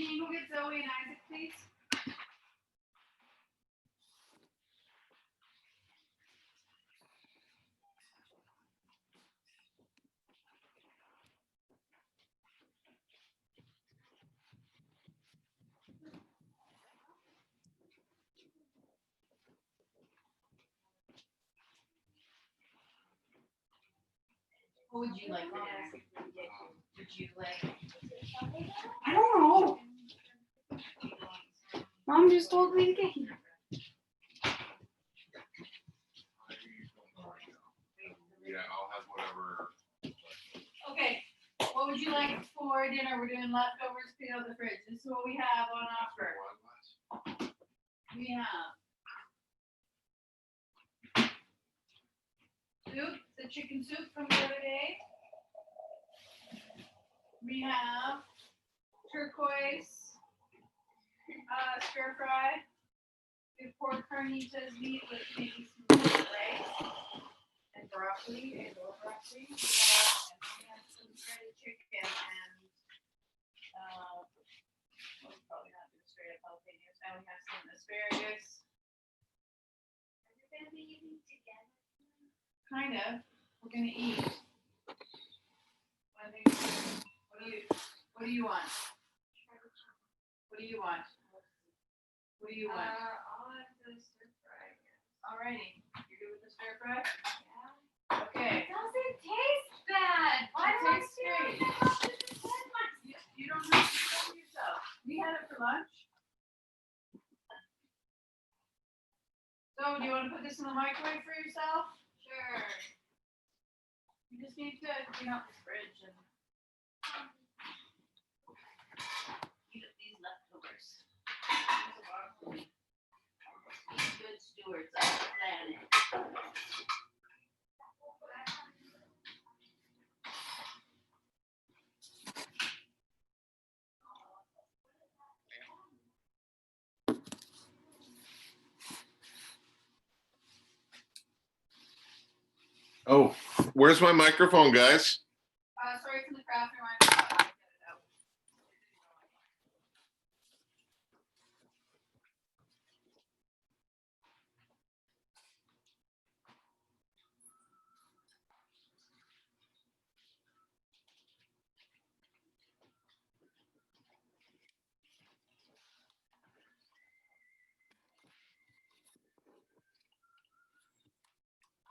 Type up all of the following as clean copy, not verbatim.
can you go get Zoe and Isaac, please? What would you like for dinner? Would you like? I don't know. Mom just told me to get here. Yeah, I'll have whatever. Okay, what would you like for dinner? We're doing leftovers, put out the fridge. This is what we have on offer. We have soup, the chicken soup from the other day. We have turquoise stir fry. We have pork carnitas meat with maybe some rice and broccoli and raw broccoli. And we have some shredded chicken and well, probably not do straight up jalapenos. Now we have some asparagus. Are you gonna be eating together? Kind of. We're gonna eat. What do you want? What do you want? What do you want? I'll have the stir fry. Alrighty. You're good with the stir fry? Yeah. Okay. It doesn't taste bad. Why It do I tastes feel great. like I have to defend myself? You don't have to defend yourself. We had it for lunch. So do you want to put this in the microwave for yourself? Sure. You just need to clean out the fridge and eat up these leftovers. Be good stewards of the planet. Oh, where's my microphone, guys? Sorry, it's in the craft room. I just get it out.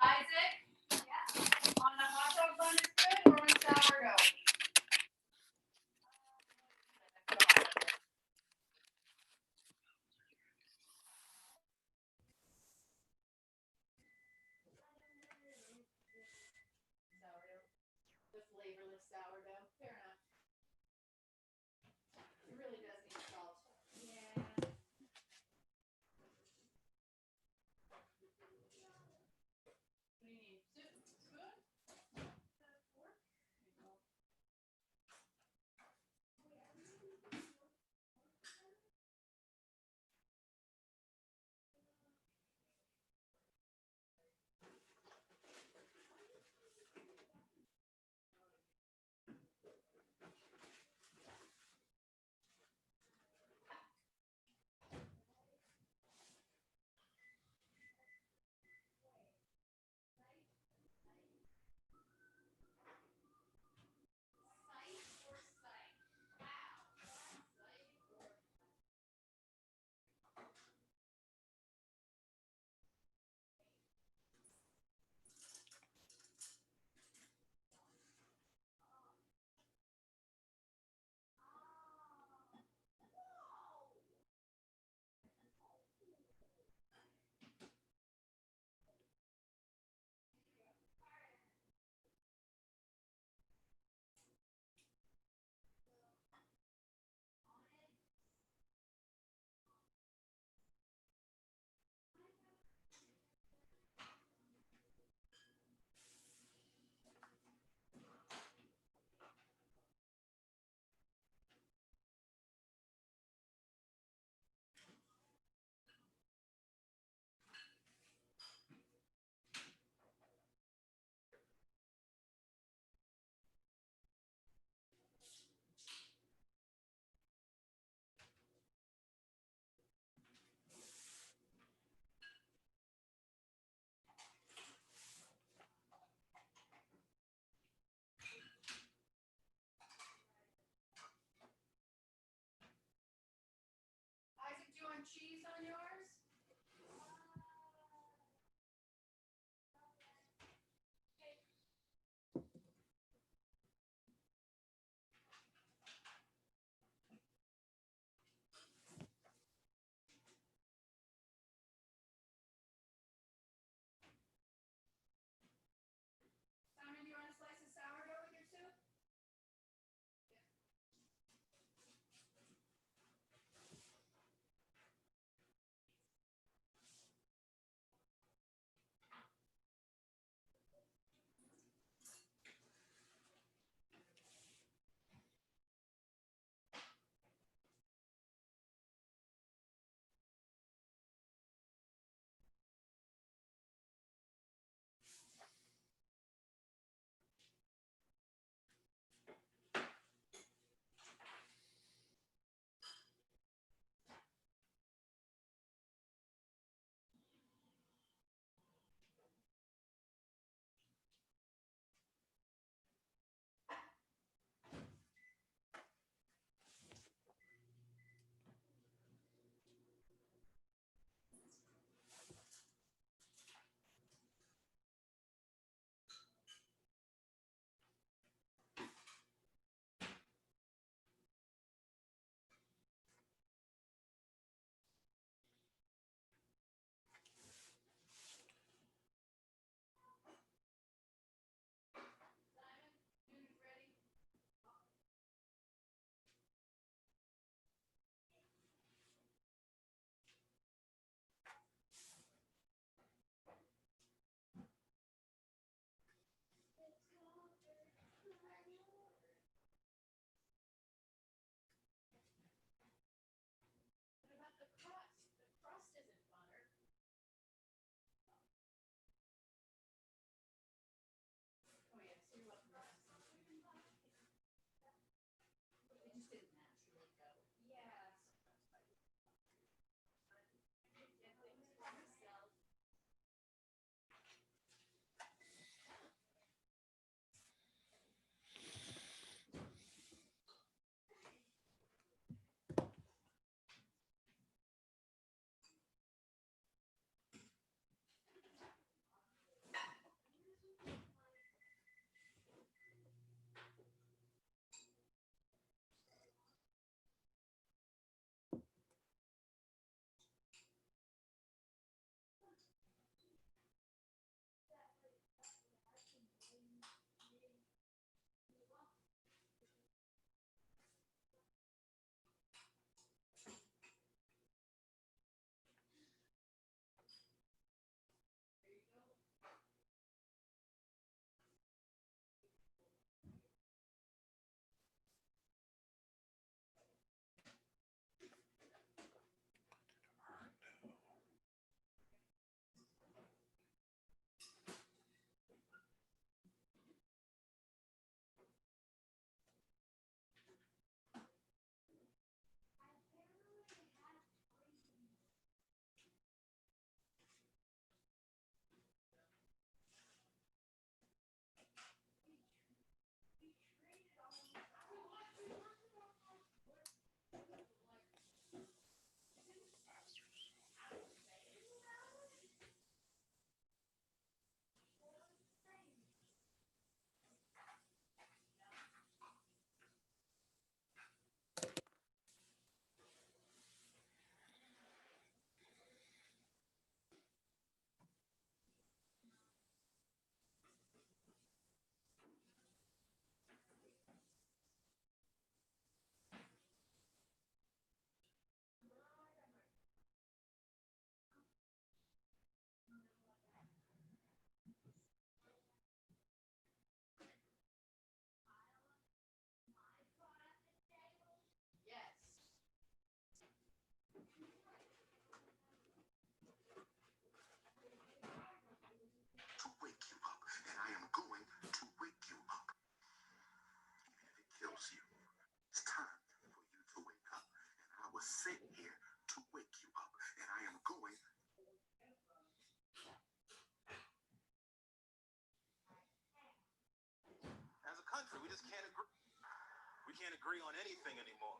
Isaac? Yeah. On the hot dog bun is good or with sourdough? Sourdough. The flavorless sourdough. Fair enough. It really does need salt. Yeah. What do you need? Spoon? Fork? cheese on yours? Simon, do you want a slice of sourdough with your soup? Simon, you ready? What about the crust? The crust isn't butter. Oh yeah, so you're welcome. It just didn't naturally go. Yeah. Yes. To wake you up, and I am going to wake you up. Even if it kills you, it's time for you to wake up. And I was sent here to wake you up, and I am going. As a country, we just can't agree. We can't agree on anything anymore.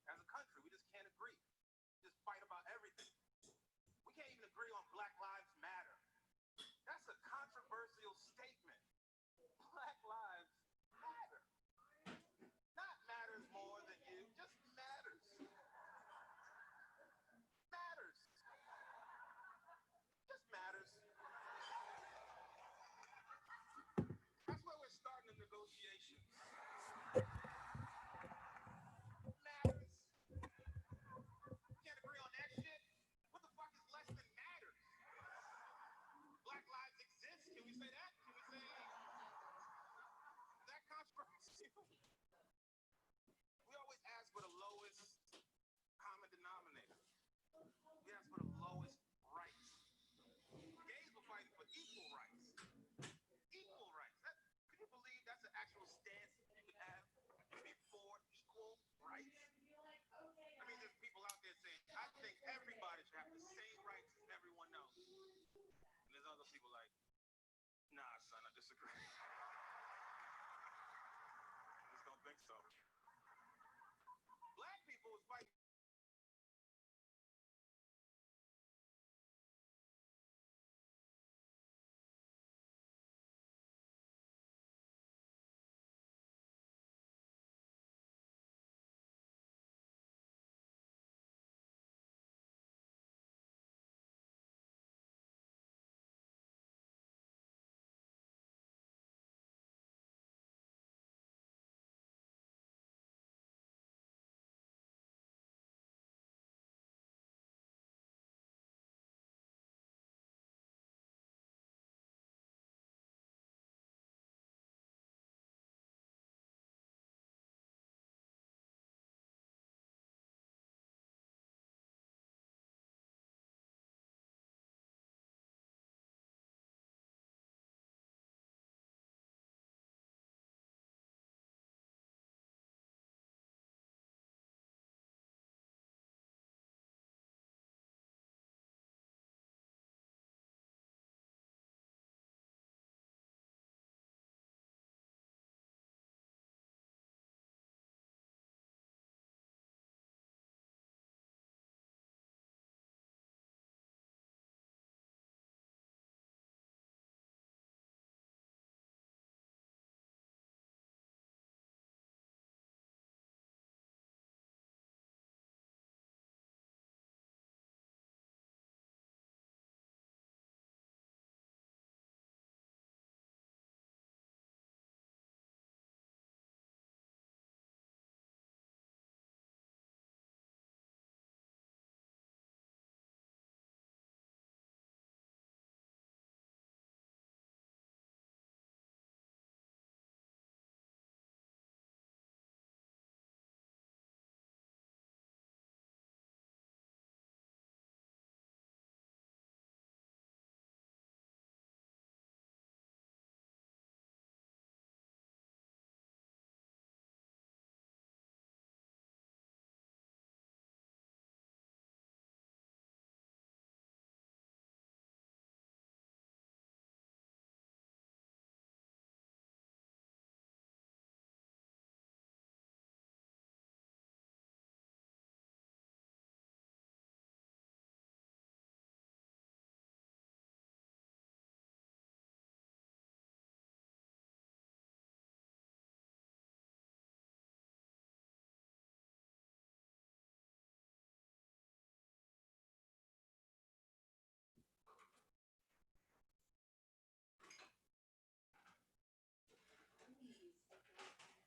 As a country, we just can't agree. equal rights. Equal rights. Can you believe that's an actual stance you could have before equal rights? I mean, there's people out there saying, I think everybody should have the same rights as everyone else. And there's other people like, nah, son, I disagree. I just don't think so. Black people was fighting.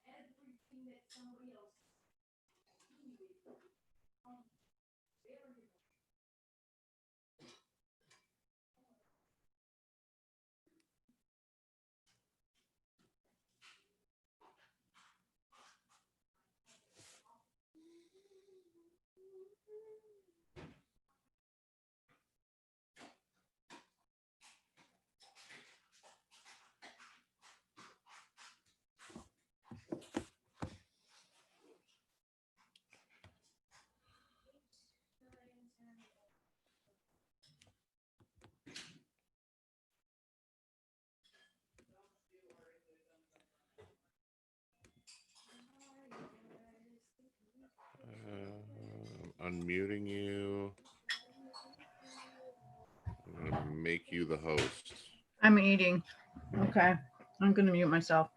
Everything that somebody else. Unmuting you. I'm gonna make you the host. I'm eating. Okay. I'm going to mute myself.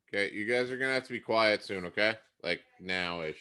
Okay, you guys are gonna have to be quiet soon, okay? Like now-ish.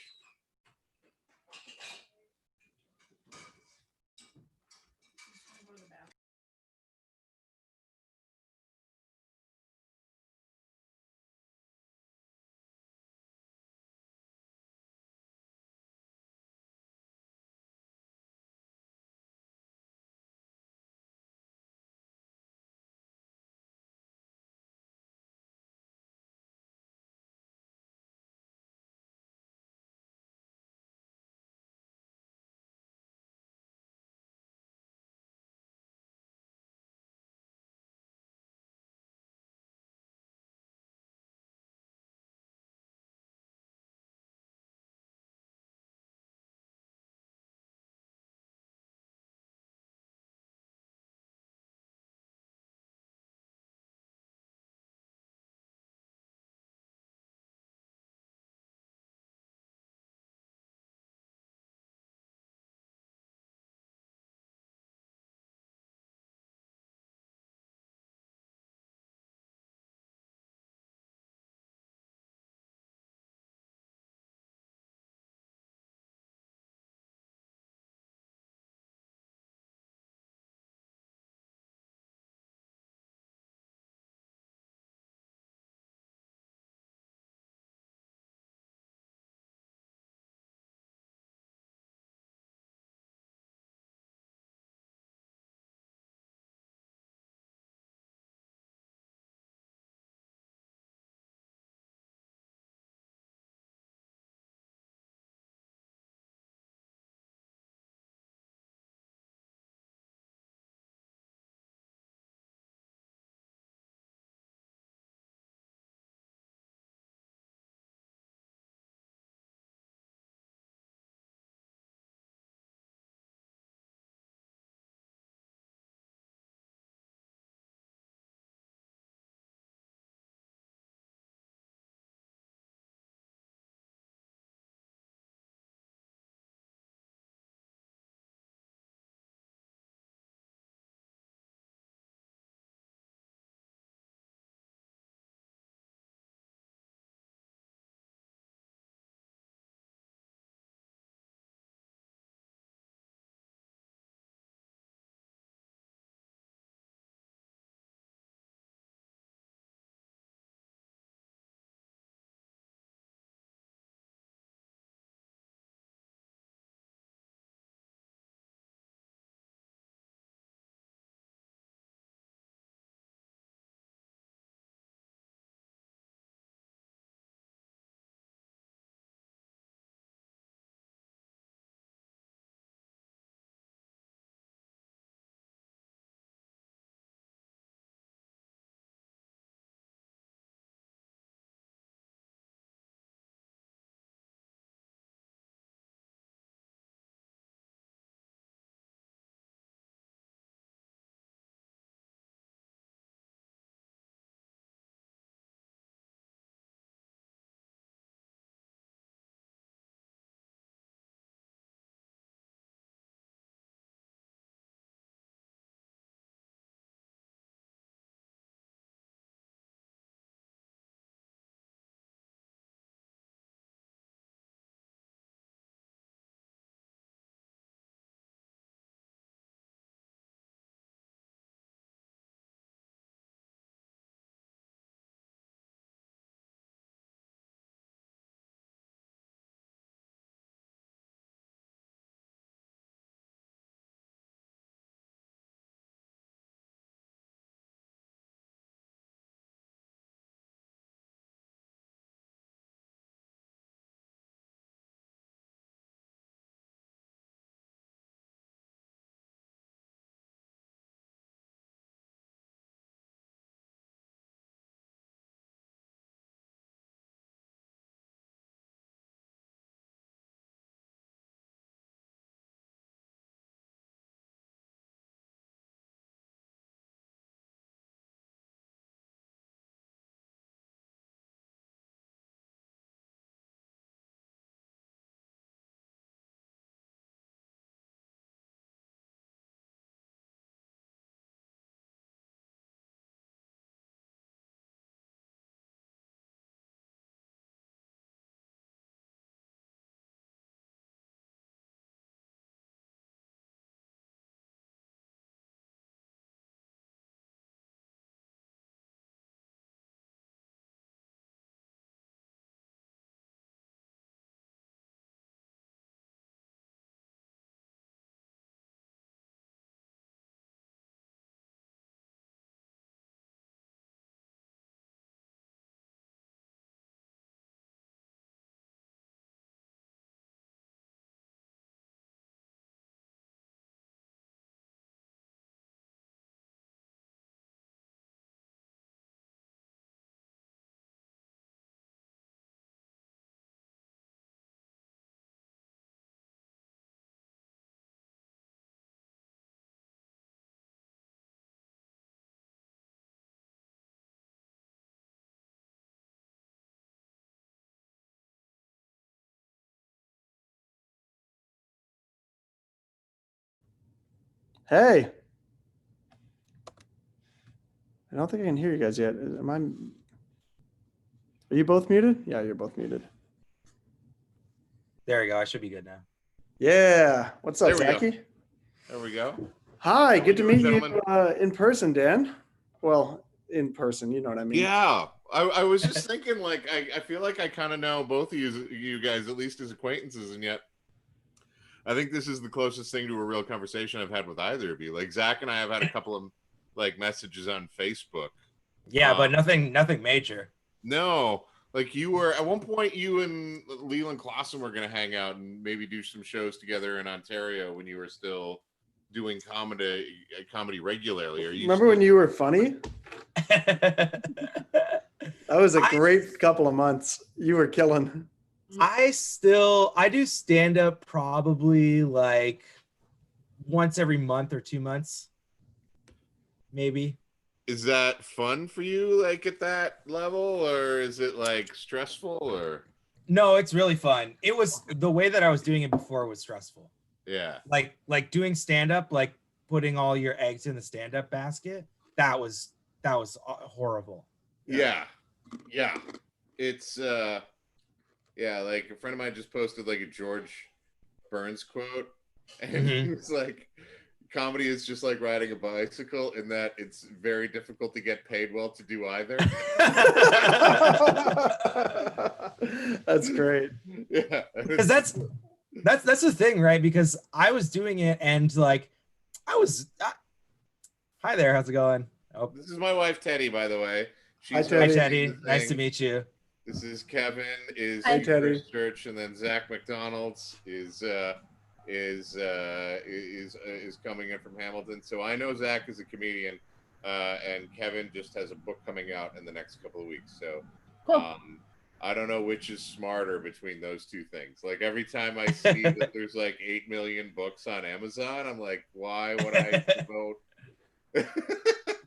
Hey. I don't think I can hear you guys yet. Are you both muted? Yeah, you're both muted. There we go. I should be good now. Yeah. What's up, There we go. Zachy? There we go. Hi, How good to we doing, meet you gentlemen? in person, Dan. Well, in person, you know what I mean. Yeah, I was just thinking, like, I feel like I kind of know both of you guys, at least as acquaintances, and yet I think this is the closest thing to a real conversation I've had with either of you. Like, Zach and I have had a couple of like messages on Facebook. Yeah, but nothing major. No, like you were at one point, you and Leland Clausen were going to hang out and maybe do some shows together in Ontario when you were still doing comedy regularly. Are you Remember when you were funny? I That was a great couple of months. You were killing. I do stand up probably like once every month or 2 months. Maybe. Is that fun for you, like at that level, or is it like stressful, or? No, it's really fun. It was the way that I was doing it before was stressful. Yeah. Like doing stand up, like putting all your eggs in the stand up basket. That was horrible. Yeah. It's yeah, like a friend of mine just posted like a George Burns quote, and he was like, comedy is just like riding a bicycle in that it's very difficult to get paid well to do either. That's great. Yeah. Because that's the thing, right? Because I was doing it and like hi there, how's it going? Oh, This is my wife Teddy, by the way. Hi, She's Teddy. hi hosting Teddy, the nice to thing. meet you. This is Kevin, is Hi, Teddy. First Church, and then Zach McDonald's is coming in from Hamilton. So I know Zach is a comedian, and Kevin just has a book coming out in the next couple of weeks. So I don't know which is smarter between those two things. Like every time I see that there's like 8 million books on Amazon, I'm like, why would I vote?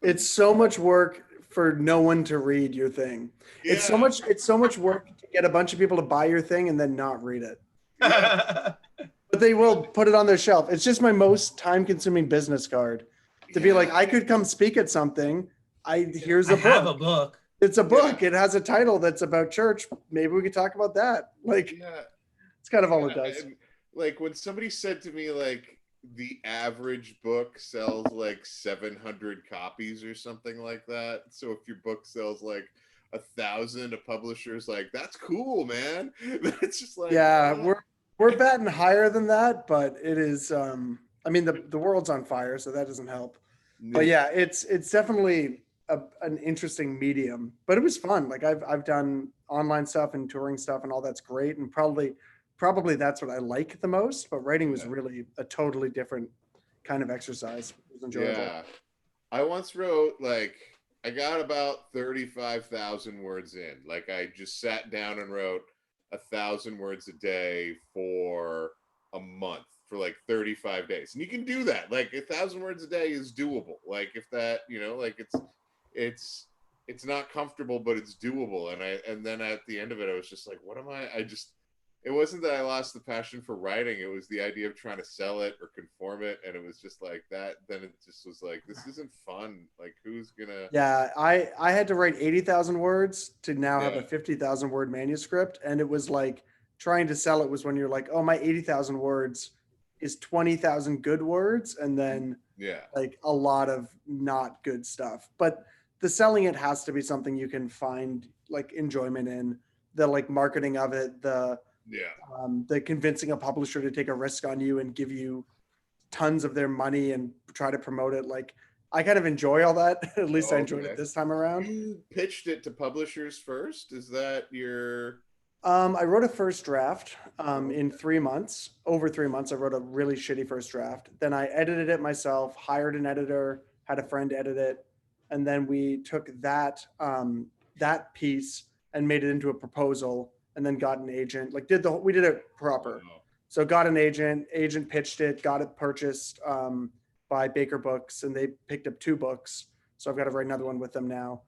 It's so much work for no one to read your thing. It's so much work to get a bunch of people to buy your thing and then not read it. But they will put it on their shelf. It's just my most time-consuming business card to be like, I could come speak at something. Here's a I have a book. book. It's a book. It has a title that's about church. Maybe we could talk about that. Like, it's kind of all it does. And, like when somebody said to me, like the average book sells like 700 copies or something like that. So if your book sells like 1,000, a publisher's like, that's cool, man. That's just like, Yeah, we're batting higher than that, but it is. I mean, the world's on fire, so that doesn't help. But yeah, it's definitely an interesting medium. But it was fun. Like I've done online stuff and touring stuff, and all that's great. And probably that's what I like the most. But writing was really a totally different kind of exercise. It was enjoyable. Yeah, I once wrote like I got about 35,000 words in. Like I just sat down and wrote 1,000 words a day for a month for like 35 days, and you can do that. Like 1,000 words a day is doable. Like if that, like it's not comfortable, but it's doable. And then at the end of it, I was just like, what am I? It wasn't that I lost the passion for writing. It was the idea of trying to sell it or conform it. And it was just like that. Then it just was like, this isn't fun. Like who's gonna. Yeah, I had to write 80,000 words to now have a 50,000 word manuscript. And it was like trying to sell it was when you're like, oh, my 80,000 words is 20,000 good words. And then like a lot of not good stuff. But the selling it has to be something you can find like enjoyment in, the like marketing of it, the convincing a publisher to take a risk on you and give you tons of their money and try to promote it. Like I kind of enjoy all that. At least I enjoyed it this time around. You pitched it to publishers first. Is that your? I wrote a first draft in 3 months. Over 3 months, I wrote a really shitty first draft. Then I edited it myself, hired an editor, had a friend edit it, and then we took that piece and made it into a proposal, and then got an agent. Like we did it proper. So got an agent pitched it, got it purchased by Baker Books, and they picked up 2 books. So I've got to write another one with them now.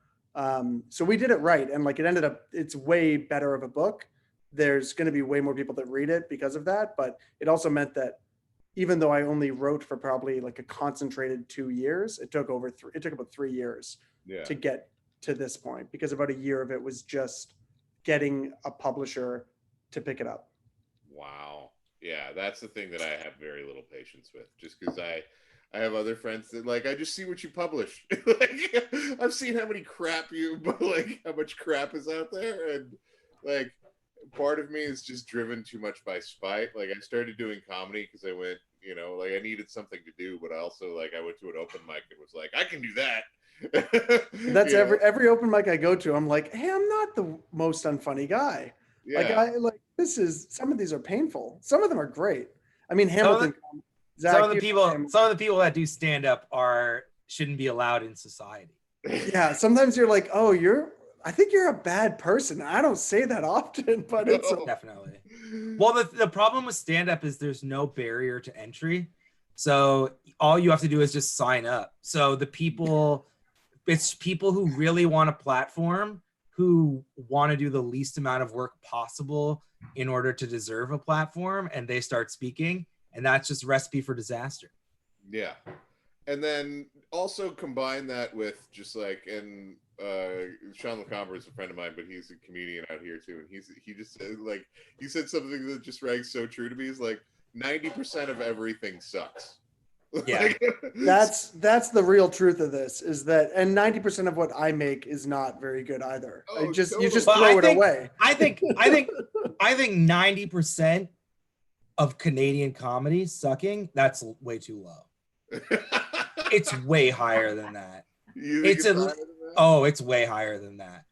So we did it right. And like it ended up, it's way better of a book. There's going to be way more people that read it because of that. But it also meant that even though I only wrote for probably like a concentrated 2 years, it took about 3 years Yeah. to get to this point, because about a year of it was just getting a publisher to pick it up. Wow. Yeah, that's the thing that I have very little patience with, just because I have other friends that like I just see what you publish. Like I've seen how many crap you like how much crap is out there, and like part of me is just driven too much by spite. Like I started doing comedy because I went, you know, like I needed something to do, but I also like I went to an open mic and was like, I can do that. That's You know? every open mic I go to, I'm like, hey, I'm not the most unfunny guy. Like Yeah. this is, some of these are painful. Some of them are great. I mean, Some of Hamilton. some Zach, of the you- people, some of the people that do stand up shouldn't be allowed in society. yeah, sometimes you're like, oh, I think you're a bad person. I don't say that often, but it's No. Definitely. Well, the problem with stand up is there's no barrier to entry. So all you have to do is just sign up. So it's people who really want a platform, who want to do the least amount of work possible in order to deserve a platform, and they start speaking, and that's just a recipe for disaster. Yeah. And then also combine that with just like, and Sean LeComber is a friend of mine, but he's a comedian out here too. And he just said, like, he said something that just rang so true to me. Is like 90% of everything sucks. Yeah. Like, that's the real truth of this, is that, and 90% of what I make is not very good either. Oh, You just totally. But throw I it think- away. I think 90% of Canadian comedy sucking, that's way too low. It's way higher than that. You think It's it's a- higher than that? Oh, it's way higher than that.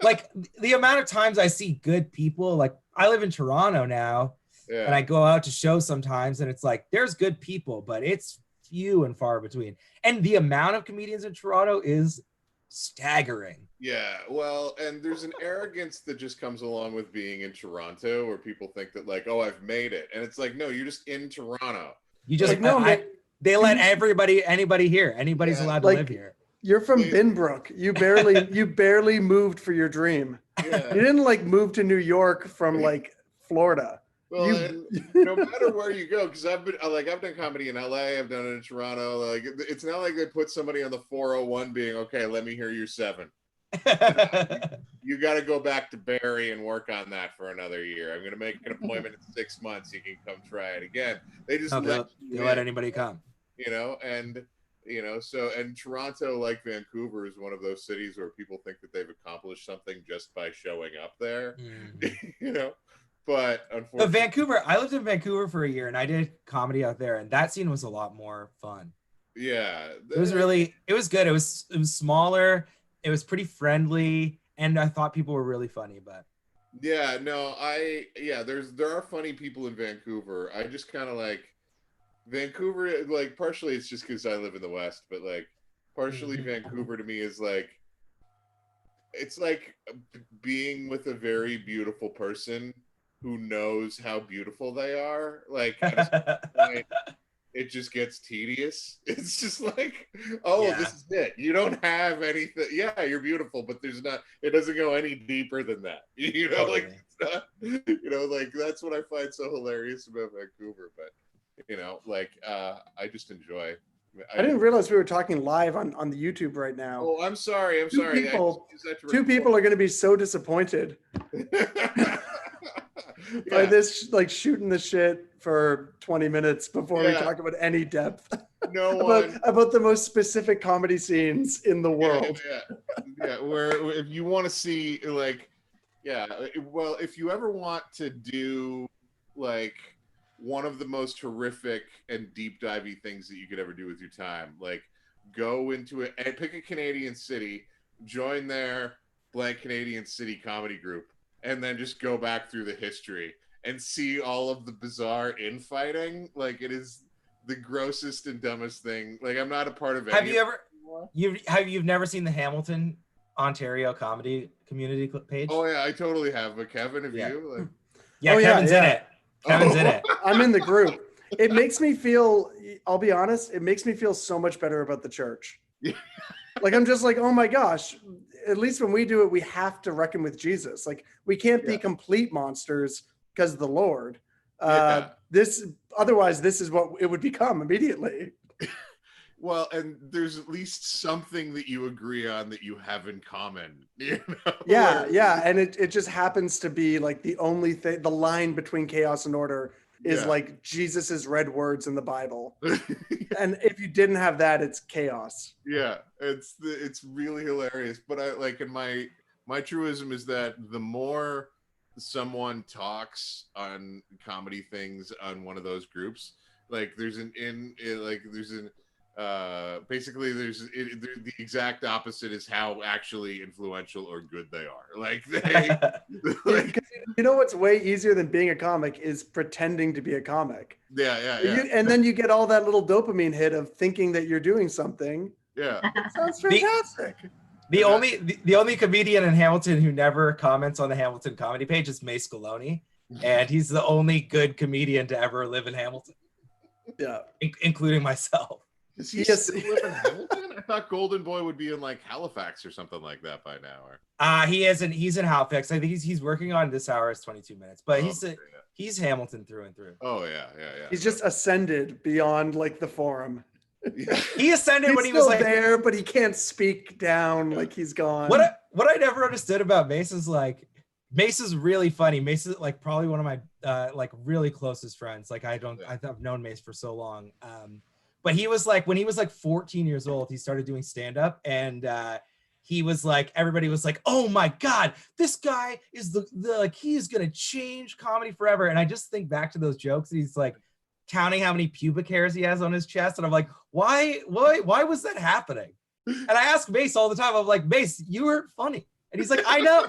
Like the amount of times I see good people, like I live in Toronto now, Yeah. and I go out to shows sometimes, and it's like there's good people, but it's few and far between. And the amount of comedians in Toronto is staggering. Yeah, well, and there's an arrogance that just comes along with being in Toronto, where people think that like, oh, I've made it, and it's like, no, you're just in Toronto. You just Like, no, man, they let anybody here. Anybody's Yeah, allowed to like- live here. you're from Wait. Binbrook. You barely moved for your dream. You Yeah. didn't like move to New York from like Florida. Well, You- and no matter where you go, because I've done comedy in LA, I've done it in Toronto. Like, it's not like they put somebody on the 401 being okay. Let me hear your 7. You got to go back to Barrie and work on that for another year. I'm going to make an appointment in 6 months. You can come try it again. They just No, let you They let in, anybody come. you know, and you know, so, and Toronto, like Vancouver, is one of those cities where people think that they've accomplished something just by showing up there, you know. But But unfortunately, Vancouver, I lived in Vancouver for a year, and I did comedy out there, and that scene was a lot more fun. yeah, It was good. It was smaller. It was pretty friendly, and I thought people were really funny. But yeah, no, there are funny people in Vancouver. I just kind of like Vancouver, like partially it's just because I live in the West, but like partially Vancouver to me is like, it's like being with a very beautiful person who knows how beautiful they are. Like at a point, it just gets tedious. It's just like, oh, Yeah. this is it. You don't have anything. Yeah, you're beautiful, but it doesn't go any deeper than that. You know, like it's not, you know, like that's what I find so hilarious about Vancouver. But you know, like I just enjoy. I didn't realize we were talking live on the YouTube right now. Oh, I'm sorry. I'm Two sorry. people- I just used that to Two people are going to be so disappointed by Yeah. this, like shooting the shit for 20 minutes before we Yeah. talk about any depth No one. about the most specific comedy scenes in the world. Yeah. Where if you want to see like, yeah, well, if you ever want to do like one of the most horrific and deep divey things that you could ever do with your time, like go into it and pick a Canadian city, join their blank Canadian city comedy group, and then just go back through the history and see all of the bizarre infighting. Like it is the grossest and dumbest thing. Like I'm not a part of it. have you ever you've never seen the Hamilton, Ontario comedy community page? Oh yeah, I totally have. But Kevin, have Yeah. you? Like, Yeah, Oh, yeah, Kevin's in yeah. it. Kevin's in it. I'm in the group. It makes me feel, I'll be honest, it makes me feel so much better about the church. Yeah. Like, I'm just like, oh my gosh, at least when we do it, we have to reckon with Jesus. Like, we can't be Yeah. complete monsters because of the Lord. Yeah. Otherwise, this is what it would become immediately. Well, and there's at least something that you agree on that you have in common. You know? Yeah, Where- yeah. And it just happens to be like the only thing, the line between chaos and order is Yeah. like Jesus's red words in the Bible. And if you didn't have that, it's chaos. Yeah, it's really hilarious. But I like, and my truism is that the more someone talks on comedy things on one of those groups, like there's basically the exact opposite is how actually influential or good they are. Like they like Because you know what's way easier than being a comic is pretending to be a comic. yeah. And then you get all that little dopamine hit of thinking that you're doing something. Yeah. It sounds The- fantastic. The only comedian in Hamilton who never comments on the Hamilton comedy page is Mace Scaloni, and he's the only good comedian to ever live in Hamilton, Yeah. including myself. Does he Yes. still live in Hamilton? I thought Golden Boy would be in like Halifax or something like that by now. He's in Halifax. I think he's working on This Hour is 22 Minutes, but Okay. he's Hamilton through and through. Oh yeah. He's just ascended beyond like the forum. Yeah. He ascended He's when he was still like there, but he can't speak down. Like he's gone. what I never understood about Mace is like Mace is really funny. Mace is like probably one of my like really closest friends. Like I've known Mace for so long. But he was like when he was like 14 years old, he started doing stand up, and he was like everybody was like, "Oh my god, this guy is the like he is gonna change comedy forever." And I just think back to those jokes. And he's like counting how many pubic hairs he has on his chest, and I'm like, why was that happening? And I ask Mace all the time. I'm like, Mace, you were funny, and he's like, I know.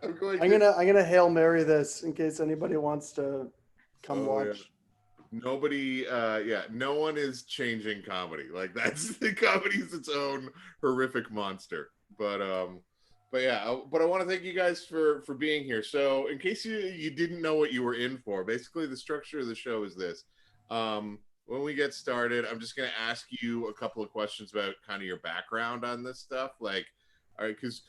I'm going I'm gonna Hail Mary this in case anybody wants to come Oh, yeah. watch. Nobody no one is changing comedy. Like that's the comedy's its own horrific monster. But I want to thank you guys for being here. So in case you didn't know what you were in for, basically the structure of the show is this. When we get started, I'm just going to ask you a couple of questions about kind of your background on this stuff. Like, all right, because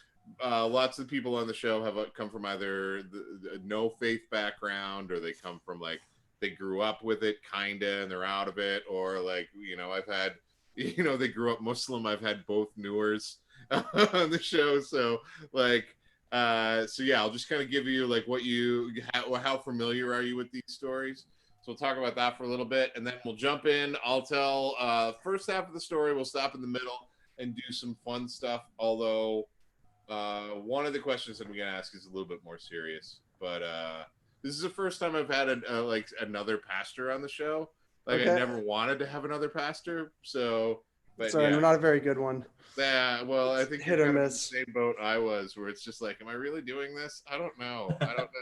lots of people on the show have come from either the no faith background, or they come from like they grew up with it kinda and they're out of it, or like I've had they grew up Muslim. I've had both Newers on the show, so like I'll just kind of give you like how familiar are you with these stories. So we'll talk about that for a little bit, and then we'll jump in. I'll tell first half of the story. We'll stop in the middle and do some fun stuff. Although one of the questions that I'm gonna ask is a little bit more serious. But this is the first time I've had like another pastor on the show. Like Okay. I never wanted to have another pastor. So, but Sorry, yeah. not a very good one. Yeah, well, I think Hit you're or kind of in miss. the same boat I was, where it's just like, am I really doing this? I don't know.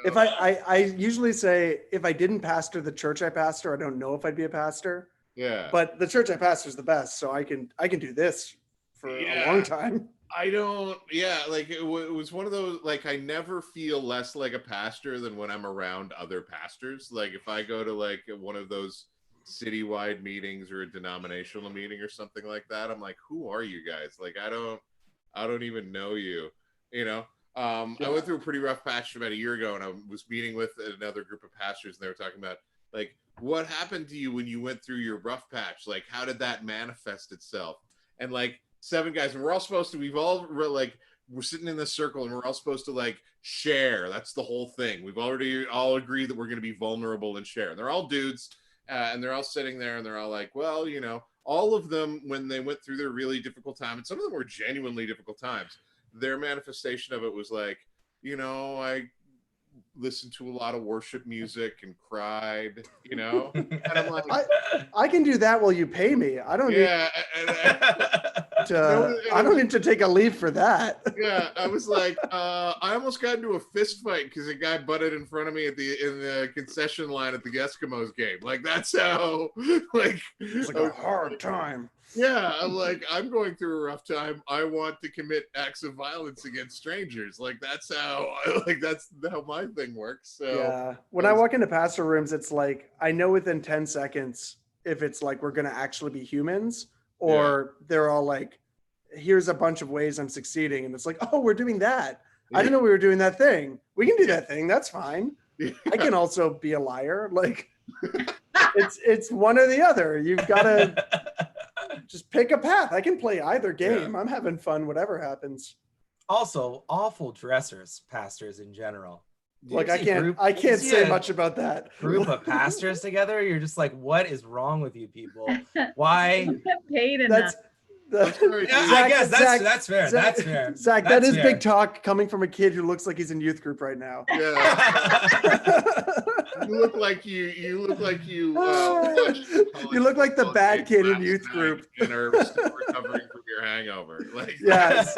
If I usually say if I didn't pastor the church I pastor, I don't know if I'd be a pastor. yeah, But the church I pastor is the best, so I can do this for a long time. I don't. Yeah, like it was one of those. Like I never feel less like a pastor than when I'm around other pastors. Like if I go to like one of those citywide meetings or a denominational meeting or something like that, I'm like, who are you guys? Like I don't even know you. I went through a pretty rough patch about a year ago, and I was meeting with another group of pastors, and they were talking about like what happened to you when you went through your rough patch. Like how did that manifest itself? And like 7 guys, and we're sitting in this circle, and we're all supposed to like share. That's the whole thing. We've already all agreed that we're going to be vulnerable and share. And they're all dudes, and they're all sitting there, and they're all like, well, all of them, when they went through their really difficult time, and some of them were genuinely difficult times, their manifestation of it was like, I listened to a lot of worship music and cried, and I'm like, I can do that while you pay me. I don't yeah, I don't need to take a leave for that. yeah, I was like, I almost got into a fist fight because a guy butted in front of me in the concession line at the Eskimos game. Like that's how, like, It's like a hard time. yeah, I'm like, I'm going through a rough time. I want to commit acts of violence against strangers. Like that's how my thing works. So Yeah. When I walk into pastor rooms, it's like I know within 10 seconds if it's like we're gonna actually be humans, or they're all like, here's a bunch of ways I'm succeeding, and it's like, oh, we're doing that. I didn't know we were doing that thing. We can do that thing. That's fine. I can also be a liar. Like it's one or the other. You've got to just pick a path. I can play either game. I'm having fun, whatever happens. Also, awful dressers, pastors in general. Like You I see can't group- I you can't see say a much about that. Group of pastors together, you're just like, what is wrong with you people? Why? You get paid enough. That's sorry, Yeah, I Zach, guess Zach, that's fair. Zach, That's fair. Zach, That's that is fair. big talk coming from a kid who looks like he's in youth group right now. Yeah. You look like you watched You look like the college bad game kid in last youth night group. and are still recovering from your hangover. Like, Yes.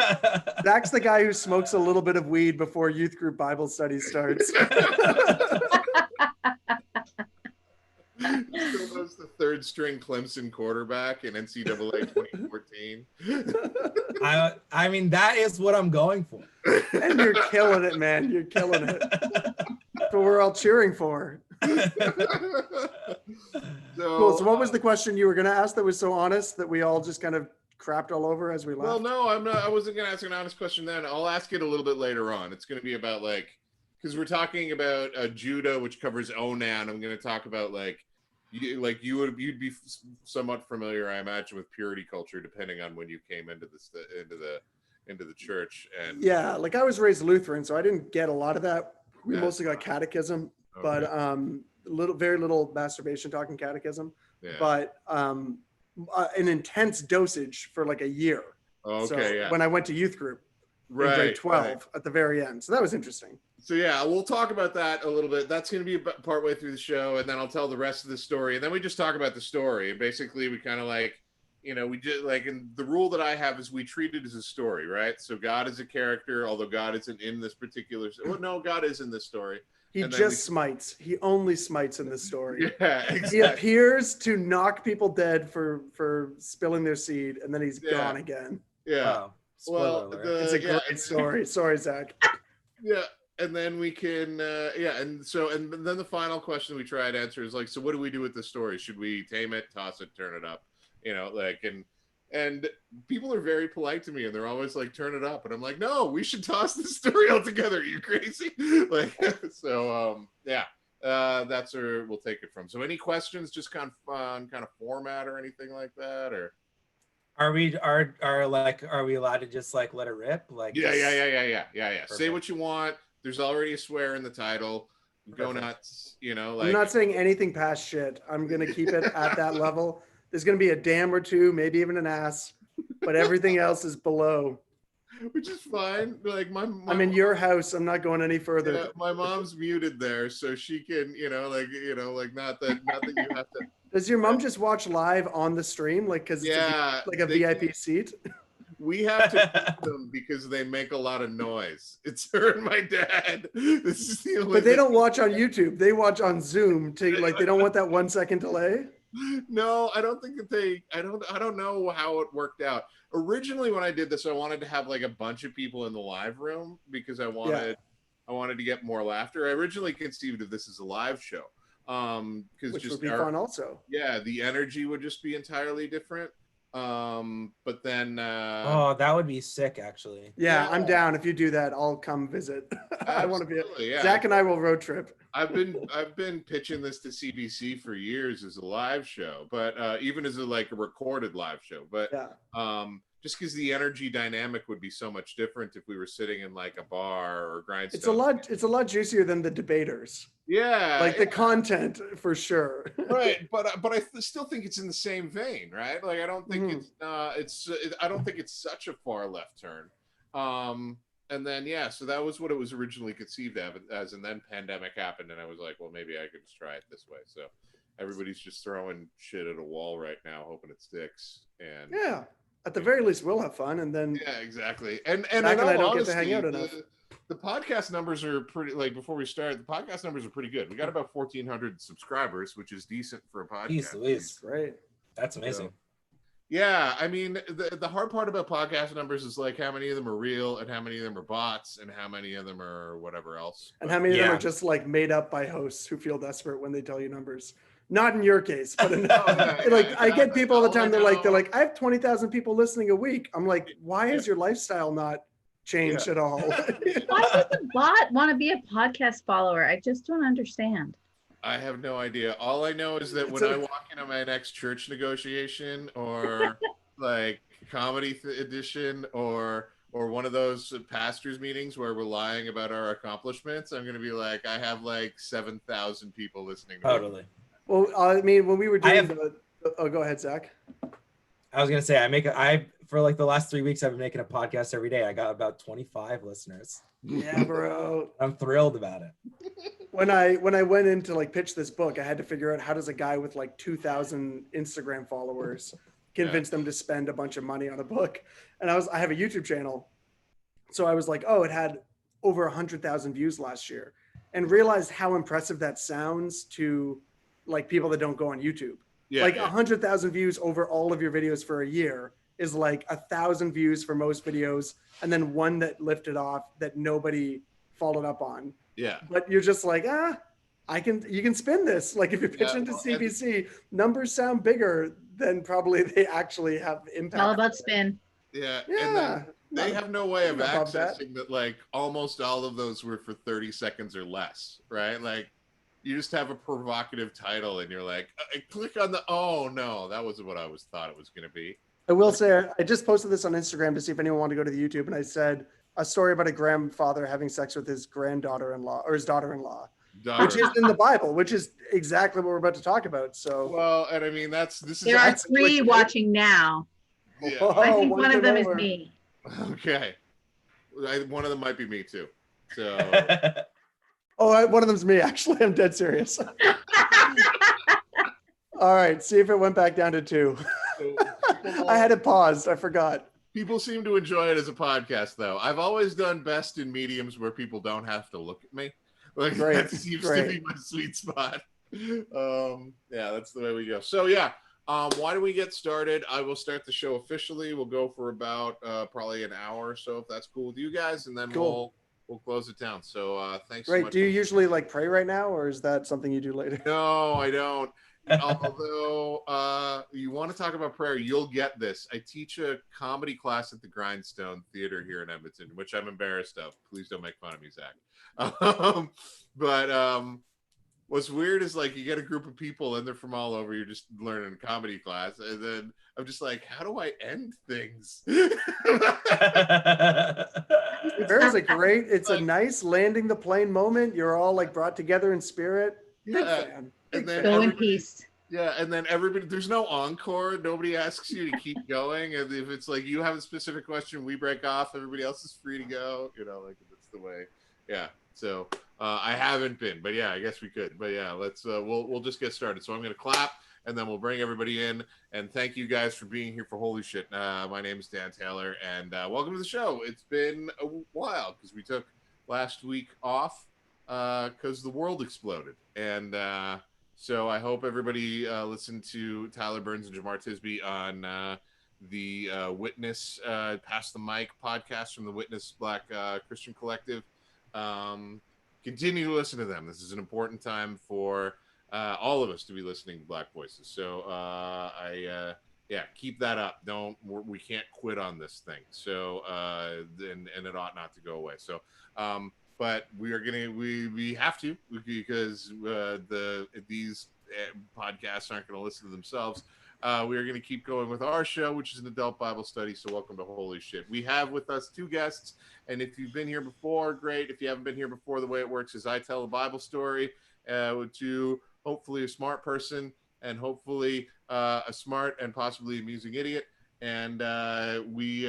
Zach's the guy who smokes a little bit of weed before youth group Bible study starts. Still knows the third string Clemson quarterback in NCAA 2014. I mean, that is what I'm going for. And you're killing it, man. You're killing it. That's what we're all cheering for. Cool. So what was the question you were going to ask that was so honest that we all just kind of crapped all over as we left? Well, no, I'm not. I wasn't going to ask an honest question then. I'll ask it a little bit later on. It's going to be about like, because we're talking about judo, which covers Onan. I'm going to talk about like you'd be somewhat familiar, I imagine, with purity culture, depending on when you came into the church. And Yeah, like I was raised Lutheran, so I didn't get a lot of that. We Yeah. mostly got catechism, Okay. but very little masturbation talk in catechism, yeah. but an intense dosage for like a year. Okay, So yeah. when I went to youth group in grade 12 at the very end. So that was interesting. So yeah, we'll talk about that a little bit. That's going to be about partway through the show, and then I'll tell the rest of the story, and then we just talk about the story. And basically, we kind of like, we just like, and the rule that I have is we treat it as a story, right? So God is a character, although God isn't in this particular. Well, no, God is in this story. He And then just smites. He only smites in this story. Yeah, He exactly. appears to knock people dead for spilling their seed, and then he's Yeah. gone again. Yeah. Wow. Spoiler Well, alert. It's a great story. Sorry, Zach. Yeah, and then we can, and then the final question we try to answer is like, so what do we do with the story? Should we tame it, toss it, turn it up? And people are very polite to me, and they're always like, turn it up, and I'm like, no, we should toss the story altogether. Are you crazy? That's where we'll take it from. So, any questions, just kind of format or anything like that, or? Are we allowed to just like let it rip? Like Yeah. Say Perfect. what you want. There's already a swear in the title. Go Perfect. nuts. I'm not saying anything past shit. I'm going to keep it at that level. There's going to be a damn or two, maybe even an ass, but everything else is below. which is fine. Like my I'm in your house. I'm not going any further. yeah, my mom's muted there, so she can, not that you have to. Does your mom just watch live on the stream? Like, cause Yeah, it's like a they- VIP seat? We have to mute them because they make a lot of noise. It's her and my dad. This is the only But they thing- don't watch on YouTube. They watch on Zoom to like, they don't want that 1 second delay. No, I don't think that I don't know how it worked out. Originally when I did this, I wanted to have like a bunch of people in the live room because I wanted to get more laughter. I originally conceived of this as a live show. Because Which just would be fun also. yeah, the energy would just be entirely different. But then Oh, that would be sick, actually. Yeah, Yeah. I'm down. If you do that, I'll come visit. I want to be. absolutely, yeah. Zach and I will road trip. I've been pitching this to CBC for years as a live show, but even as a recorded live show. But Yeah. just because the energy dynamic would be so much different if we were sitting in like a bar or grindstone. It's a lot juicier than the debaters. Yeah, Like the content for sure. right, but I still think it's in the same vein, right? Like I don't think I don't think it's such a far left turn. And then so that was what it was originally conceived as, and then pandemic happened, and I was like, well, maybe I could just try it this way. So everybody's just throwing shit at a wall right now, hoping it sticks. And Yeah. At the very least, we'll have fun, and then yeah, exactly. And Zach and I in all don't get to hang honesty, out enough. the podcast numbers are pretty. Like before we start, the podcast numbers are pretty good. We got about 1,400 subscribers, which is decent for a podcast. Jeez Louise. great. That's amazing. Yeah, I mean, the hard part about podcast numbers is like how many of them are real and how many of them are bots and how many of them are whatever else. And how many of them Yeah. are just like made up by hosts who feel desperate when they tell you numbers? Not in your case, but in, I get people all the time. They're like, I have 20,000 people listening a week. I'm like, why is your lifestyle not changed at all. Why would the bot want to be a podcast follower? I just don't understand. I have no idea. All I know is that when I walk into my next church negotiation or like comedy edition or one of those pastors meetings where we're lying about our accomplishments, I'm gonna be like, I have like 7,000 people listening to me. Totally. Well, I mean, when we were doing have- oh, go ahead, Zach. I was gonna say I for like the last 3 weeks I've been making a podcast every day. I got about 25 listeners. Yeah, bro. I'm thrilled about it. When I went in to like pitch this book, I had to figure out how does a guy with like 2,000 Instagram followers convince them to spend a bunch of money on a book. And I have a YouTube channel, so I was like, oh, it had over 100,000 views last year, and realized how impressive that sounds to like people that don't go on YouTube. Yeah, Like yeah. 100,000 views over all of your videos for a year is like 1,000 views for most videos, and then one that lifted off that nobody followed up on. Yeah. But you're just like, you can spin this. Like if you're pitching to well, CBC, numbers sound bigger than probably they actually have impact. All about spin. Yeah. And Yeah. then they have no way of Above that. accessing that. Like almost all of those were for 30 seconds or less, right? Like you just have a provocative title and you're like, click on the, oh no, that wasn't what I thought it was going to be. I will say, I just posted this on Instagram to see if anyone wanted to go to the YouTube, and I said a story about a grandfather having sex with his granddaughter-in-law or his daughter-in-law, which is in the Bible, which is exactly what we're about to talk about. So, Well, and I mean, this is There are actually three like- watching now. Yeah. I think one one of came them is over. me. Okay. One of them might be me too. So One of them's me. Actually, I'm dead serious. All right, see if it went back down to 2. I had it paused. I forgot. people seem to enjoy it as a podcast, though. I've always done best in mediums where people don't have to look at me. Like Great, that seems to great. be my sweet spot. Yeah, that's the way we go. So yeah, why don't we get started? I will start the show officially. We'll go for about probably an hour or so, if that's cool with you guys, and then Cool. we'll close it down. So thanks so Great. much. Do you usually like pray right now, or is that something you do later? No, I don't. Although you want to talk about prayer, you'll get this. I teach a comedy class at the Grindstone Theater here in Edmonton, which I'm embarrassed of. Please don't make fun of me, Zach. But what's weird is like you get a group of people and they're from all over. You're just learning a comedy class, and then I'm just like, how do I end things? Prayer is a great. It's a nice landing the plane moment. You're all like brought together in spirit. Big Yeah, fan. and Big then fan. Go in everybody- peace. Yeah, and then everybody, there's no encore. Nobody asks you to keep going. And if it's like you have a specific question, we break off. Everybody else is free to go. You know, like that's the way. Yeah. So I haven't been, but yeah, I guess we could. But yeah, let's we'll just get started. So I'm gonna clap, and then we'll bring everybody in. And thank you guys for being here for Holy Shit. My name is Dan Taylor, and welcome to the show. It's been a while because we took last week off because the world exploded, and so I hope everybody listened to Tyler Burns and Jamar Tisby on the Witness Pass the Mic podcast from the Witness Black Christian Collective. Continue to listen to them. This is an important time for all of us to be listening to Black voices. So yeah, keep that up. We can't quit on this thing. So and it ought not to go away. So but we have to, because these podcasts aren't going to listen to themselves. We are going to keep going with our show, which is an adult Bible study. So welcome to Holy Shit. We have with us 2 guests, and if you've been here before, great. If you haven't been here before, the way it works is I tell a Bible story to hopefully a smart person, and hopefully a smart and possibly amusing idiot. And we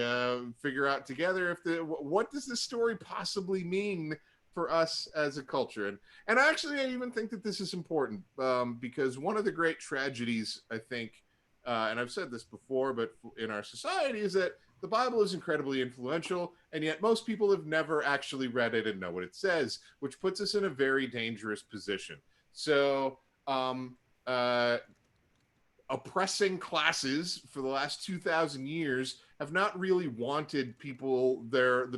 figure out together what does this story possibly mean for us as a culture. And actually, I even think that this is important because one of the great tragedies, I think, and I've said this before, but in our society, is that the Bible is incredibly influential, and yet most people have never actually read it and know what it says, which puts us in a very dangerous position. So oppressing classes for the last 2,000 years have not really wanted the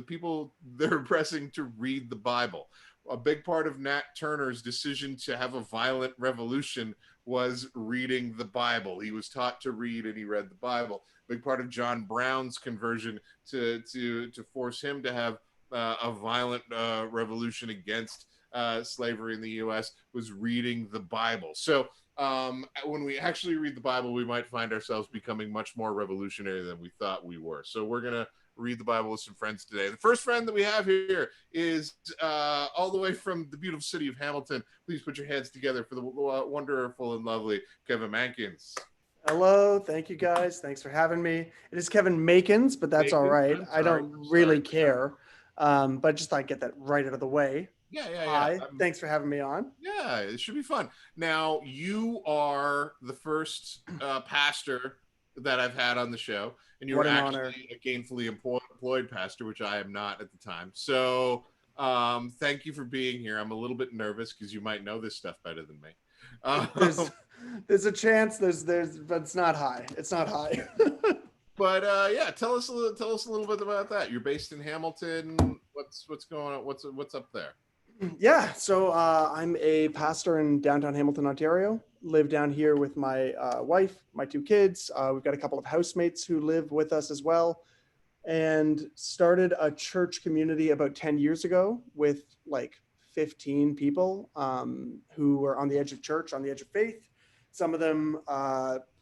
people they're oppressing to read the Bible. a big part of Nat Turner's decision to have a violent revolution was reading the Bible. He was taught to read and he read the Bible. Big part of John Brown's conversion to force him to have a violent revolution against slavery in the U.S. was reading the Bible. So when we actually read the Bible, we might find ourselves becoming much more revolutionary than we thought we were. So we're going to read the Bible with some friends today. The first friend that we have here is all the way from the beautiful city of Hamilton. Please put your hands together for the wonderful and lovely Kevin Mankins. Hello, thank you guys. Thanks for having me. It is Kevin Makins, but that's all right. I don't really care. But just thought I'd get that right out of the way. Yeah. Hi, thanks for having me on. Yeah, it should be fun. Now, you are the first pastor that I've had on the show, and you were actually a gainfully employed pastor, which I am not at the time. So thank you for being here. I'm a little bit nervous because you might know this stuff better than me. There's a chance, but it's not high. It's not high. But yeah, tell us a little bit about that. You're based in Hamilton. What's going on? What's up there? Yeah, so I'm a pastor in downtown Hamilton, Ontario. Live down here with my wife, my 2 kids. We've got a couple of housemates who live with us as well, and started a church community about 10 years ago with like 15 people who were on the edge of church, on the edge of faith. Some of them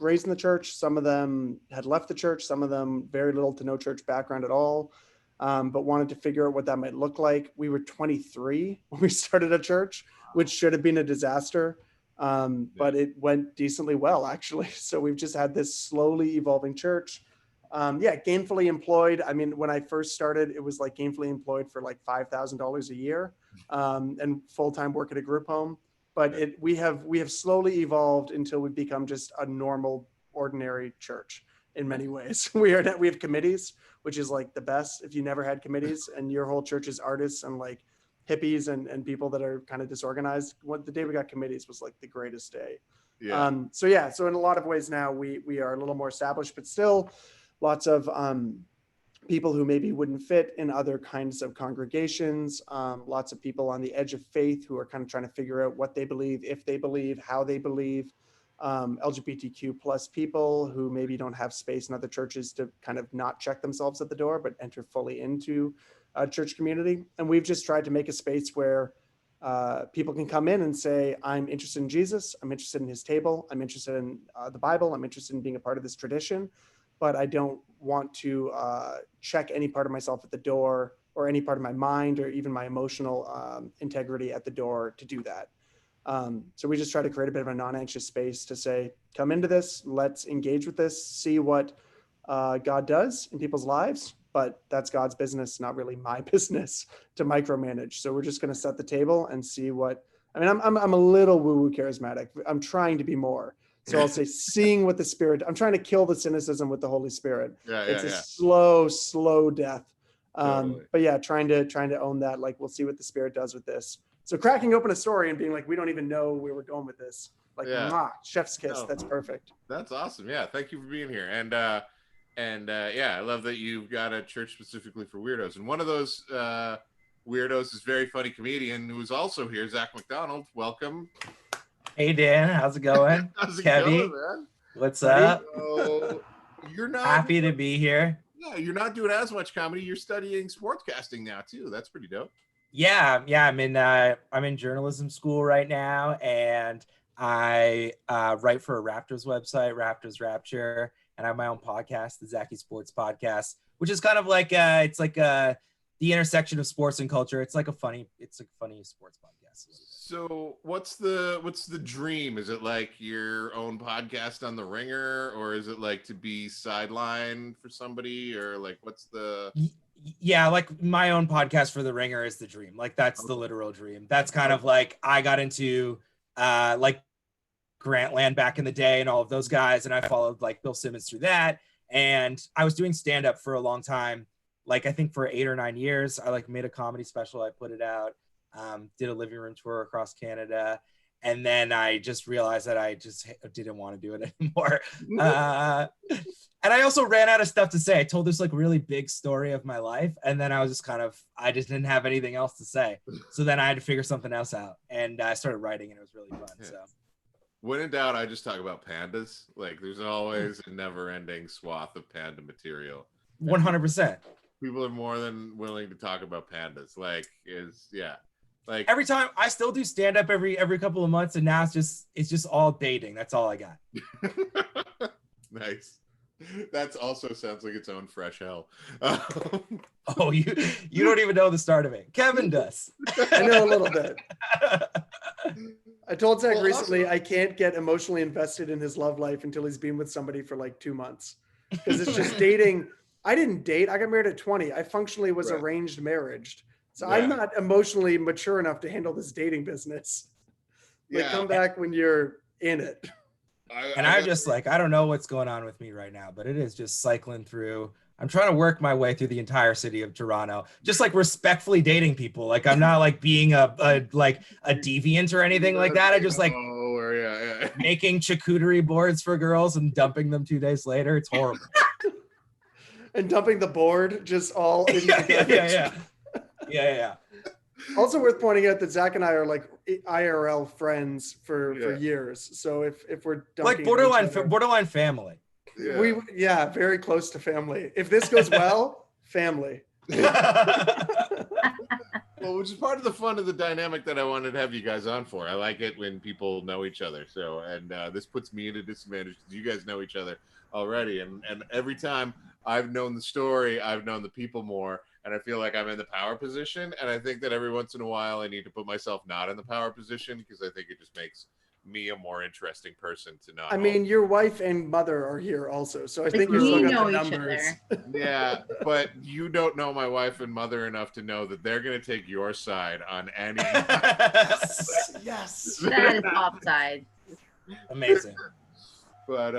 raised in the church, some of them had left the church, some of them very little to no church background at all. But wanted to figure out what that might look like. We were 23 when we started a church, which should have been a disaster, but it went decently well, actually. So we've just had this slowly evolving church. Gainfully employed. I mean, when I first started, it was like gainfully employed for like $5,000 a year and full-time work at a group home. But we have slowly evolved until we've become just a normal, ordinary church in many ways. We have committees, which is like the best if you never had committees and your whole church is artists and like hippies and people that are kind of disorganized. The day we got committees was like the greatest day. Yeah. So in a lot of ways now we are a little more established, but still lots of people who maybe wouldn't fit in other kinds of congregations. Lots of people on the edge of faith who are kind of trying to figure out what they believe, if they believe, how they believe. LGBTQ plus people who maybe don't have space in other churches to kind of not check themselves at the door, but enter fully into a church community. And we've just tried to make a space where people can come in and say, I'm interested in Jesus, I'm interested in his table, I'm interested in the Bible, I'm interested in being a part of this tradition, but I don't want to check any part of myself at the door or any part of my mind or even my emotional integrity at the door to do that. So we just try to create a bit of a non-anxious space to say, come into this, let's engage with this, see what God does in people's lives, but that's God's business, not really my business to micromanage. So we're just going to set the table and see what, I mean, I'm a little woo-woo charismatic. I'm trying to be more. So I'll say, seeing what the Spirit, I'm trying to kill the cynicism with the Holy Spirit. It's a slow death. Totally. But yeah, trying to own that, like, we'll see what the Spirit does with this. So cracking open a story and being like, we don't even know where we're going with this. Like, chef's kiss. No. That's perfect. That's awesome. Yeah. Thank you for being here. And I love that you've got a church specifically for weirdos. And one of those weirdos is very funny comedian who's also here, Zach McDonald. Welcome. Hey, Dan. How's it going? How's it Kevin? going, man? What's up? So, you're not happy to be here. Yeah, you're not doing as much comedy. You're studying sportscasting now too. That's pretty dope. Yeah. I'm in journalism school right now, and I write for a Raptors website, Raptors Rapture, and I have my own podcast, the Zachy Sports Podcast, which is kind of like it's like the intersection of sports and culture. It's like a funny sports podcast. So what's the dream? Is it like your own podcast on The Ringer, or is it like to be sidelined for somebody, or like what's the? Yeah, like my own podcast for The Ringer is the dream. Like that's the literal dream. That's kind of like I got into like Grantland back in the day and all of those guys, and I followed like Bill Simmons through that. And I was doing stand-up for a long time, like I think for 8 or 9 years. I like made a comedy special, I put it out, did a living room tour across Canada, and then I just realized that I just didn't want to do it anymore. And I also ran out of stuff to say. I told this like really big story of my life, and then I was just I just didn't have anything else to say. So then I had to figure something else out, and I started writing, and it was really fun. Yeah. So When in doubt, I just talk about pandas. Like, there's always a never-ending swath of panda material. 100%. People are more than willing to talk about pandas. Like, like Every time I still do stand up every couple of months, and now it's just all dating. That's all I got. Nice. That's also sounds like its own fresh hell. Oh, you don't even know the start of it. Kevin does. I know a little bit. I told Zach Well, recently also- I can't get emotionally invested in his love life until he's been with somebody for like 2 months. Because it's just dating. I didn't date. I got married at 20. I functionally was Right. arranged marriage. So Yeah. I'm not emotionally mature enough to handle this dating business. Like, Yeah. come back when you're in it. And I'm just like, I don't know what's going on with me right now, but it is just cycling through. I'm trying to work my way through the entire city of Toronto, just like respectfully dating people. Like, I'm not like being a deviant or anything like that. I just like yeah. making charcuterie boards for girls and dumping them 2 days later. It's horrible. And dumping the board just all in the garbage. Yeah. Also worth pointing out that Zach and I are like IRL friends for Yeah. years. So if we're Like dunking borderline family. Yeah. very close to family. If this goes well, family. Well, which is part of the fun of the dynamic that I wanted to have you guys on for. I like it when people know each other. So, and this puts me at a disadvantage because you guys know each other already. And every time I've known the story, I've known the people more, and I feel like I'm in the power position. And I think that every once in a while, I need to put myself not in the power position because I think it just makes me a more interesting person to know. I mean, your wife and mother are here also. So I think we you still got know the each numbers. other. yeah, but you don't know my wife and mother enough to know that they're going to take your side on any. Yes. That is offside. Amazing. But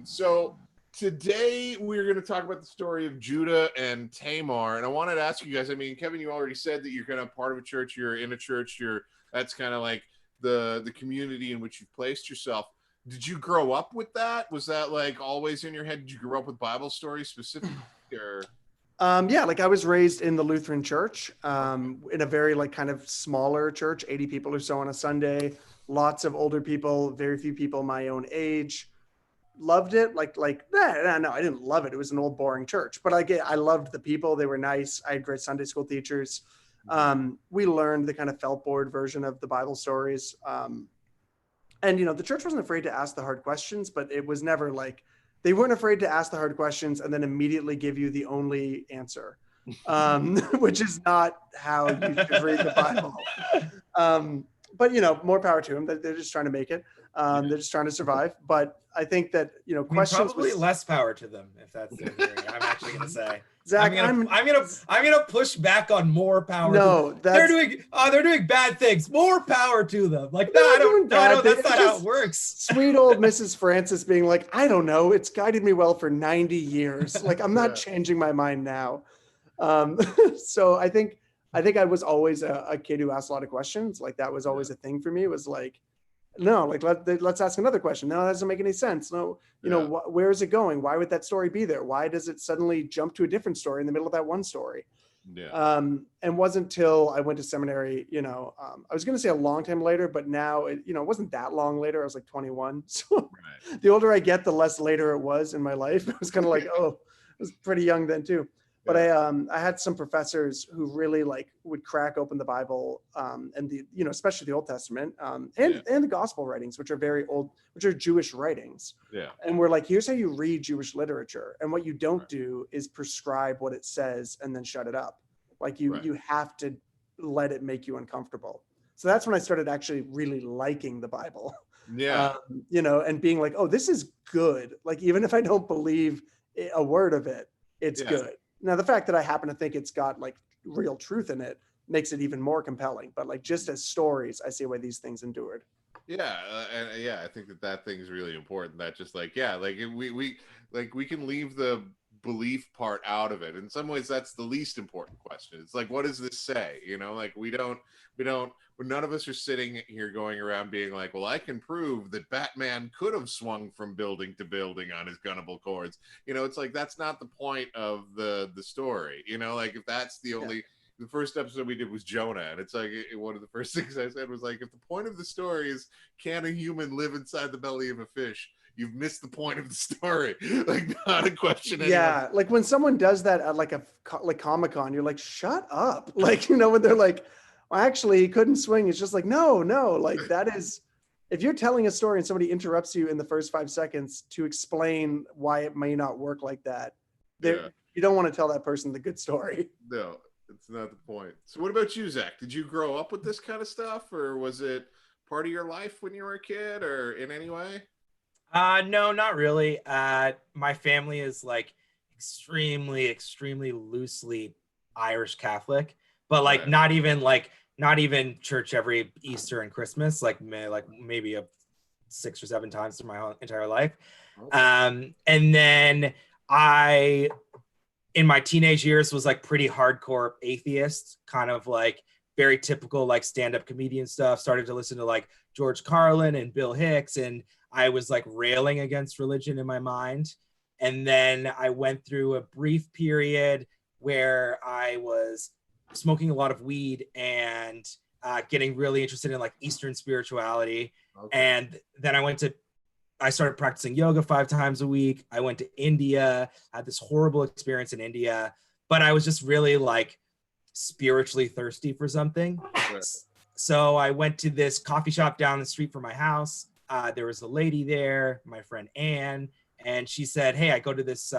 so today we're going to talk about the story of Judah and Tamar, and I wanted to ask you guys. I mean, Kevin, you already said that you're kind of part of a church. You're in a church. That's kind of like the community in which you've placed yourself. Did you grow up with that? Was that like always in your head? Did you grow up with Bible stories specifically, or? Yeah, like I was raised in the Lutheran church, in a very like kind of smaller church, 80 people or so on a Sunday, lots of older people, very few people my own age. Loved it. No, I didn't love it. It was an old boring church, but I loved the people. They were nice. I had great Sunday school teachers. We learned the kind of felt board version of the Bible stories. And, the church wasn't afraid to ask the hard questions, but it was never like, they weren't afraid to ask the hard questions and then immediately give you the only answer, which is not how you should read the Bible. But, more power to them. They're just trying to make it. They're just trying to survive. But I think that, questions probably was less power to them if that's the theory. I'm actually going to say. Zach, I'm gonna push back on more power. No, they're that's doing bad things. More power to them. Like They're no, doing bad no, that's things. not It's how just- it works. sweet old Mrs. Francis being like, I don't know, it's guided me well for 90 years. Like, I'm not Yeah. changing my mind now. So I think I was always a kid who asked a lot of questions. Like, that was always a thing for me. It was like, no, like let's ask another question. No, that doesn't make any sense. No, Yeah. where is it going? Why would that story be there? Why does it suddenly jump to a different story in the middle of that one story? Yeah. And wasn't till I went to seminary, I was going to say a long time later, but now it wasn't that long later. I was like 21. So Right. the older I get, the less later it was in my life. It was kind of like, oh, I was pretty young then too. But I had some professors who really would crack open the Bible, and especially the Old Testament, and the gospel writings, which are very old, which are Jewish writings. Yeah. And we're like, here's how you read Jewish literature. And what you don't Right. do is prescribe what it says and then shut it up. Like Right. you have to let it make you uncomfortable. So that's when I started actually really liking the Bible. Yeah. And being like, oh, this is good. Like, even if I don't believe a word of it, it's Yeah. good. Now, the fact that I happen to think it's got like real truth in it makes it even more compelling. But like, just as stories, I see why these things endured. Yeah, I think that thing's really important. That just we can leave the belief part out of it. In some ways, that's the least important question. It's like, what does this say? You know, like none of us are sitting here going around being like, well, I can prove that Batman could have swung from building to building on his gunnable cords. You know, it's like, that's not the point of the story. You know, like if that's the only, the first episode we did was Jonah, and it's like one of the first things I said was like, if the point of the story is can a human live inside the belly of a fish, you've missed the point of the story. Like, not a question. Yeah, like when someone does that at like Comic-Con, you're like, shut up. Like, you know, when they're like, well, actually he couldn't swing. It's just like, no, like that is, if you're telling a story and somebody interrupts you in the first 5 seconds to explain why it may not work like that, you don't want to tell that person the good story. No, it's not the point. So what about you, Zach? Did you grow up with this kind of stuff, or was it part of your life when you were a kid, or in any way? No, not really. My family is like extremely loosely Irish Catholic, but like Right. not even church every Easter and Christmas, like maybe 6 or 7 times through my whole entire life. Okay. And then in my teenage years was like pretty hardcore atheist, kind of like very typical like stand-up comedian stuff. Started to listen to like George Carlin and Bill Hicks, and I was like railing against religion in my mind. And then I went through a brief period where I was smoking a lot of weed and getting really interested in like Eastern spirituality. Okay. And then I started practicing yoga 5 times a week. I went to India, had this horrible experience in India, but I was just really like spiritually thirsty for something. Right. So I went to this coffee shop down the street from my house. There was a lady there, my friend Anne, and she said, hey, I go to this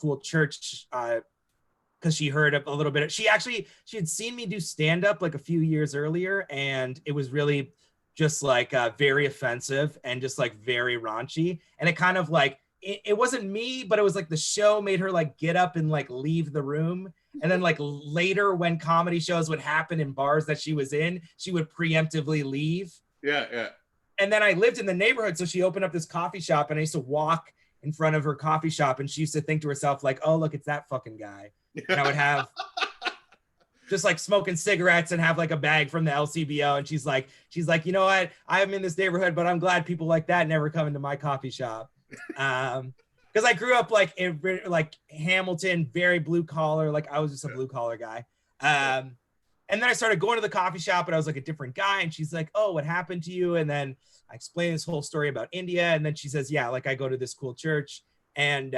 cool church because she heard a little bit. She had seen me do stand-up like a few years earlier, and it was really just like very offensive and just like very raunchy. And it kind of like, it wasn't me, but it was like the show made her like get up and like leave the room. And then like later when comedy shows would happen in bars that she was in, she would preemptively leave. Yeah. And then I lived in the neighborhood, so she opened up this coffee shop, and I used to walk in front of her coffee shop, and she used to think to herself like, oh, look, it's that fucking guy. And I would have just like smoking cigarettes and have like a bag from the LCBO. And she's like, you know what? I'm in this neighborhood, but I'm glad people like that never come into my coffee shop. Because I grew up like in like Hamilton, very blue collar. Like I was just a blue collar guy. And then I started going to the coffee shop, and I was like a different guy. And she's like, oh, what happened to you? And then I explained this whole story about India. And then she says, yeah, like I go to this cool church, and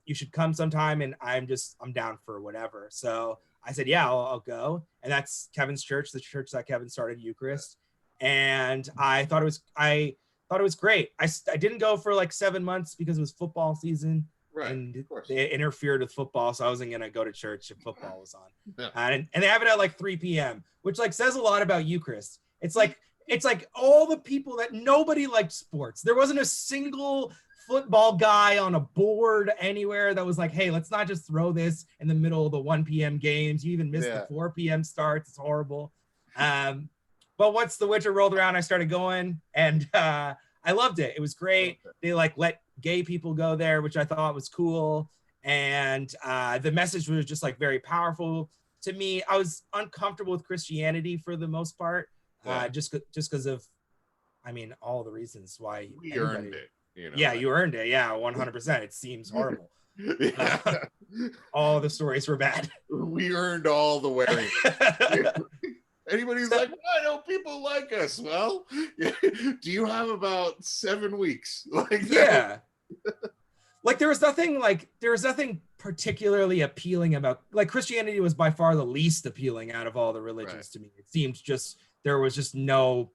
you should come sometime. And I'm down for whatever. So I said, yeah, I'll go. And that's Kevin's church, the church that Kevin started, Eucharist. And I thought it was great. I didn't go for like 7 months because it was football season. Right. And they interfered with football, so I wasn't gonna go to church if football was on. Yeah. And they have it at like 3 p.m., which like says a lot about Eucharist. It's like all the people that nobody liked sports. There wasn't a single football guy on a board anywhere that was like, hey, let's not just throw this in the middle of the 1 p.m. games. You even missed the 4 p.m. starts. It's horrible. But once the winter rolled around, I started going, and I loved it. It was great. They like let gay people go there, which I thought was cool. And the message was just like very powerful to me. I was uncomfortable with Christianity for the most part, just because of, I mean, all the reasons why we earned it. You know, yeah, you earned it. Yeah, 100%. It seems horrible. Yeah. All the stories were bad. We earned all the wearing. Anybody's like, why don't people like us? Well, do you have about 7 weeks? Like that? Yeah. Like there was nothing particularly appealing about, like, Christianity was by far the least appealing out of all the religions to me. It seemed there was just no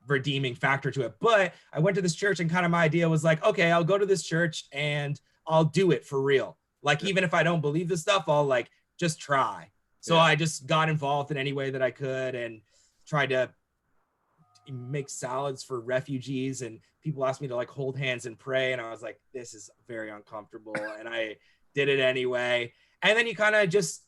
redeeming factor to it. But I went to this church, and kind of my idea was like, okay, I'll go to this church and I'll do it for real. Like, even if I don't believe this stuff, I'll like just try. So I just got involved in any way that I could and tried to make salads for refugees, and people asked me to like hold hands and pray, and I was like, this is very uncomfortable, and I did it anyway. And then you kind of just,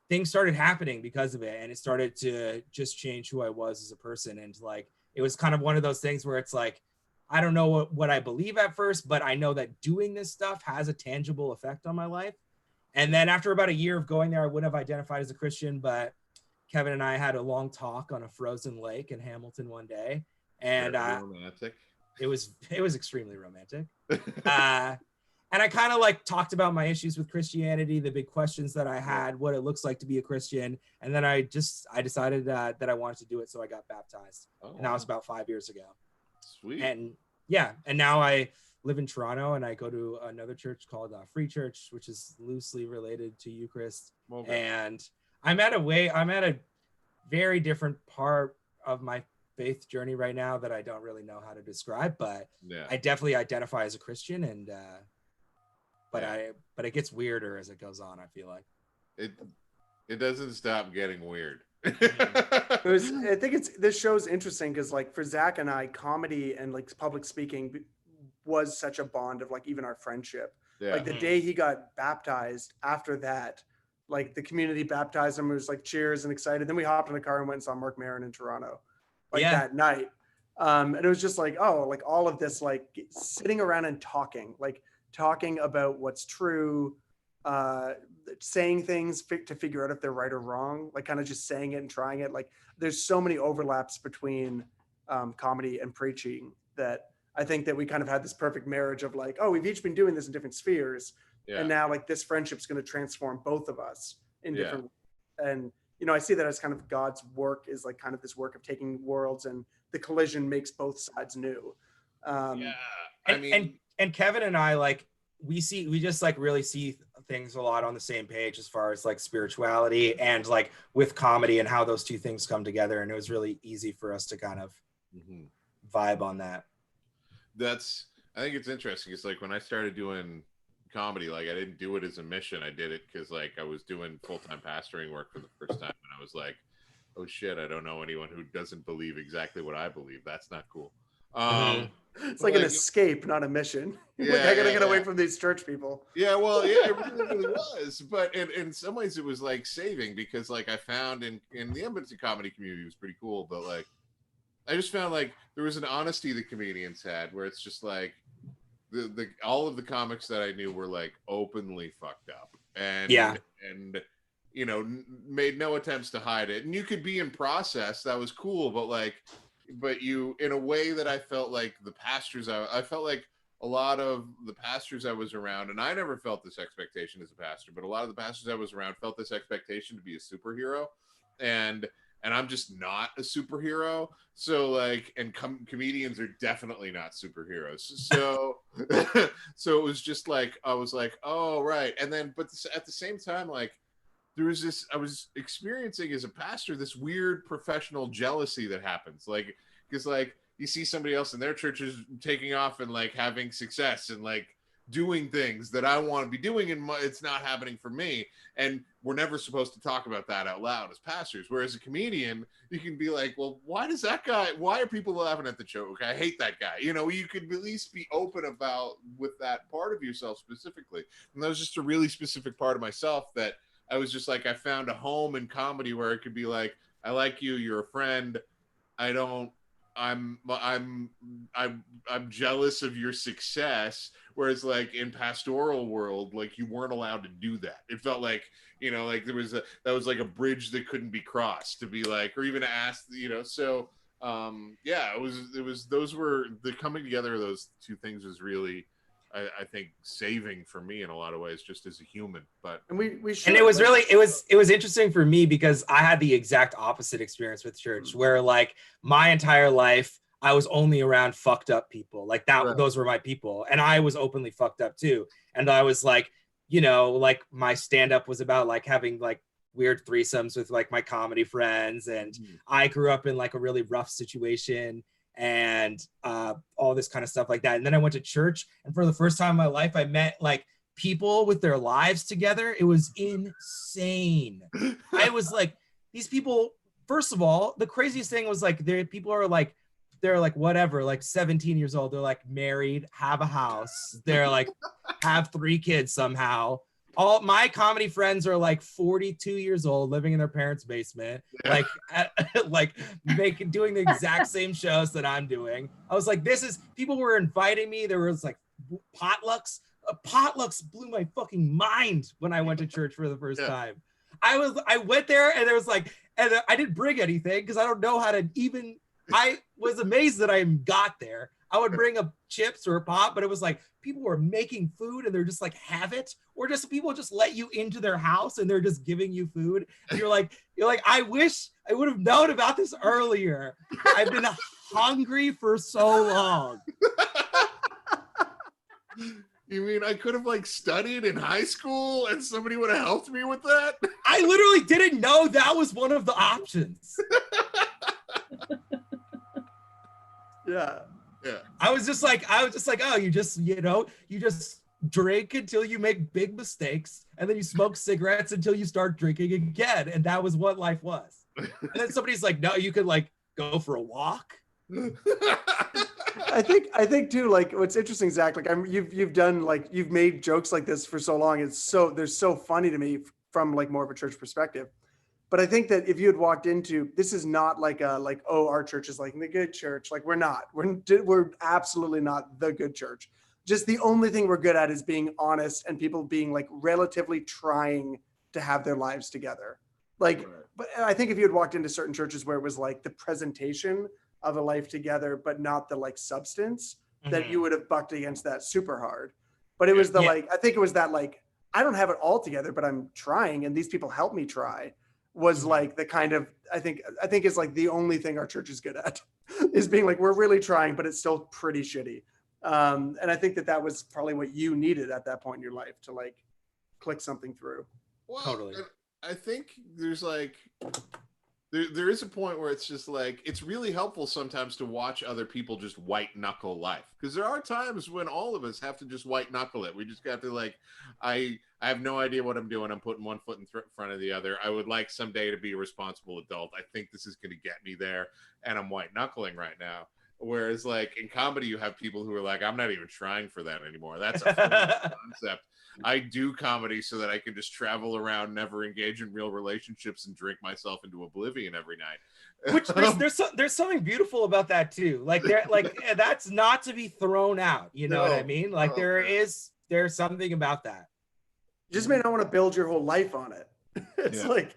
things started happening because of it, and it started to just change who I was as a person. And like, it was kind of one of those things where it's like, I don't know what I believe at first, but I know that doing this stuff has a tangible effect on my life. And then after about a year of going there, I wouldn't have identified as a Christian, but Kevin and I had a long talk on a frozen lake in Hamilton one day, and Very romantic. it was extremely romantic. And I kind of like talked about my issues with Christianity, the big questions that I had, what it looks like to be a Christian, and then I decided that I wanted to do it, so I got baptized, and that was about 5 years ago. Sweet. And yeah, and now I live in Toronto, and I go to another church called Free Church, which is loosely related to Eucharist. Okay. And I'm at a very different part of my faith journey right now that I don't really know how to describe, but Yeah. I definitely identify as a Christian, and but it gets weirder as it goes on, I feel like. It doesn't stop getting weird. I think this show's interesting because like for Zach and I, comedy and like public speaking was such a bond of like even our friendship. Yeah. Like the day he got baptized, after that, like the community baptized him, it was like cheers and excited. Then we hopped in the car and went and saw Mark Maron in Toronto, like that night. And it was just like, oh, like all of this, like sitting around and talking about what's true, saying things to figure out if they're right or wrong, like kind of just saying it and trying it. Like there's so many overlaps between comedy and preaching that I think that we kind of had this perfect marriage of like, oh, we've each been doing this in different spheres. Yeah. And now like this friendship's going to transform both of us in Yeah. different, and I see that as kind of God's work is like kind of this work of taking worlds, and the collision makes both sides new. Yeah. I mean, And Kevin and I, like, we just like really see things a lot on the same page as far as like spirituality and like with comedy and how those two things come together. And it was really easy for us to kind of vibe on that. I think it's interesting. It's like when I started doing comedy, like I didn't do it as a mission. I did it because like I was doing full-time pastoring work for the first time, and I was like, oh shit, I don't know anyone who doesn't believe exactly what I believe. That's not cool. It's like an escape, not a mission. Yeah, Like I gotta get away yeah. from these church people. Yeah, well, yeah, it really was. But in some ways it was like saving, because like I found in the Edmonton comedy community, it was pretty cool, but like I just found like there was an honesty the comedians had where it's just like the all of the comics that I knew were like openly fucked up and you know, made no attempts to hide it. And you could be in process, that was cool, but you, in a way that I felt like the pastors, I felt like a lot of the pastors I was around, and I never felt this expectation as a pastor, but a lot of the pastors I was around felt this expectation to be a superhero, and I'm just not a superhero. So like, and comedians are definitely not superheroes. So so it was just like, I was like, oh right. And then, but at the same time, like there was this, I was experiencing as a pastor this weird professional jealousy that happens, like because like you see somebody else in their churches taking off and like having success and like doing things that I want to be doing, and it's not happening for me. And we're never supposed to talk about that out loud as pastors. Whereas a comedian, you can be like, well, why are people laughing at the joke? I hate that guy. You know, you could at least be open about with that part of yourself specifically. And that was just a really specific part of myself that I was just like, I found a home in comedy where it could be like, I like you, you're a friend. I'm jealous of your success. Whereas like in pastoral world, like you weren't allowed to do that. It felt like, you know, like that was like a bridge that couldn't be crossed to be like, or even asked, you know. So yeah, it was those were the coming together of those two things was really, I think, saving for me in a lot of ways, just as a human. But And we should, And it was really, it was interesting for me because I had the exact opposite experience with church, where like my entire life I was only around fucked up people. Like that, Right. Those were my people, and I was openly fucked up too. And I was like, you know, like my stand-up was about like having like weird threesomes with like my comedy friends, and I grew up in like a really rough situation and all this kind of stuff like that. And then I went to church, and for the first time in my life, I met like people with their lives together. It was insane. I was like, these people, first of all, the craziest thing was like, people are like, they're like whatever, like 17 years old. They're like married, have a house. They're like have 3 kids somehow. all my comedy friends are like 42 years old, living in their parents' basement, like doing the exact same shows that I'm doing. I was like, people were inviting me. There was like potlucks. Potlucks blew my fucking mind when I went to church for the first time. I went there and there was like, and I didn't bring anything because I don't know how to even. I was amazed that I got there. I would bring a chips or a pop, but it was like people were making food and they're just like, have it, or just people just let you into their house and they're just giving you food. And you're like, I wish I would have known about this earlier. I've been hungry for so long. You mean I could have like studied in high school and somebody would have helped me with that? I literally didn't know that was one of the options. Yeah. Yeah. I was just like, oh, you just drink until you make big mistakes, and then you smoke cigarettes until you start drinking again. And that was what life was. And then somebody's like, no, you could like go for a walk. I think too, like what's interesting, Zach, like you've made jokes like this for so long. They're so funny to me from like more of a church perspective. But I think that if you had walked into, this is not like oh, our church is like the good church. Like we're absolutely not the good church. Just the only thing we're good at is being honest and people being like relatively trying to have their lives together. Like, right. But I think if you had walked into certain churches where it was like the presentation of a life together, but not the like substance, that you would have bucked against that super hard. But it was I think it was that like, I don't have it all together, but I'm trying. And these people help me try. Was like the kind of, I think is like the only thing our church is good at is being like, we're really trying, but it's still pretty shitty. And I think that was probably what you needed at that point in your life to like click something through. Well, totally. I think there's like, there is a point where it's just like, it's really helpful sometimes to watch other people just white knuckle life. Because there are times when all of us have to just white knuckle it. We just got to like, I have no idea what I'm doing. I'm putting one foot in front of the other. I would like someday to be a responsible adult. I think this is going to get me there. And I'm white knuckling right now. Whereas like in comedy, you have people who are like, I'm not even trying for that anymore. That's a concept. I do comedy so that I can just travel around, never engage in real relationships, and drink myself into oblivion every night. Which there's something beautiful about that too. Like that's not to be thrown out. You know what I mean? Like there's something about that. You just may not want to build your whole life on it. It's like,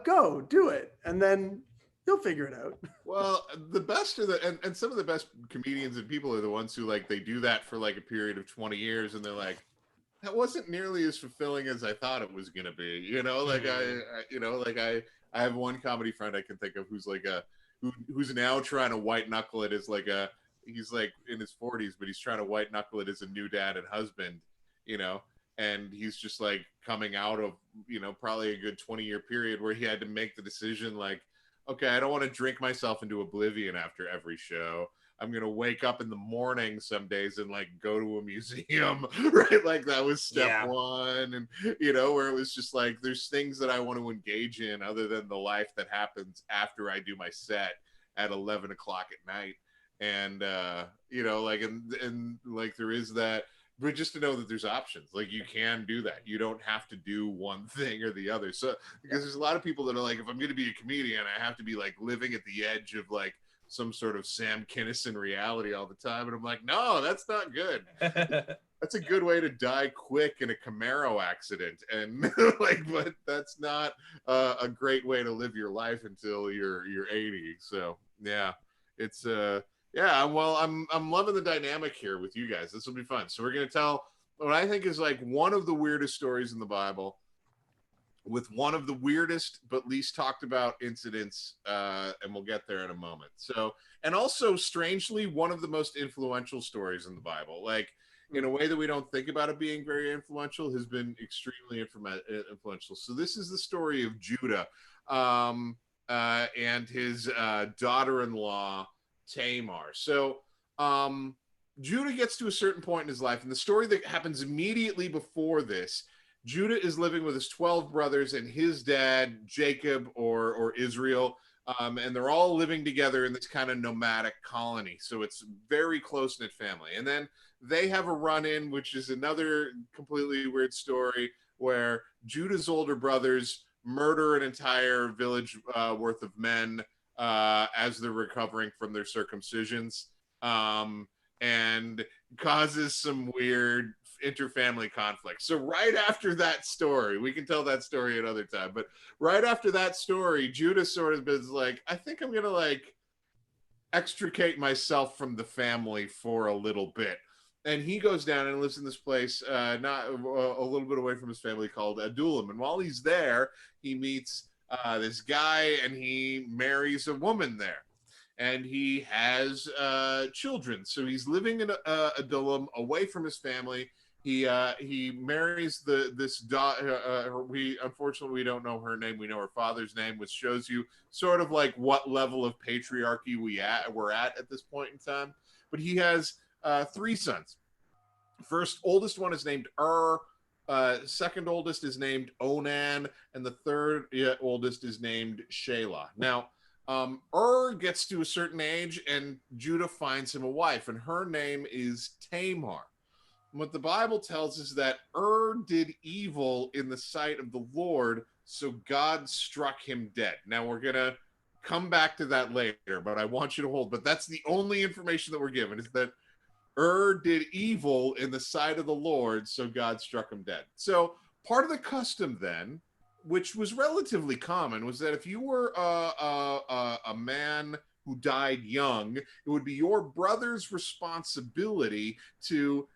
go do it, and then you'll figure it out. Well, the best are and some of the best comedians and people are the ones who like they do that for like a period of 20 years, and they're like, that wasn't nearly as fulfilling as I thought it was going to be. I have one comedy friend I can think of who's like who's now trying to white knuckle it as like he's like in his 40s, but he's trying to white knuckle it as a new dad and husband, and he's just like coming out of, probably a good 20-year period where he had to make the decision like, okay, I don't want to drink myself into oblivion after every show. I'm going to wake up in the morning some days and like go to a museum, right? Like that was step one. And, where it was just like, there's things that I want to engage in other than the life that happens after I do my set at 11 o'clock at night. And, and like there is that, but just to know that there's options, like you can do that. You don't have to do one thing or the other. So, because there's a lot of people that are like, if I'm going to be a comedian, I have to be like living at the edge of like, some sort of Sam Kinison reality all the time. And I'm like, no, that's not good. That's a good way to die quick in a Camaro accident. And but that's not a great way to live your life until you're 80. So yeah, it's well, I'm loving the dynamic here with you guys. This will be fun. So we're going to tell what I think is like one of the weirdest stories in the Bible, with one of the weirdest but least talked about incidents, and we'll get there in a moment. So, and also strangely, one of the most influential stories in the Bible, like in a way that we don't think about it being very influential, has been extremely influential. So this is the story of Judah and his daughter-in-law, Tamar. So Judah gets to a certain point in his life, and the story that happens immediately before this, Judah is living with his 12 brothers and his dad, Jacob or Israel, and they're all living together in this kind of nomadic colony. So it's very close-knit family. And then they have a run-in, which is another completely weird story, where Judah's older brothers murder an entire village worth of men as they're recovering from their circumcisions, and causes some weird interfamily conflict. So right after that story, we can tell that story another time, but right after that story, Judah sort of is like, I think I'm gonna like extricate myself from the family for a little bit. And he goes down and lives in this place, not a little bit away from his family, called Adullam. And while he's there, he meets this guy, and he marries a woman there, and he has children. So he's living in Adullam, away from his family. He marries this daughter. We unfortunately don't know her name. We know her father's name, which shows you sort of like what level of patriarchy we're at this point in time. But he has 3 sons. Oldest one is named second oldest is named Onan, and the third oldest is named Shelah. Now, gets to a certain age, and Judah finds him a wife, and her name is Tamar. What the Bible tells us that did evil in the sight of the Lord, so God struck him dead. Now we're gonna come back to that later, but I want you to hold. But that's the only information that we're given, is that did evil in the sight of the Lord, so God struck him dead. So part of the custom then, which was relatively common, was that if you were a man who died young, it would be your brother's responsibility to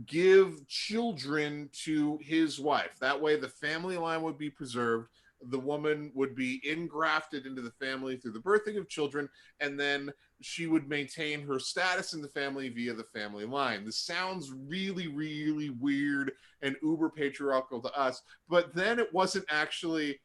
give children to his wife. That way the family line would be preserved. The woman would be ingrafted into the family through the birthing of children, and then she would maintain her status in the family via the family line. This sounds really, really weird and uber patriarchal to us, but then it wasn't actually.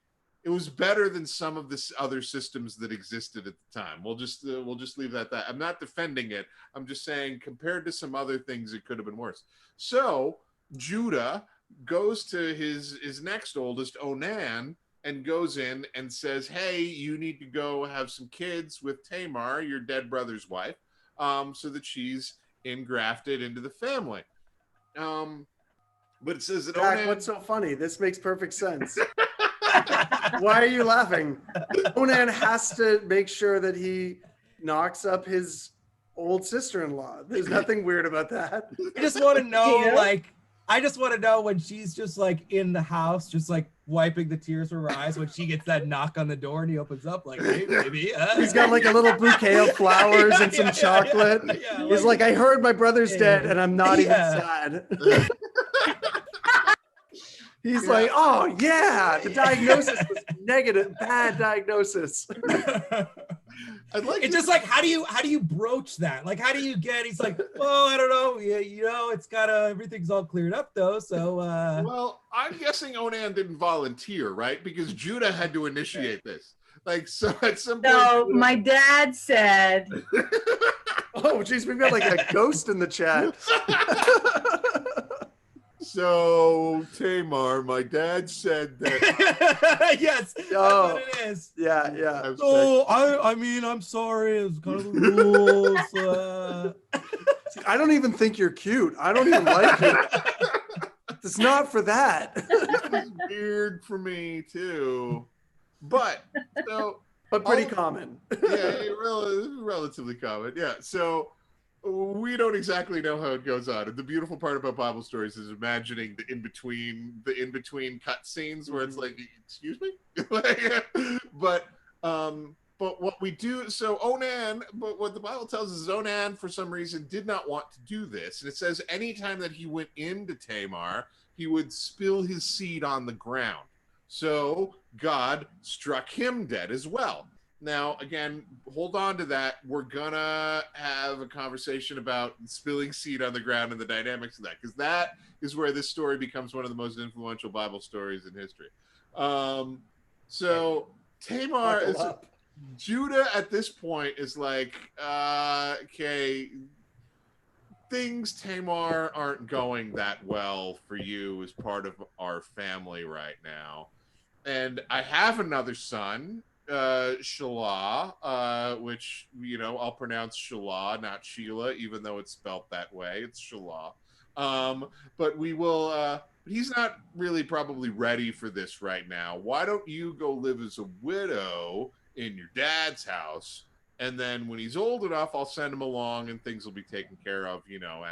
It was better than some of the other systems that existed at the time. We'll just leave that. I'm not defending it. I'm just saying, compared to some other things, it could have been worse. So Judah goes to his next oldest, Onan, and goes in and says, hey, you need to go have some kids with Tamar, your dead brother's wife, so that she's ingrafted into the family. But it says that Jack, Onan... what's so funny? This makes perfect sense. Why are you laughing? Onan has to make sure that he knocks up his old sister-in-law. There's nothing weird about that. I just want to know, Yeah. like, I just want to know when she's just like in the house, just like wiping the tears from her eyes when she gets that knock on the door and he opens up, like, hey, baby. He's got like a little bouquet of flowers and some chocolate. Yeah, He's like, I heard my brother's dead and I'm not even sad. He's like, oh yeah, the diagnosis was negative, bad diagnosis. I'd like It's to- just like, how do you broach that? Like, how do you get? He's like, well, I don't know. Yeah, it's got everything's all cleared up though. So, Well, I'm guessing Onan didn't volunteer, right? Because Judah had to initiate this. Like, so at some point. So my dad said, Oh, geez, we've got like a ghost in the chat. So Tamar, my dad said that. yes, that's Oh. what it is. Yeah, yeah. I'm So I mean, I'm sorry. It's kind of the rules. I don't even think you're cute. I don't even like you. It's not for that. It's weird for me too, but so But pretty Oh. common. yeah, relatively common. Yeah, so we don't exactly know how it goes on. And the beautiful part about Bible stories is imagining the in between cut scenes where it's like, excuse me, but what we do, so Onan, but what the Bible tells us is Onan for some reason did not want to do this, and it says anytime that he went into Tamar, he would spill his seed on the ground. So God struck him dead as well. Now, again, hold on to that. We're gonna have a conversation about spilling seed on the ground and the dynamics of that, because that is where this story becomes one of the most influential Bible stories in history. So Tamar Buckle is up. Judah at this point is like, okay, things, Tamar, aren't going that well for you as part of our family right now. And I have another son, Shelah, which, I'll pronounce Shelah, not Sheila, even though it's spelt that way. It's Shelah. But we will. He's not really probably ready for this right now. Why don't you go live as a widow in your dad's house? And then when he's old enough, I'll send him along and things will be taken care of,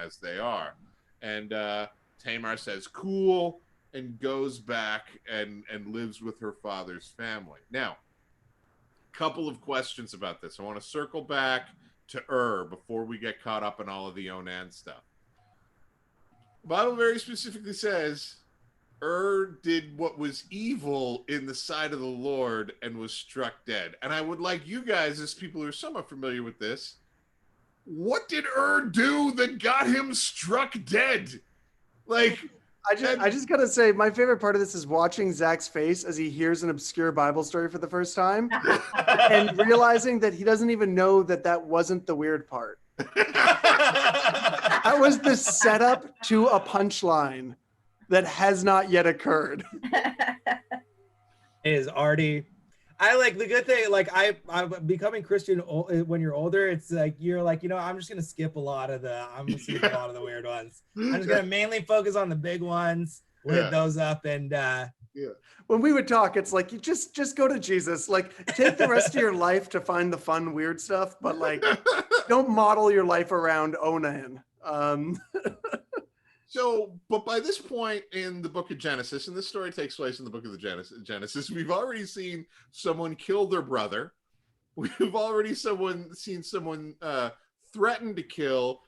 as they are. And Tamar says, cool, and goes back and lives with her father's family. Now, couple of questions about this. I want to circle back to before we get caught up in all of the Onan stuff. The Bible very specifically says did what was evil in the sight of the Lord and was struck dead. And I would like you guys, as people who are somewhat familiar with this, what did do that got him struck dead? Like, I just gotta say, my favorite part of this is watching Zach's face as he hears an obscure Bible story for the first time and realizing that he doesn't even know that wasn't the weird part. That was the setup to a punchline that has not yet occurred. It is already. I like the good thing. Like I'm becoming Christian when you're older. It's like you're like, I'm just gonna skip a lot of the weird ones. I'm just gonna mainly focus on the big ones. We'll hit those up and. When we would talk, it's like you just go to Jesus. Like take the rest of your life to find the fun, weird stuff, but like don't model your life around Onan. So, but by this point in the book of Genesis, and this story takes place in the book of the Genesis, we've already seen someone kill their brother. We've already seen someone threaten to kill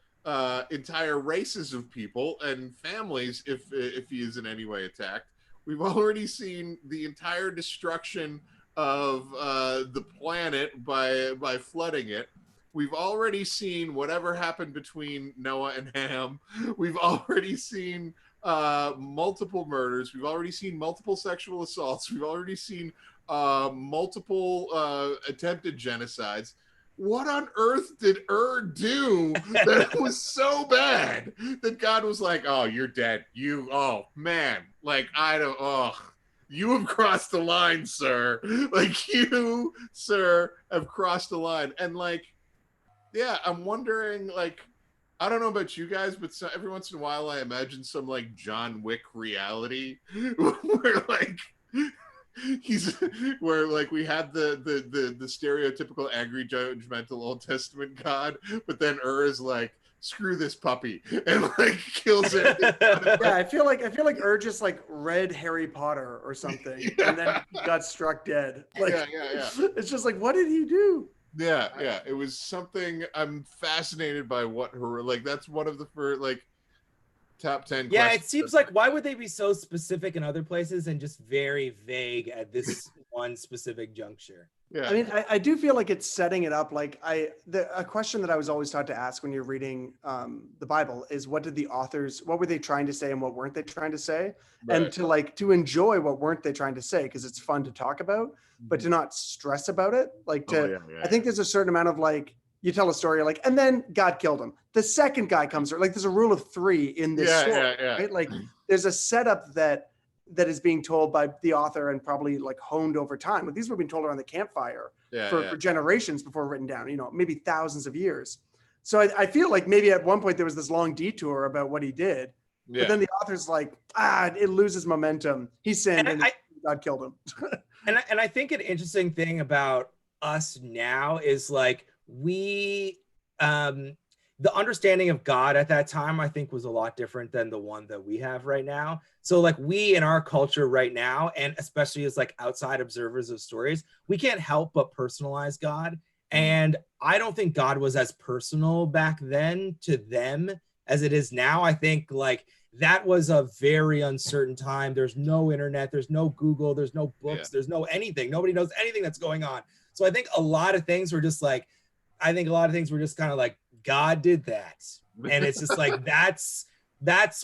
entire races of people and families if he is in any way attacked. We've already seen the entire destruction of the planet by flooding it. We've already seen whatever happened between Noah and Ham. We've already seen multiple murders. We've already seen multiple sexual assaults. We've already seen multiple attempted genocides. What on earth did do that was so bad that God was like, oh, you're dead. Oh, man. Like, you have crossed the line, sir. Like, you, sir, have crossed the line. And, like, yeah, I'm wondering, like, I don't know about you guys, but every once in a while I imagine some, like, John Wick reality where, like, where, like, we have the stereotypical angry, judgmental Old Testament God, but then is like, screw this puppy, and, like, kills it. Yeah, I feel like just, like, read Harry Potter or something, and then got struck dead. Like, yeah. It's just like, what did he do? Yeah. It was something. I'm fascinated by what her, like, that's one of the first, like, top 10 Yeah, questions. it seems like, why would they be so specific in other places and just very vague at this one specific juncture? Yeah. I mean, I do feel like it's setting it up. Like a question that I was always taught to ask when you're reading the Bible is, what were they trying to say and what weren't they trying to say? Right. And to enjoy what weren't they trying to say, because it's fun to talk about, but to not stress about it. Like I think there's a certain amount of, like, you tell a story, like, and then God killed him. The second guy comes, like, there's a rule of 3 in this story, right? Like, there's a setup that is being told by the author and probably, like, honed over time. Like, these were being told around the campfire for generations before written down, maybe thousands of years. So I feel like maybe at one point there was this long detour about what he did, but then the author's like, it loses momentum. He sinned and God killed him. And I think an interesting thing about us now is, like, we the understanding of God at that time, I think, was a lot different than the one that we have right now. So, like, we in our culture right now, and especially as, like, outside observers of stories, we can't help but personalize God. And I don't think God was as personal back then to them as it is now. I think, like, that was a very uncertain time. There's no internet, there's no Google, there's no books, there's no anything. Nobody knows anything that's going on. So I think a lot of things were just kind of like, God did that. And it's just like, that's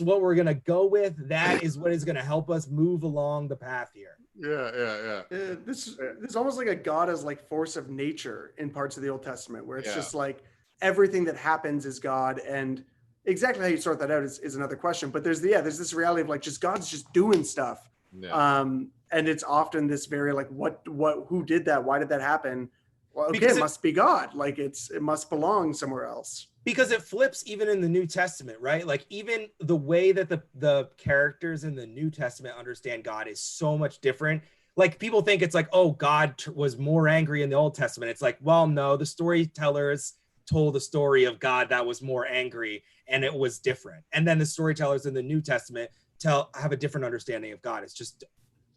what we're going to go with. That is what is going to help us move along the path here. Yeah. This is almost like a God as, like, force of nature in parts of the Old Testament, where it's just like everything that happens is God, and exactly how you sort that out is another question. But there's this reality of, like, just God's just doing stuff. And it's often this very, like, who did that? Why did that happen? Well, okay, it must be God. Like, it must belong somewhere else. because it flips even in the New Testament, right? Like even the way that the characters in the New Testament understand God is so much different. Like people think it's like, oh, God was more angry in the Old Testament. It's like, well, no, the storytellers told a story of God that was more angry and it was different. And then the storytellers in the New Testament have a different understanding of God. It's just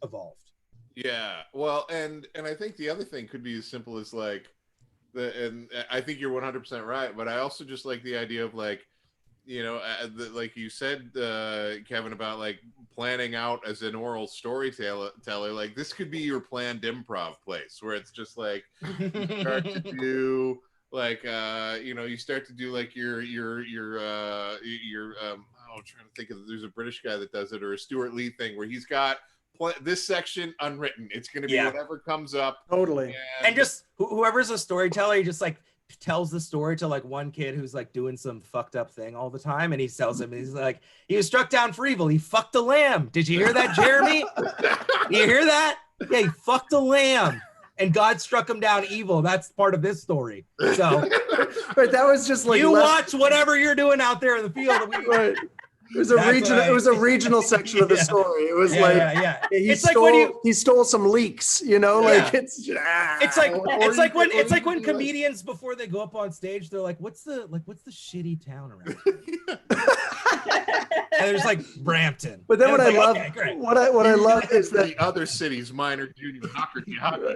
evolved. Yeah. Well, and I think the other thing could be as simple as like and I think you're 100% right, but I also just like the idea of like, you know, like you said, Kevin, about like planning out as an oral storyteller. Like this could be your planned improv place where it's just like you start to do like you know, you start to do like your I'm trying to think of, there's a British guy that does it, or a Stuart Lee thing where he's got this section unwritten. It's going to be whatever comes up. Totally. And just whoever's a storyteller, he just like tells the story to like one kid who's like doing some fucked up thing all the time, and he tells him, he's like, he was struck down for evil, he fucked a lamb. Did you hear that, Jeremy? You hear that? Yeah, he fucked a lamb and God struck him down evil. That's part of this story. So But that was just like you watch whatever you're doing out there in the field. Right. It was a regional. It was a regional section of the story. It was It's like when he stole some leaks. You know, like it's like when comedians before they go up on stage, they're like, what's the shitty town around here? And there's like Brampton. But then what I love, what I love is that the other city's minor junior hockey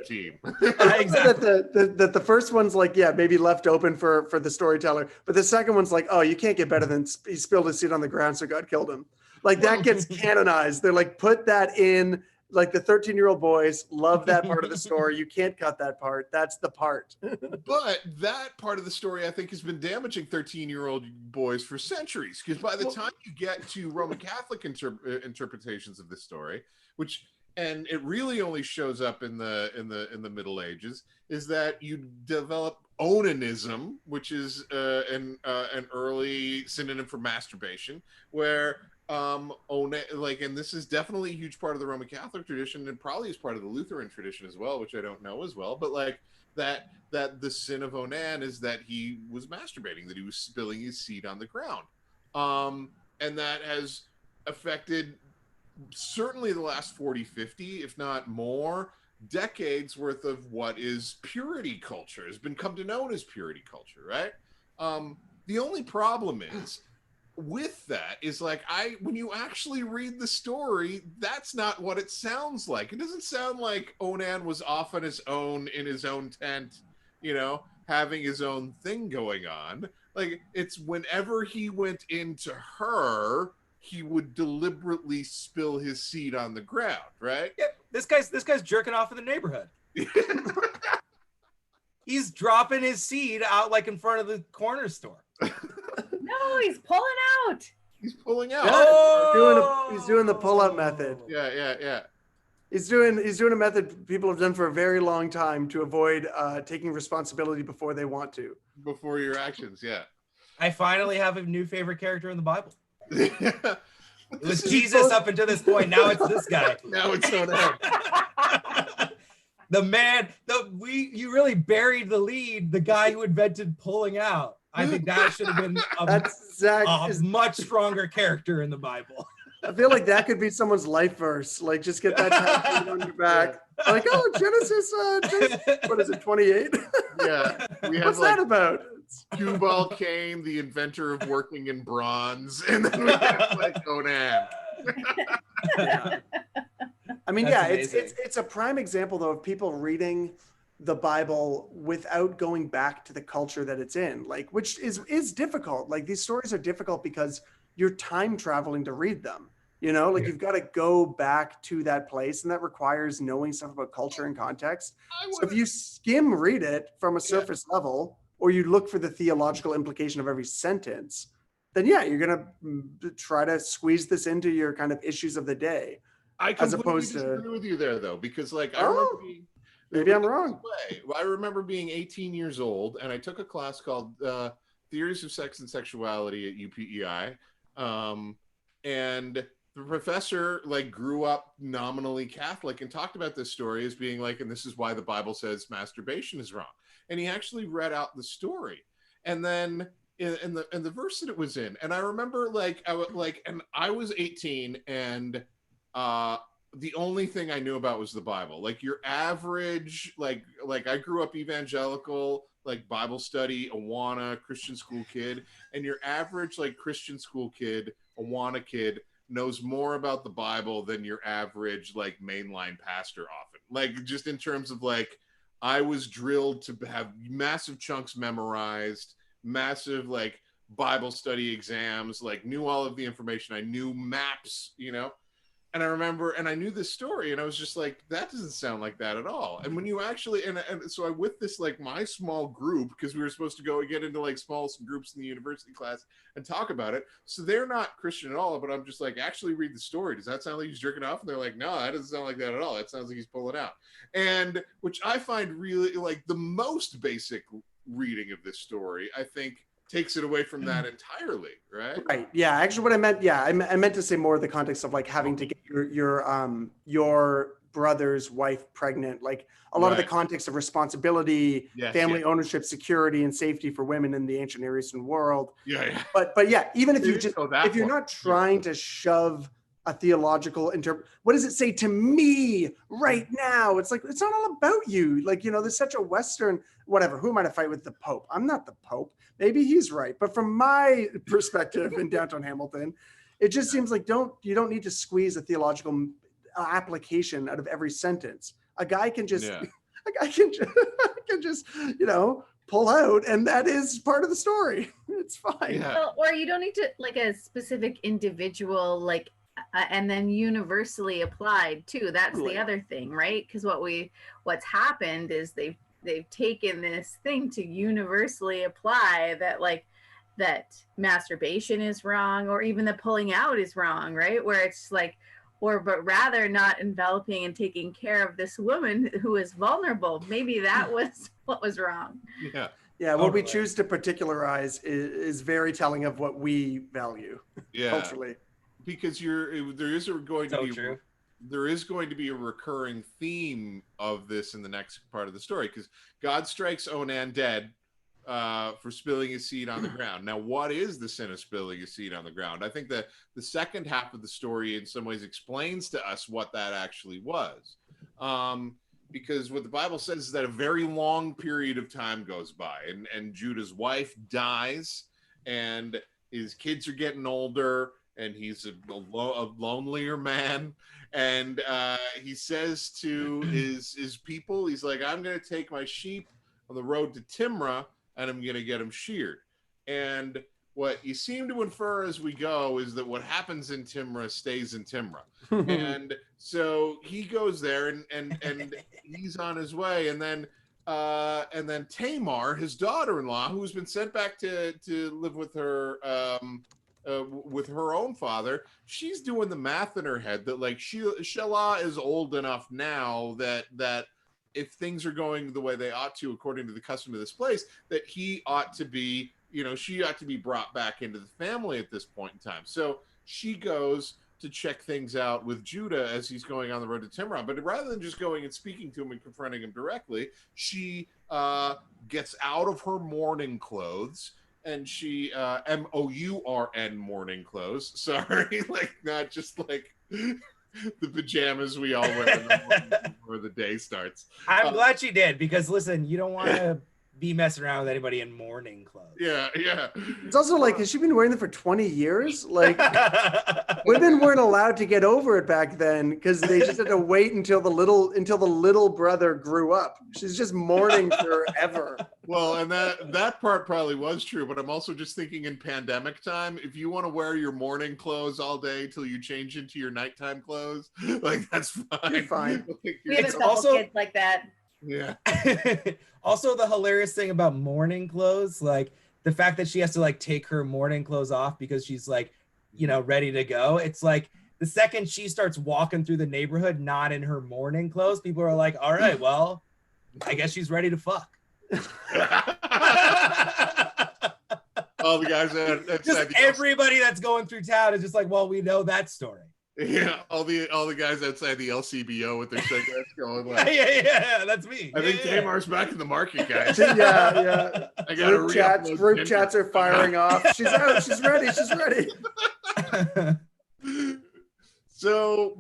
team. Exactly. that the first one's like, yeah, maybe left open for the storyteller, but the second one's like, oh, you can't get better than he spilled his seed on the ground, so God killed him. Like that gets canonized. They're like, put that in. Like the 13-year-old boys love that part of the story. You can't cut that part. That's the part. But that part of the story, I think, has been damaging 13-year-old boys for centuries. Because by the time you get to Roman Catholic interpretations of this story, and it really only shows up in the Middle Ages, is that you develop onanism, which is an early synonym for masturbation, where and this is definitely a huge part of the Roman Catholic tradition, and probably is part of the Lutheran tradition as well, which I don't know as well, but like that the sin of Onan is that he was masturbating, that he was spilling his seed on the ground, and that has affected certainly the last 40-50, if not more, decades worth of what is purity culture, has been come to known as purity culture, right? The only problem is with that is like when you actually read the story, that's not what it sounds like. It doesn't sound like Onan was off on his own in his own tent, you know, having his own thing going on. Like it's whenever he went into her, he would deliberately spill his seed on the ground, right? Yeah, this guy's jerking off in the neighborhood. He's dropping his seed out like in front of the corner store. No, he's pulling out. He's pulling out. He's doing the pull-up method. Yeah. He's doing a method people have done for a very long time to avoid taking responsibility before they want to. Before your actions, yeah. I finally have a new favorite character in the Bible. It was Jesus up until this point. Now it's this guy. Now it's Onan. The man, you really buried the lead, the guy who invented pulling out. I think that should have been a much stronger character in the Bible. I feel like that could be someone's life verse. Like, just get that tattooed on your back. Yeah. Like, oh, Genesis, what is it, 28? Yeah. What's that about? Tubal Cain, the inventor of working in bronze. And then we have like Onan. Yeah. I mean, it's a prime example, though, of people reading the Bible without going back to the culture that it's in, like, which is difficult. Like, these stories are difficult because you're time traveling to read them, you know, like you've got to go back to that place, and that requires knowing stuff about culture and context. So if you skim read it from a surface level, or you look for the theological implication of every sentence, then you're going to try to squeeze this into your kind of issues of the day. I completely disagree with you there, though, because like I remember maybe I'm wrong. I remember being 18 years old, and I took a class called Theories of Sex and Sexuality at UPEI, and the professor like grew up nominally Catholic and talked about this story as being like, and this is why the Bible says masturbation is wrong. And he actually read out the story, and then in the verse that it was in, and I remember and I was 18, and the only thing I knew about was the Bible. Like your average, like I grew up evangelical, like Bible study, Awana Christian school kid, and your average like Christian school kid, Awana kid, knows more about the Bible than your average like mainline pastor often. Like just in terms of like, I was drilled to have massive chunks memorized, massive like Bible study exams, like knew all of the information. I knew maps, you know. And I remember, and I knew this story, and I was just like, that doesn't sound like that at all. And when you actually, and so I, with this, like my small group, because we were supposed to go get into like small groups in the university class and talk about it. So they're not Christian at all, but I'm just like, actually read the story. Does that sound like he's jerking off? And they're like, no, that doesn't sound like that at all. That sounds like he's pulling out. And which I find really like the most basic reading of this story, I think, takes it away from that entirely, right? Right. Yeah. Actually, what I meant, I meant to say more the context of like having to get your brother's wife pregnant. Like a lot of the context of responsibility, family ownership, security, and safety for women in the ancient Near Eastern world. Yeah. But yeah, even if if you're not trying to shove a theological what does it say to me right now? It's like, it's not all about you. Like, you know, there's such a Western, whatever, who am I to fight with the Pope? I'm not the Pope. Maybe he's right. But from my perspective in downtown Hamilton, it just seems like you don't need to squeeze a theological application out of every sentence. A guy can just, you know, pull out, and that is part of the story. It's fine. Yeah. Well, or you don't need to like a specific individual, like, and then universally applied too. That's the other thing, right? Because what's happened is they've taken this thing to universally apply that masturbation is wrong, or even the pulling out is wrong, right? Where it's like, but rather not enveloping and taking care of this woman who is vulnerable. Maybe that was what was wrong. Yeah. Yeah, what we choose to particularize is very telling of what we value culturally. Because there is going to be a recurring theme of this in the next part of the story, because God strikes Onan dead for spilling his seed on the ground. Now, what is the sin of spilling his seed on the ground? I think that the second half of the story in some ways explains to us what that actually was. Because what the Bible says is that a very long period of time goes by, and Judah's wife dies, and his kids are getting older, and he's a lonelier man. And he says to his people, he's like, I'm going to take my sheep on the road to Timrah, and I'm going to get them sheared. And what you seem to infer as we go is that what happens in Timrah stays in Timrah. And so he goes there, and he's on his way. And then Tamar, his daughter-in-law, who's been sent back to live with her own father, she's doing the math in her head that like Shelah is old enough now that if things are going the way they ought to according to the custom of this place, that he ought to be, you know, she ought to be brought back into the family at this point in time. So she goes to check things out with Judah as he's going on the road to Timrah. But rather than just going and speaking to him and confronting him directly, she gets out of her mourning clothes, and she MOURN mourning clothes. Sorry, like not just like the pajamas we all wear in the morning before the day starts. I'm glad she did, because listen, you don't want to be messing around with anybody in mourning clothes. Yeah. It's also like, has she been wearing them for 20 years? Like, women weren't allowed to get over it back then because they just had to wait until the little brother grew up. She's just mourning forever. Well, and that part probably was true, but I'm also just thinking in pandemic time, if you want to wear your morning clothes all day till you change into your nighttime clothes, like that's fine. You're fine. We have a couple kids like that. Yeah. Also, the hilarious thing about mourning clothes, like the fact that she has to like take her mourning clothes off because she's like, you know, ready to go. It's like the second she starts walking through the neighborhood, not in her mourning clothes, people are like, all right, well, I guess she's ready to fuck. All the guys that just everybody that's going through town is just like, well, we know that story. Yeah, all the guys outside the LCBO with their cigarettes going like, Yeah, that's me. I think Yeah, yeah. Tamar's back in the market, guys. Yeah. I gotta Group chats are firing off. She's out. She's ready. She's ready. So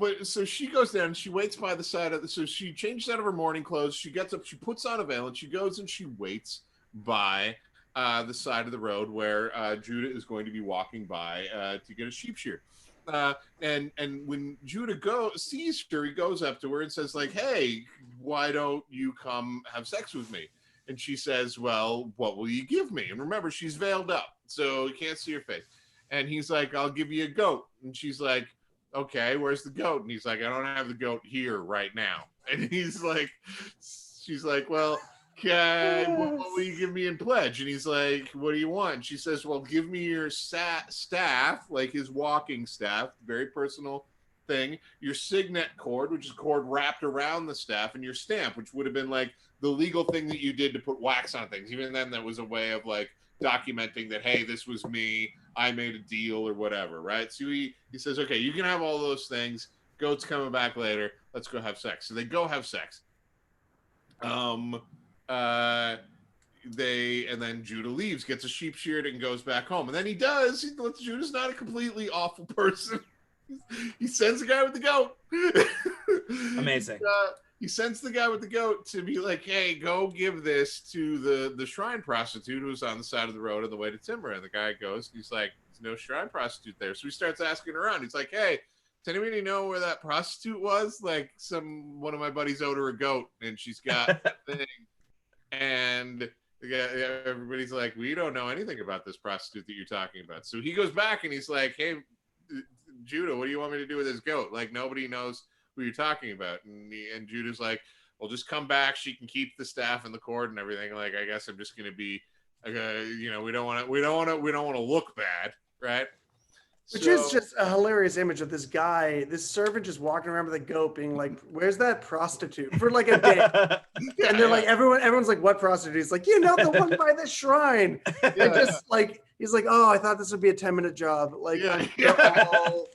she goes down and she waits by the side of so she changes out of her morning clothes. She gets up, she puts on a veil, and she goes and she waits by the side of the road where Judah is going to be walking by to get a sheep shear. And when Judah sees her, he goes up to her and says, like, hey, why don't you come have sex with me? And she says, well, what will you give me? And remember, she's veiled up, so you can't see her face. And he's like, I'll give you a goat. And she's like, okay, where's the goat? And he's like, I don't have the goat here right now. And she's like, well, what will you give me in pledge? And he's like, what do you want? And she says, well, give me your staff, like his walking staff, very personal thing, your signet cord, which is a cord wrapped around the staff, and your stamp, which would have been like the legal thing that you did to put wax on things. Even then, that was a way of like documenting that, hey, this was me, I made a deal or whatever, right? So he says, okay, you can have all those things. Goat's coming back later. Let's go have sex. So they go have sex. And then Judah leaves, gets a sheep sheared, and goes back home. And then Judah's not a completely awful person. He sends the guy with the goat. Amazing. He sends the guy with the goat to be like, hey, go give this to the shrine prostitute who's on the side of the road on the way to Timber. And the guy goes, he's like, there's no shrine prostitute there. So he starts asking around. He's like, hey, does anybody know where that prostitute was? Like one of my buddies owed her a goat and she's got that thing. And everybody's like, we don't know anything about this prostitute that you're talking about. So he goes back and he's like, hey, Judah, what do you want me to do with this goat? Like, nobody knows who you're talking about. And Judah's like, well, just come back. She can keep the staff and the cord and everything. Like, I guess I'm just going to be, we don't want to look bad. Right. Which is just a hilarious image of this guy, this servant just walking around with a goat being like, where's that prostitute for like a day? And they're like, everyone's like, what prostitute? He's like, the one by the shrine. And just like, he's like, oh, I thought this would be a 10-minute job. Like all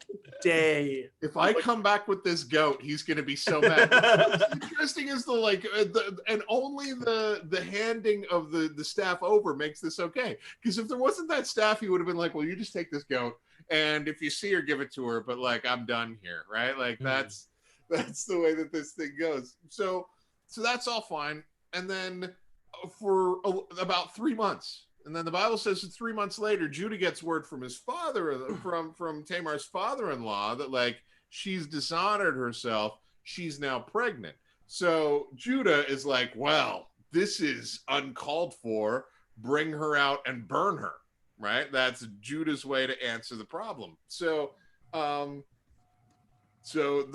day. If I come back with this goat, he's going to be so mad. What's interesting is and only the handing of the staff over makes this okay. Because if there wasn't that staff, he would have been like, well, you just take this goat. And if you see her, give it to her. But like, I'm done here, right? Like that's the way that this thing goes. So that's all fine. And then for about 3 months, and then the Bible says that 3 months later, Judah gets word from his father, from Tamar's father-in-law, that like she's dishonored herself. She's now pregnant. So Judah is like, well, this is uncalled for. Bring her out and burn her. Right, that's Judah's way to answer the problem. So the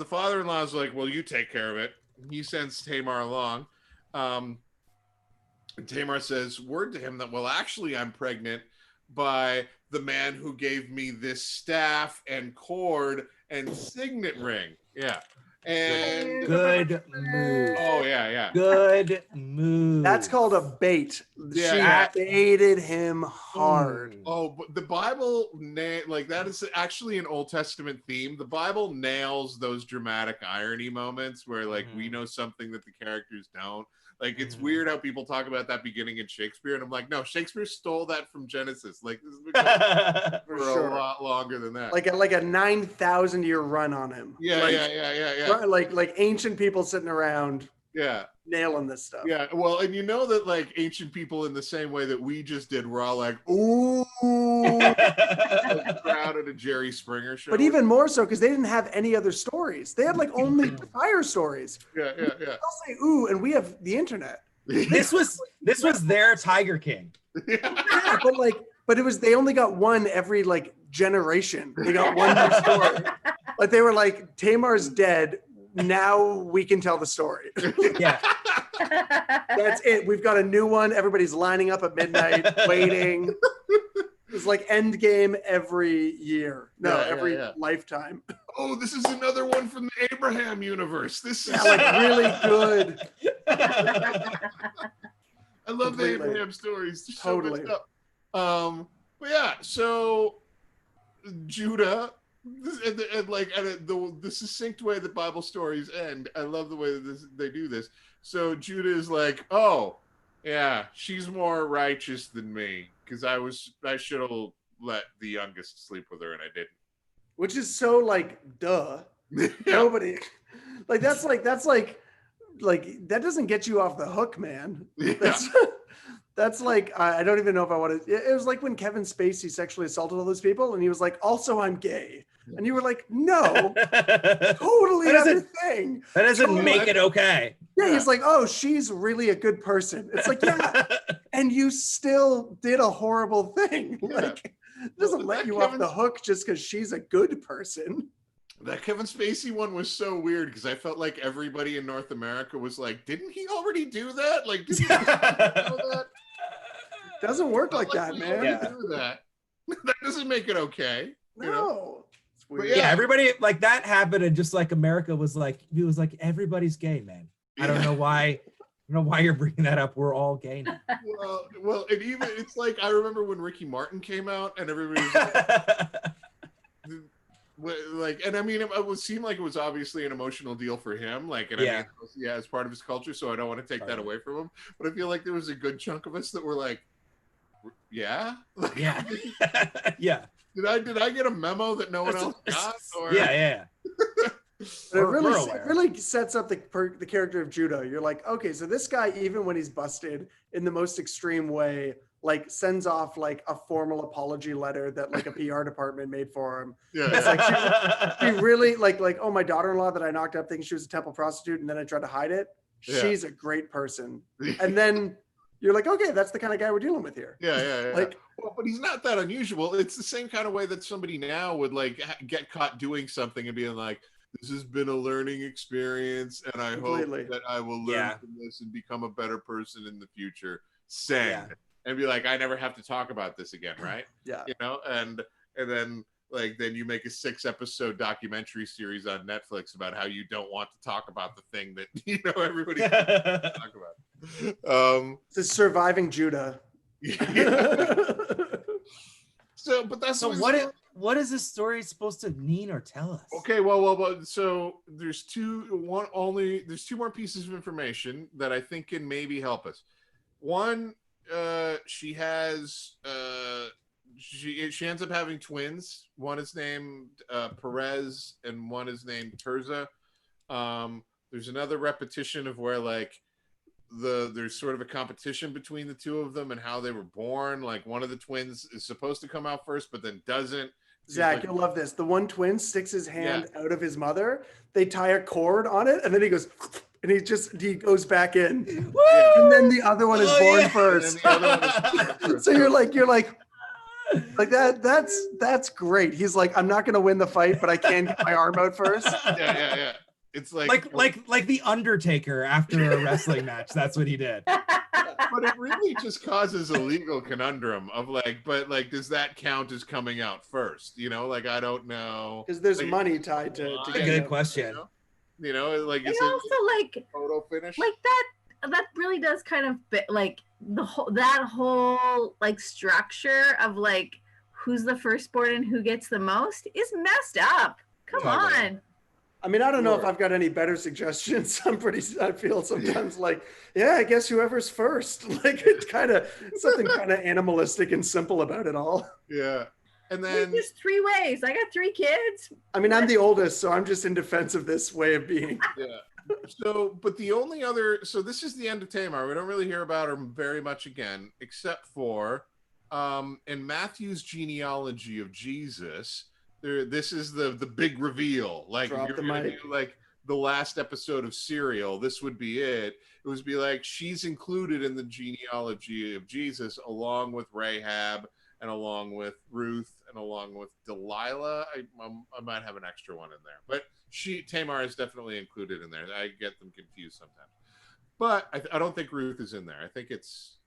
father-in-law is like, well, you take care of it. He sends Tamar along. And Tamar says word to him that, well, actually, I'm pregnant by the man who gave me this staff and cord and signet ring. Yeah. And good move. Oh yeah. Good move. That's called a bait. Yeah, she baited him hard. Oh, but the Bible, that is actually an Old Testament theme. The Bible nails those dramatic irony moments where, like, we know something that the characters don't. Like, it's weird how people talk about that beginning in Shakespeare, and I'm like, no, Shakespeare stole that from Genesis. Like, this has been for a lot longer than that. Like a 9,000-year run on him. Yeah. Like ancient people sitting around. Yeah. Nailing this stuff. Yeah, well, and you know that like ancient people, in the same way that we just did, we're all like, ooh, crowd at a Jerry Springer show. But even more so because they didn't have any other stories. They had like only fire stories. Yeah. I'll say ooh, and we have the internet. This was their Tiger King. Yeah, but it was, they only got one every like generation. They got one new story. Like they were like, Tamar's dead. Now we can tell the story. Yeah. That's it. We've got a new one. Everybody's lining up at midnight, waiting. It's like Endgame every year. No, every lifetime. Oh, this is another one from the Abraham universe. This is like really good. I love the Abraham stories. They're so messed up. But yeah, so Judah The succinct way that Bible stories end, I love the way that they do this. So Judah is like, oh, yeah, she's more righteous than me because I should have let the youngest sleep with her and I didn't. Which is so like, duh. Nobody like that doesn't get you off the hook, man. Yeah. That's like, I don't even know if I want to. It was like when Kevin Spacey sexually assaulted all those people, and he was like, "Also, I'm gay," and you were like, "No, totally That other doesn't- thing." That doesn't Totally. make it okay. Yeah, he's like, "Oh, she's really a good person." It's like, yeah, and you still did a horrible thing. Yeah. Like, it doesn't Well, let that you off Kevin- the hook just because she's a good person. That Kevin Spacey one was so weird because I felt like everybody in North America was like, didn't he already do that? Like, didn't he know that? Doesn't work like that, we man. already Yeah. do that. That doesn't make it okay. You know? No. It's weird. But Yeah, everybody like that happened, and just like America was like, he was like, everybody's gay, man. I don't know why. I don't know why you're bringing that up. We're all gay now. Well, and even it's like I remember when Ricky Martin came out, and everybody was like, and I mean, it would seem like it was obviously an emotional deal for him, like, and I mean, yeah, it's part of his culture, so I don't want to take that away from him. But I feel like there was a good chunk of us that were like, yeah, like, Yeah. Yeah. Did I get a memo that no one else got? Or Yeah. But it We're aware. really sets up the character of Judah. You're like, okay, so this guy, even when he's busted in the most extreme way, like sends off like a formal apology letter that like a PR department made for him. Yeah, It's yeah. like she really like, oh, my daughter-in-law that I knocked up thinking she was a temple prostitute and then I tried to hide it. Yeah. She's a great person. And then you're like, okay, that's the kind of guy we're dealing with here. Yeah. Like, well, but he's not that unusual. It's the same kind of way that somebody now would like get caught doing something and being like, this has been a learning experience, and I Completely. hope that I will learn Yeah. from this and become a better person in the future. Send Yeah. and be like, I never have to talk about this again, right? yeah. You know, and then like then you make a 6-episode documentary series on Netflix about how you don't want to talk about the thing that everybody talk about. The surviving Judah. Yeah. So, but that's So what what is this story supposed to mean or tell us? Okay, well. So there's two more pieces of information that I think can maybe help us. One, she has she ends up having twins. One is named Perez, and one is named Terza. There's another repetition of where like there's sort of a competition between the two of them and how they were born. Like one of the twins is supposed to come out first, but then doesn't. Zach, Like- you'll love this. The one twin sticks his hand out of his mother. They tie a cord on it, and then he goes, and he goes back in. And then the other one is Oh, born yeah. And first. then the other one is first. So you're like that's great. He's like, I'm not gonna win the fight, but I can get my arm out first. Yeah. It's like like the Undertaker after a wrestling match. That's what he did. but it really just causes a legal conundrum of like, but like, does that count as coming out first? Like, I don't know. Because there's Like, money tied to That's a A getting good it. question. Like And it's also like a photo finish. that really does kind of like that whole like structure of like who's the firstborn and who gets the most is messed up. Come Totally. on. I mean, I don't know if Sure. I've got any better suggestions. I feel sometimes like, yeah, I guess whoever's first. Like it's something kind of animalistic and simple about it all. Yeah. And There's then just 3 ways. I got 3 kids. I mean, I'm the oldest, so I'm just in defense of this way of being. yeah. So, but the only other, so this is the end of Tamar. We don't really hear about her very much again, except for in Matthew's genealogy of Jesus. This is the big reveal. Like Drop if you're the gonna mic. do like the last episode of Serial, this would be it. It would be like she's included in the genealogy of Jesus, along with Rahab and along with Ruth and along with Delilah. I might have an extra one in there, but Tamar is definitely included in there. I get them confused sometimes, but I don't think Ruth is in there. I think it's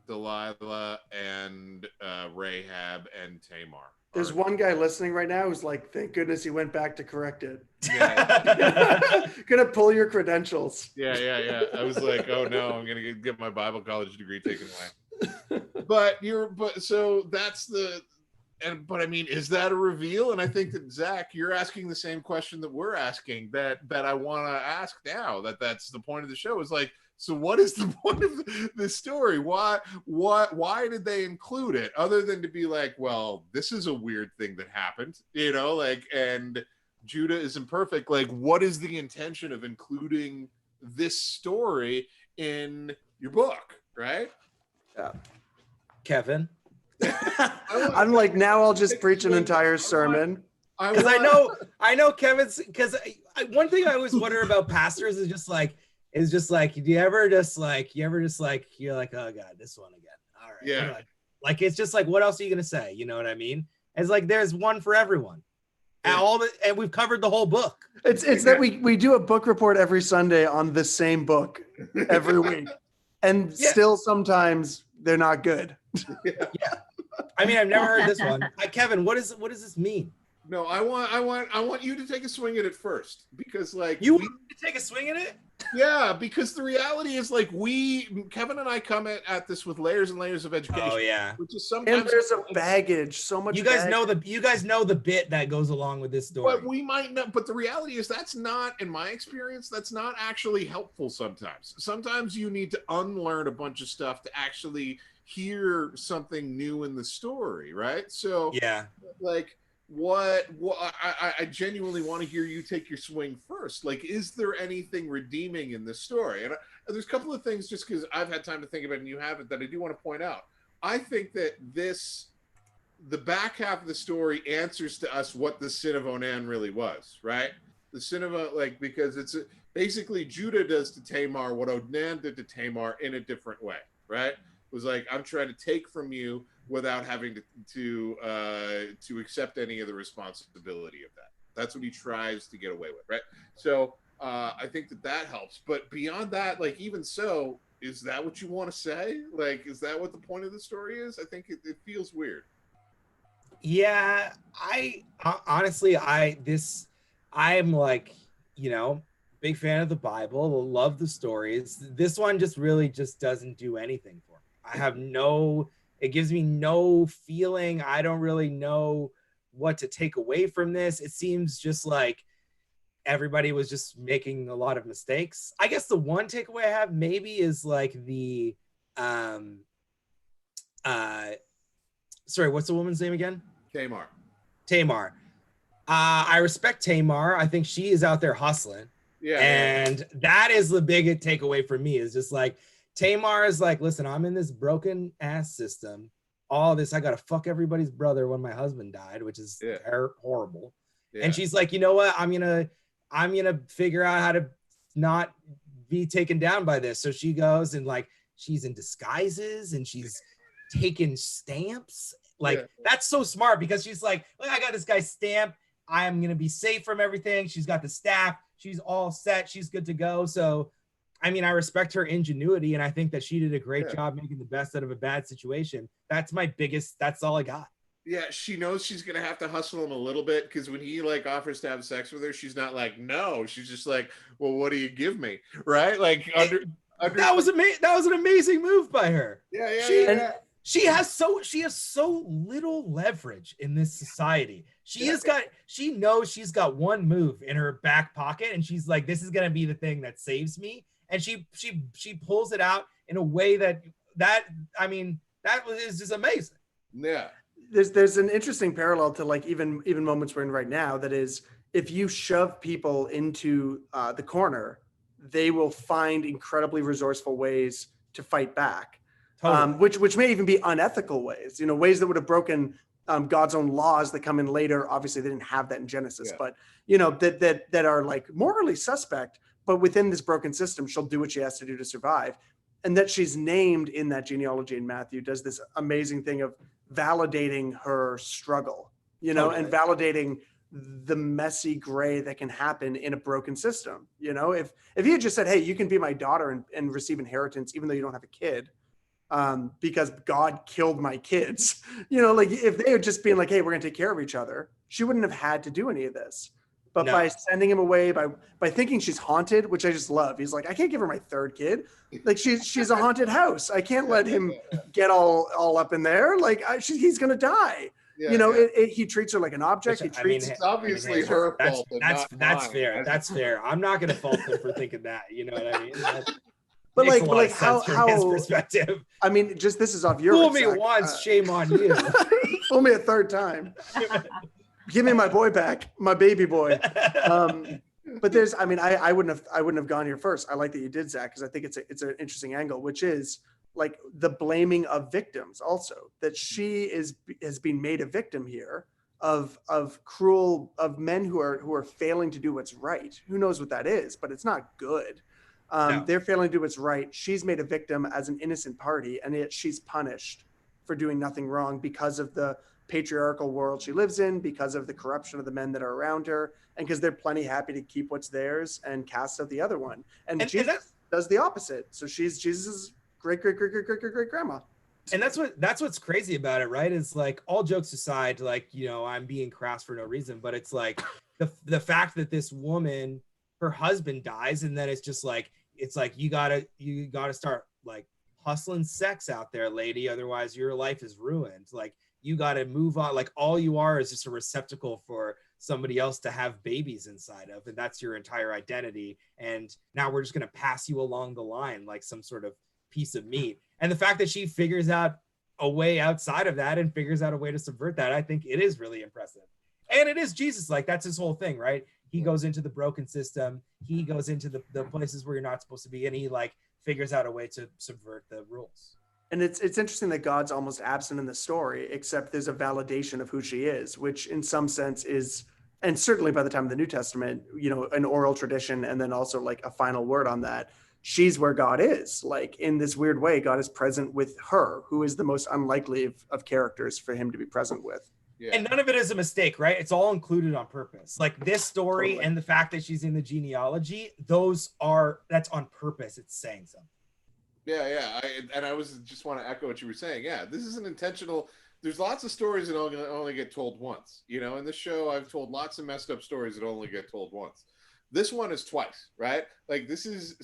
Delilah and Rahab and Tamar. There's one guy listening right now who's like, thank goodness he went back to correct it. Yeah. Gonna pull your credentials. Yeah. I was like, oh no, I'm gonna get my Bible college degree taken away. But so that's but I mean, is that a reveal? And I think that Zach, you're asking the same question that we're asking that I want to ask now. That's the point of the show. Is like, so what is the point of the story? Why did they include it other than to be like, well, this is a weird thing that happened, you know, like, and Judah is imperfect. Like, what is the intention of including this story in your book, right? Yeah. Kevin. I'm like, now I'll just preach an entire sermon. Because I know Kevin's, because one thing I always wonder about pastors is just like, do you ever just like, you're like, oh God, this one again. All right. Yeah. Like, it's just like, what else are you going to say? You know what I mean? It's like, there's one for everyone. Yeah. And we've covered the whole book. It's that we do a book report every Sunday on the same book every week. And still sometimes they're not good. Yeah. I mean, I've never heard this one. Kevin, what does this mean? No, I want you to take a swing at it first, because like you want to take a swing at it? Yeah, because the reality is like Kevin and I come at this with layers and layers of education. Oh yeah, which is sometimes and there's a baggage, so much. You guys know the bit that goes along with this story. But we might not. But the reality is that's not, in my experience, that's not actually helpful. Sometimes you need to unlearn a bunch of stuff to actually hear something new in the story, right? So yeah, like. I genuinely want to hear you take your swing first. Like, is there anything redeeming in this story? And there's a couple of things, just because I've had time to think about it and you haven't, that I do want to point out. I think that the back half of the story answers to us what the sin of Onan really was, right? The sin of, because it's basically Judah does to Tamar what Onan did to Tamar in a different way, right? It was like, I'm trying to take from you without having to accept any of the responsibility of that. That's what he tries to get away with, right? So I think that helps. But beyond that, like, even so, is that what you want to say? Like, is that what the point of the story is? I think it feels weird. Yeah, I honestly, I'm like, big fan of the Bible, love the stories. This one just really just doesn't do anything for me. It gives me no feeling. I don't really know what to take away from this. It seems just like everybody was just making a lot of mistakes. I guess the one takeaway I have maybe is like the, sorry, what's the woman's name again? Tamar. I respect Tamar. I think she is out there hustling. Yeah. And that is the big takeaway for me, is just like, Tamar is like, listen, I'm in this broken ass system. All this, I gotta fuck everybody's brother when my husband died, which is horrible. Yeah. And she's like, you know what? I'm gonna figure out how to not be taken down by this. So she goes and like, she's in disguises and she's taking stamps. Like, that's so smart, because she's like, look, I got this guy's stamp. I'm gonna be safe from everything. She's got the staff. She's all set. She's good to go. So I mean, I respect her ingenuity, and I think that she did a great job making the best out of a bad situation. That's all I got. Yeah, she knows she's going to have to hustle him a little bit, because when he like offers to have sex with her, she's not like, no. She's just like, well, what do you give me? Right? Like, that was an amazing move by her. Yeah. She has so little leverage in this society. She knows she's got one move in her back pocket, and she's like, this is going to be the thing that saves me. And she pulls it out in a way that is just amazing. Yeah. There's an interesting parallel to like even moments we're in right now. That is, if you shove people into the corner, they will find incredibly resourceful ways to fight back. Totally. Which may even be unethical ways, ways that would have broken God's own laws that come in later. Obviously, they didn't have that in Genesis, but that are like morally suspect. But within this broken system, she'll do what she has to do to survive. And that she's named in that genealogy in Matthew does this amazing thing of validating her struggle, totally. And validating the messy gray that can happen in a broken system. If you had just said, hey, you can be my daughter and receive inheritance, even though you don't have a kid, because God killed my kids, like if they had just been like, hey, we're going to take care of each other, she wouldn't have had to do any of this. But by sending him away, by thinking she's haunted, which I just love. He's like, I can't give her my third kid. Like she's a haunted house. I can't let him get all up in there. Like he's gonna die. Yeah, you know, yeah. he treats her like an object. Which, He I mean, treats It's obviously hey, her that's fault and that's not that's mine. fair. That's fair. I'm not gonna fault him for thinking that. You know what I mean? That but makes like a but lot like of sense from his how perspective. I mean, just this is off yours. Fool me Zach. once, shame on you. Fool me a third time. Give me my boy back, my baby boy. But there's, I mean, I wouldn't have gone here first. I like that you did, Zach, because I think it's an interesting angle, which is like the blaming of victims. Also, that she has been made a victim here of men who are failing to do what's right. Who knows what that is, but it's not good. No. They're failing to do what's right. She's made a victim as an innocent party, and yet she's punished for doing nothing wrong because of the patriarchal world she lives in, because of the corruption of the men that are around her, and because they're plenty happy to keep what's theirs and cast out the other one. And Jesus does the opposite. So she's Jesus's great grandma. And that's what's crazy about it, right? It's like, all jokes aside, like, you know, I'm being crass for no reason, but it's like the fact that this woman, her husband dies, and then it's just like, it's like you gotta start like hustling sex out there, lady, otherwise your life is ruined. Like, you gotta move on. Like, all you are is just a receptacle for somebody else to have babies inside of, and that's your entire identity. And now we're just gonna pass you along the line like some sort of piece of meat. And the fact that she figures out a way outside of that and figures out a way to subvert that, I think it is really impressive. And it is Jesus, like, that's his whole thing, right? He goes into the broken system, he goes into the places where you're not supposed to be, and he like figures out a way to subvert the rules. And it's interesting that God's almost absent in the story, except there's a validation of who she is, which in some sense is, and certainly by the time of the New Testament, you know, an oral tradition, and then also like a final word on that. She's where God is. Like, in this weird way, God is present with her, who is the most unlikely of characters for him to be present with. Yeah. And none of it is a mistake, right? It's all included on purpose. Like, this story Totally. and the fact that she's in the genealogy, that's on purpose. It's saying something. Yeah. I was just want to echo what you were saying. Yeah, this is an intentional. There's lots of stories that only get told once. You know, in this show, I've told lots of messed up stories that only get told once. This one is twice, right? Like, this is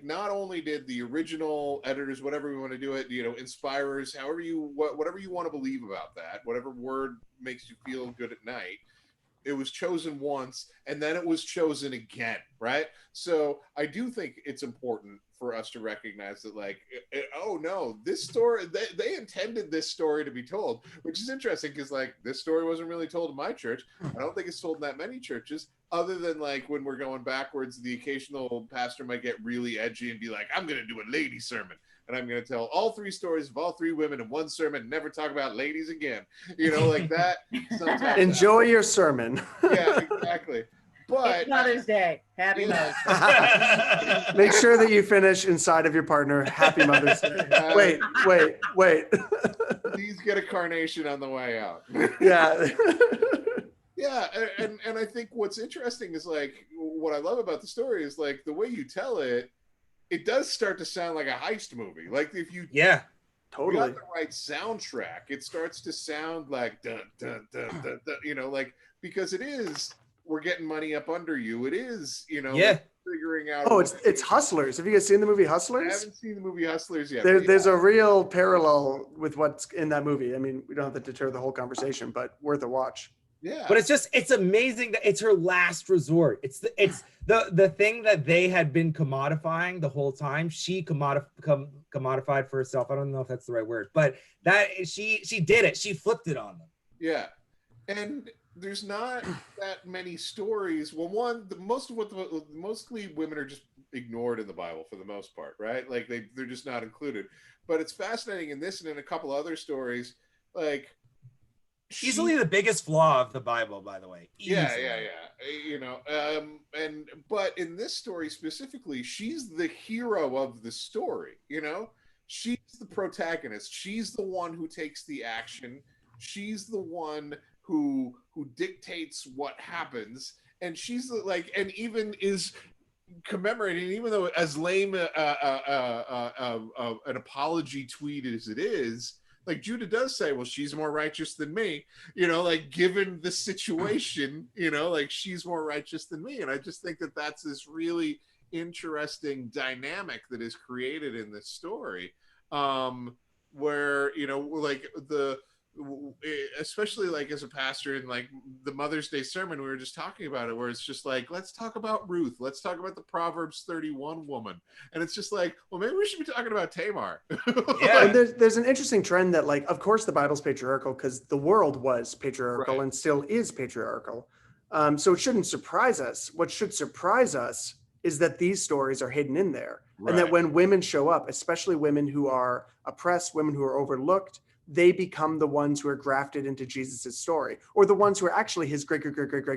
not only did the original editors, whatever we want to do it, you know, inspirers, whatever you want to believe about that, whatever word makes you feel good at night, it was chosen once, and then it was chosen again, right? So I do think it's important for us to recognize that, like, oh no, this story, they intended this story to be told, which is interesting because, like, this story wasn't really told in my church. I don't think it's told in that many churches, other than like when we're going backwards, the occasional pastor might get really edgy and be like, I'm going to do a lady sermon, and I'm going to tell all three stories of all three women in one sermon and never talk about ladies again. You know, like that. Sometimes Enjoy your sermon. Yeah, exactly. But It's Mother's Day. Happy Yeah. Mother's Day. Make sure that you finish inside of your partner. Happy Mother's Day. Wait. Please get a carnation on the way out. Yeah. Yeah, and I think what's interesting is, like, what I love about the story is, like, the way you tell it, it does start to sound like a heist movie. Like, if you Yeah. Totally. got the right soundtrack, it starts to sound like dun dun dun dun, dun, you know, like, because it is, we're getting money up under you. It is, you know, Yeah. like, figuring out. Oh, it's Hustlers. Have you guys seen the movie I Hustlers? haven't seen the movie Hustlers yet. There's a real parallel with what's in that movie. I mean, we don't have to deter the whole conversation, but worth a watch. Yeah, But it's amazing that it's her last resort. It's the thing that they had been commodifying the whole time. She commodified for herself. I don't know if that's the right word, but that she did it. She flipped it on them. Yeah, and there's not that many stories. Well, mostly women are just ignored in the Bible for the most part, right? Like, they're just not included. But it's fascinating in this and in a couple other stories, like, Easily the biggest flaw of the Bible, by the way. Yeah. Easily. You know, but in this story specifically, she's the hero of the story. You know, she's the protagonist. She's the one who takes the action. She's the one who dictates what happens, and she's and even is commemorating, even though as lame an apology tweet as it is. Like, Judah does say, well, she's more righteous than me, you know, like, given the situation, you know, like, she's more righteous than me. And I just think that that's this really interesting dynamic that is created in this story, where, you know, like, especially like as a pastor in like the Mother's Day sermon, we were just talking about it, where it's just like, let's talk about Ruth, let's talk about the Proverbs 31 woman, and it's just like, well, maybe we should be talking about Tamar. Yeah. And there's an interesting trend that, like, of course the Bible's patriarchal because the world was patriarchal Right. and still is patriarchal. So it shouldn't surprise us. What should surprise us is that these stories are hidden in there. And that Right. when women show up, especially women who are oppressed, women who are overlooked, they become the ones who are grafted into Jesus's story, or the ones who are actually his great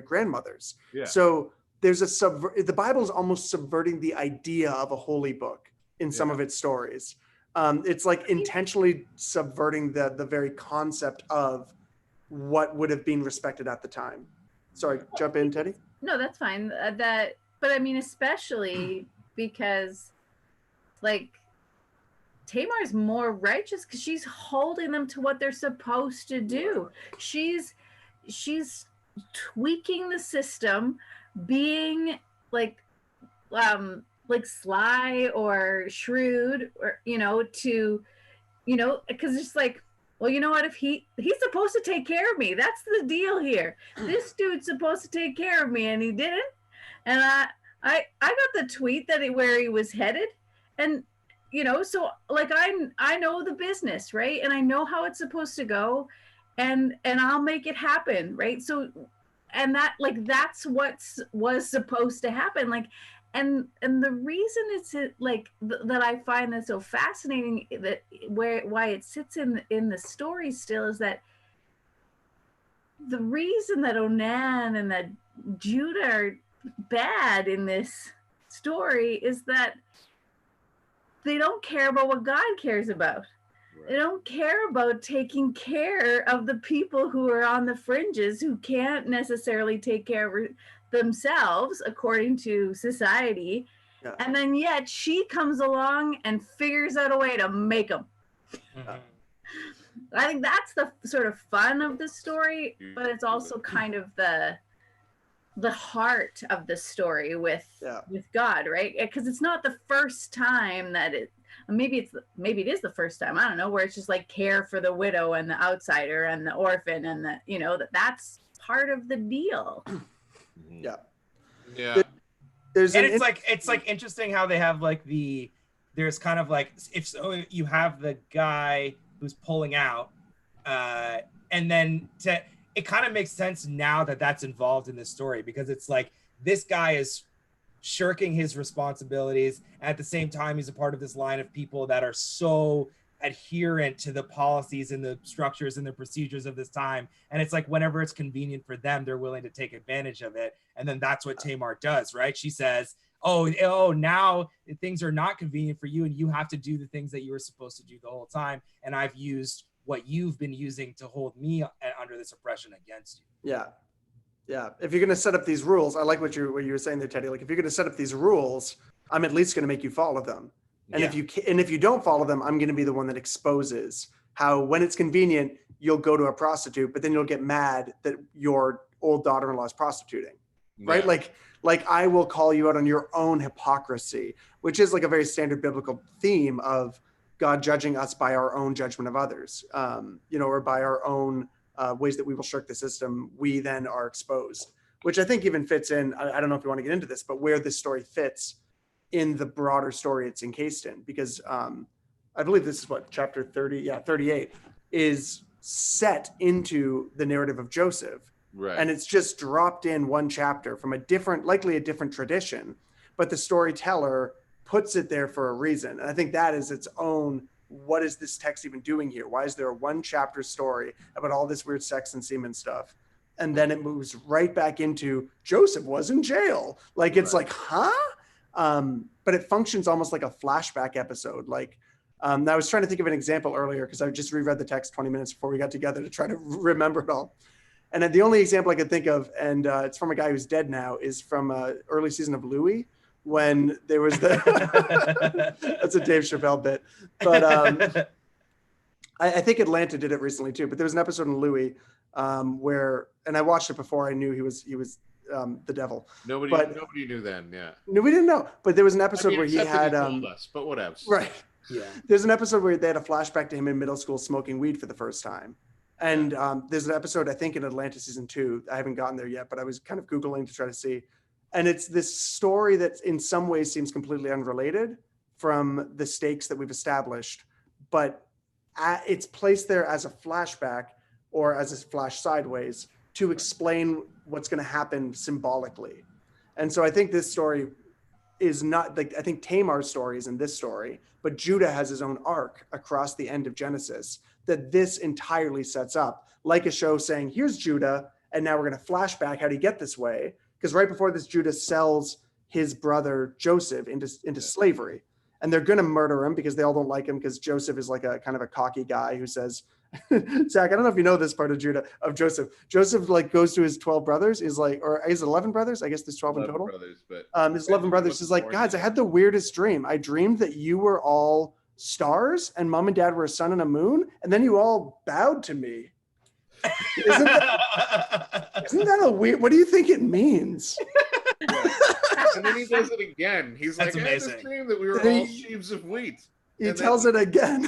grandmothers. Yeah. So there's the Bible is almost subverting the idea of a holy book in some Yeah. of its stories. It's like intentionally subverting the very concept of what would have been respected at the time. Sorry, jump in, Teddy. No, that's fine. But I mean, especially because, like, Tamar's more righteous because she's holding them to what they're supposed to do. She's tweaking the system, being like sly or shrewd, or because it's like, well, you know what, if he's supposed to take care of me, that's the deal here. This dude's supposed to take care of me and he didn't. And I got the tweet where he was headed, and so like I know the business, right? And I know how it's supposed to go, and I'll make it happen, right? So, and that's what was supposed to happen, like. And the reason it's that I find that so fascinating, that why it sits in the story still, is that the reason that Onan and that Judah are bad in this story is that they don't care about what God cares about. They don't care about taking care of the people who are on the fringes, who can't necessarily take care of themselves according to society. Yeah. And then yet she comes along and figures out a way to make them. I think that's the sort of fun of the story, but it's also kind of the heart of the story with God, right? Because it's not the first time that maybe it is the first time, I don't know, where it's just like care for the widow and the outsider and the orphan, and that's part of the deal. Yeah. It's like interesting how they have like there's kind of like, if so, you have the guy who's pulling out, and then it kind of makes sense now that that's involved in this story, because it's like this guy is shirking his responsibilities. At the same time, he's a part of this line of people that are so adherent to the policies and the structures and the procedures of this time. And it's like, whenever it's convenient for them, they're willing to take advantage of it. And then that's what Tamar does, right? She says, oh, now things are not convenient for you, and you have to do the things that you were supposed to do the whole time. And I've used what you've been using to hold me under this oppression against you. Yeah. If you're going to set up these rules, I like what you were saying there, Teddy. Like, if you're going to set up these rules, I'm at least going to make you follow them. And if you don't follow them, I'm going to be the one that exposes how, when it's convenient, you'll go to a prostitute, but then you'll get mad that your old daughter-in-law is prostituting, right? Like I will call you out on your own hypocrisy, which is like a very standard biblical theme of God judging us by our own judgment of others, or by our own ways that we will shirk the system. We then are exposed, which I think even fits in. I don't know if you want to get into this, but where this story fits in the broader story it's encased in, because I believe this is what, chapter 38 is set into the narrative of Joseph. Right. And it's just dropped in one chapter from likely a different tradition, but the storyteller puts it there for a reason. And I think that is its own, what is this text even doing here? Why is there a one chapter story about all this weird sex and semen stuff? And then it moves right back into Joseph was in jail. Like, it's like, huh? But it functions almost like a flashback episode. Like, I was trying to think of an example earlier because I just reread the text 20 minutes before we got together to try to remember it all. And then the only example I could think of, and it's from a guy who's dead now, is from early season of Louis, when there was the that's a Dave Chappelle bit, but I think Atlanta did it recently too. But there was an episode in Louis where, and I watched it before I knew he was the devil. Nobody knew then. Yeah. No, we didn't know. But there was an episode where he except that had told us, but whatever. Right. Yeah. There's an episode where they had a flashback to him in middle school smoking weed for the first time. And there's an episode, I think, in Atlanta season 2. I haven't gotten there yet, but I was kind of Googling to try to see. And it's this story that in some ways seems completely unrelated from the stakes that we've established, but it's placed there as a flashback or as a flash sideways to explain what's going to happen symbolically. And so I think this story is not like, I think Tamar's story is in this story, but Judah has his own arc across the end of Genesis that this entirely sets up, like a show saying, here's Judah, and now we're going to flashback. How did he get this way? Because right before this, Judah sells his brother Joseph into slavery. And they're going to murder him because they all don't like him, because Joseph is like a kind of a cocky guy who says, Zach, I don't know if you know this part of Joseph. Joseph like goes to his 12 brothers, is like, or his 11 brothers. I guess there's 12 in total. Brothers, but his 11 brothers is like, guys, I had the weirdest dream. I dreamed that you were all stars and mom and dad were a sun and a moon. And then you all bowed to me. Isn't that a weird, what do you think it means? And then he does it again. He's That's like, I had amazing. this dream that we were all sheaves of wheat. He And tells it again.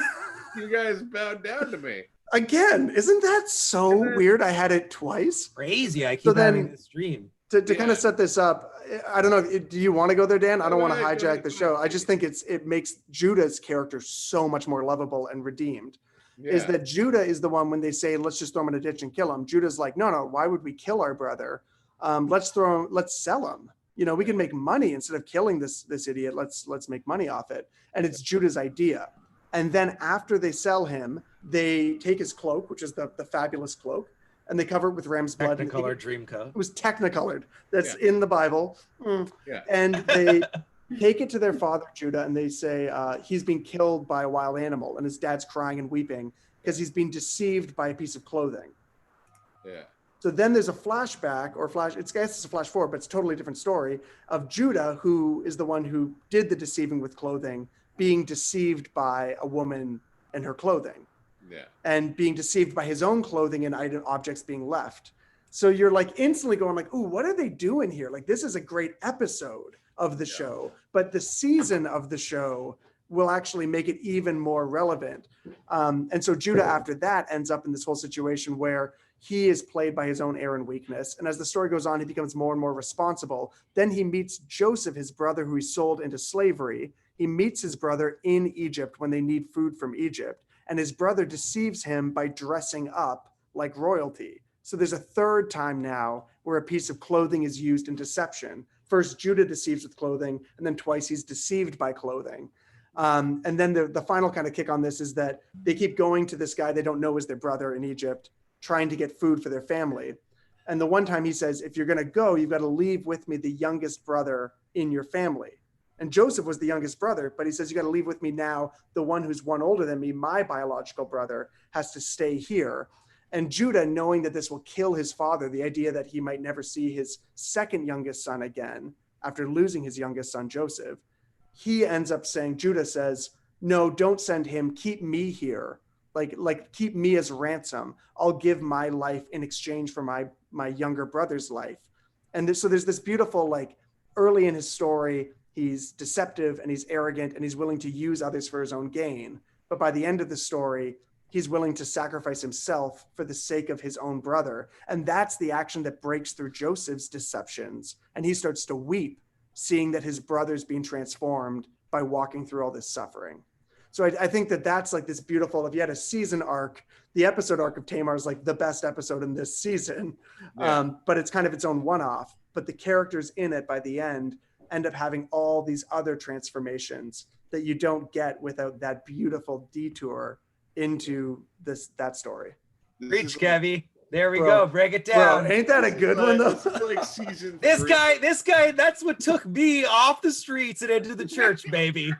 You guys bowed down to me. Again, isn't that so weird? I had it twice. Crazy. I keep So then- having this dream. To kind of set this up, I don't know. Do you want to go there, Dan? I don't want to Go ahead, hijack the show. I just think it makes Judah's character so much more lovable and redeemed. Yeah. Is that Judah is the one when they say, let's just throw him in a ditch and kill him. Judah's like, no, why would we kill our brother? Let's sell him. You know, we can make money instead of killing this idiot. Let's make money off it. And it's Judah's idea. And then after they sell him, they take his cloak, which is the fabulous cloak, and they cover it with ram's blood. Technicolor dream coat. It was technicolored. That's in the Bible. Yeah. And they take it to their father, Judah, and they say he's been killed by a wild animal. And his dad's crying and weeping because he's been deceived by a piece of clothing. Yeah. So then there's a flashback it's a flash forward, but it's a totally different story of Judah, who is the one who did the deceiving with clothing, being deceived by a woman and her clothing. Yeah. And being deceived by his own clothing and objects being left. So you're like instantly going like, ooh, what are they doing here? Like, this is a great episode of the show, but the season of the show will actually make it even more relevant. And so Judah after that ends up in this whole situation where he is played by his own error and weakness. And as the story goes on, he becomes more and more responsible. Then he meets Joseph, his brother, who he sold into slavery. He meets his brother in Egypt when they need food from Egypt. And his brother deceives him by dressing up like royalty. So there's a third time now where a piece of clothing is used in deception. First, Judah deceives with clothing, and then twice he's deceived by clothing. And then the final kind of kick on this is that they keep going to this guy they don't know is their brother in Egypt, trying to get food for their family. And the one time he says, if you're going to go, you've got to leave with me the youngest brother in your family. And Joseph was the youngest brother, but he says, you got to leave with me now. The one who's one older than me, my biological brother, has to stay here. And Judah, knowing that this will kill his father, the idea that he might never see his second youngest son again after losing his youngest son, Joseph, he ends up saying, Judah says, no, don't send him. Keep me here. Like keep me as ransom. I'll give my life in exchange for my younger brother's life. And so there's this beautiful, like early in his story, he's deceptive and he's arrogant and he's willing to use others for his own gain. But by the end of the story, he's willing to sacrifice himself for the sake of his own brother. And that's the action that breaks through Joseph's deceptions. And he starts to weep, seeing that his brother's being transformed by walking through all this suffering. So I think that's like this beautiful, if you had a season arc, the episode arc of Tamar is like the best episode in this season, but it's kind of its own one-off. But the characters in it by the end up having all these other transformations that you don't get without that beautiful detour into that story. Preach, Kevy. There we Bro, go. Break it down. Bro, ain't that a good one though? This is like season This 3. guy, that's what took me off the streets and into the church, baby.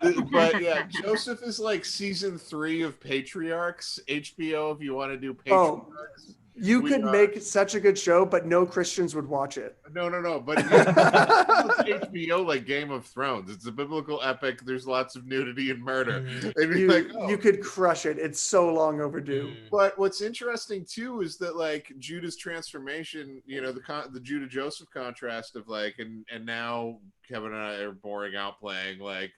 But yeah, Joseph is like season 3 of Patriarchs. HBO, if you want to do Oh. Patriarchs. You We could are- make such a good show, but no Christians would watch it. No. But it's HBO like Game of Thrones. It's a biblical epic. There's lots of nudity and murder. And you're You, like, oh. you could crush it. It's so long overdue. But what's interesting too is that like Judah's transformation, you know, the Judah Joseph contrast of like, and now Kevin and I are boring out playing like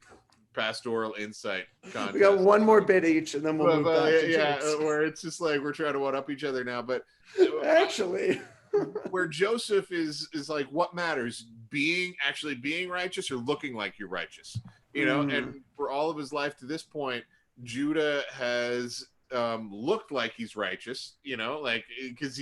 pastoral insight contest. We got one more bit each, and then we'll move back to yeah, James. where it's just like we're trying to one up each other now. But Actually, where Joseph is like, what matters? Actually being righteous or looking like you're righteous? You know, and for all of his life to this point, Judah has looked like he's righteous, you know, like because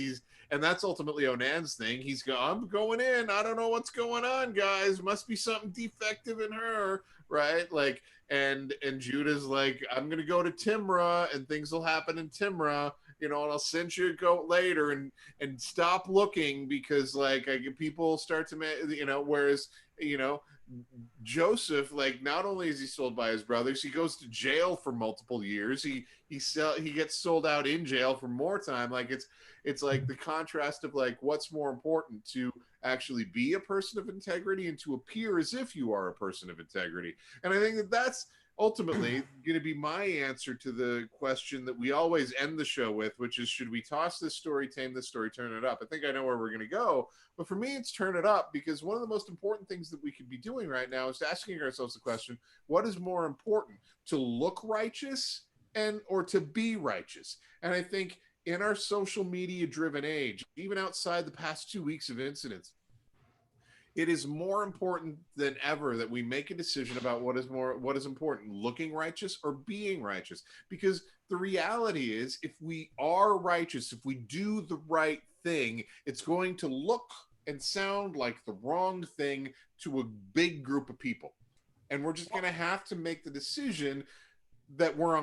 and that's ultimately Onan's thing. I'm going in. I don't know what's going on, guys. Must be something defective in her, right? Like, and Judah's like, I'm gonna go to Timrah, and things will happen in Timrah, you know, and I'll send you a goat later, and stop looking because like people start to, you know, whereas you know. Joseph, like, not only is he sold by his brothers, he goes to jail for multiple years. He gets sold out in jail for more time. Like it's like the contrast of like what's more important, to actually be a person of integrity and to appear as if you are a person of integrity. And I think that that's ultimately going to be my answer to the question that we always end the show with, which is, should we toss this story, tame this story, turn it up? I think I know where we're going to go, but for me, it's turn it up, because one of the most important things that we could be doing right now is asking ourselves the question, what is more important, to look righteous or to be righteous? And I think in our social media driven age, even outside the past 2 weeks of incidents, it is more important than ever that we make a decision about what is important, looking righteous or being righteous. Because the reality is, if we are righteous, if we do the right thing, it's going to look and sound like the wrong thing to a big group of people. And we're just going to have to make the decision that we're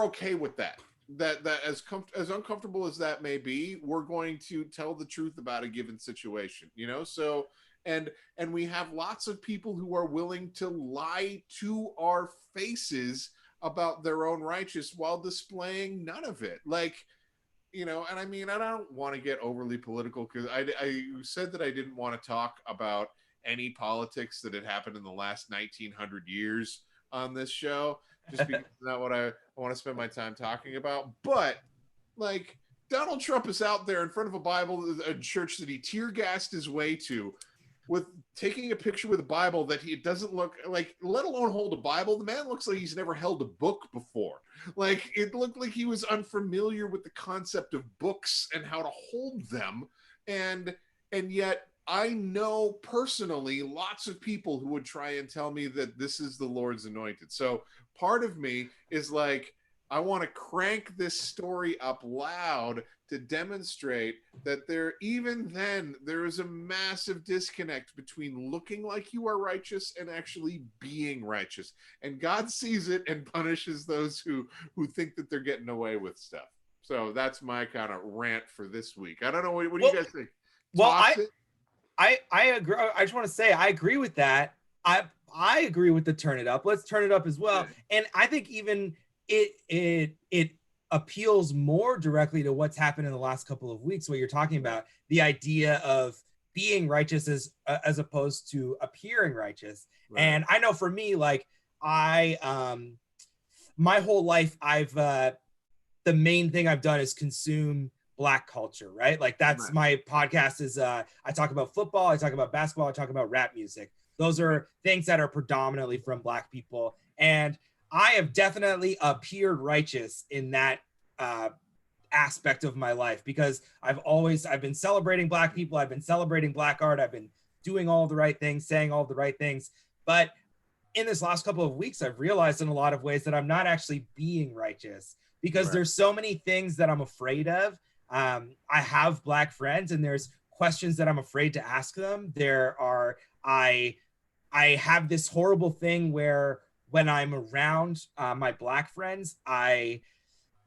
okay with that. That as uncomfortable as that may be, we're going to tell the truth about a given situation, you know? So, and we have lots of people who are willing to lie to our faces about their own righteous while displaying none of it. Like, you know, and I mean, I don't want to get overly political, because I said that I didn't want to talk about any politics that had happened in the last 1900 years on this show, just because it's not what I want to spend my time talking about. But like, Donald Trump is out there in front of a church that he tear gassed his way to, with taking a picture with a Bible that he doesn't look like, let alone hold a Bible. The man looks like he's never held a book before. Like, it looked like he was unfamiliar with the concept of books and how to hold them. And yet I know personally lots of people who would try and tell me that this is the Lord's anointed. So part of me is like, I want to crank this story up loud to demonstrate that there is a massive disconnect between looking like you are righteous and actually being righteous. And God sees it and punishes those who think that they're getting away with stuff. So that's my kind of rant for this week. I don't know. What do you guys think? Well, I agree. I just want to say, I agree with that. I agree with the turn it up. Let's turn it up as well. Yeah. And I think even it appeals more directly to what's happened in the last couple of weeks, what you're talking about, the idea of being righteous as opposed to appearing righteous. Right. And I know for me, like, my whole life, the main thing I've done is consume Black culture, right? Like, that's right. My podcast is, I talk about football, I talk about basketball, I talk about rap music. Those are things that are predominantly from Black people. And I have definitely appeared righteous in that aspect of my life, because I've been celebrating Black people. I've been celebrating Black art. I've been doing all the right things, saying all the right things. But in this last couple of weeks, I've realized in a lot of ways that I'm not actually being righteous, because right. There's so many things that I'm afraid of. I have Black friends, and there's questions that I'm afraid to ask them. I have this horrible thing where when I'm around my Black friends, I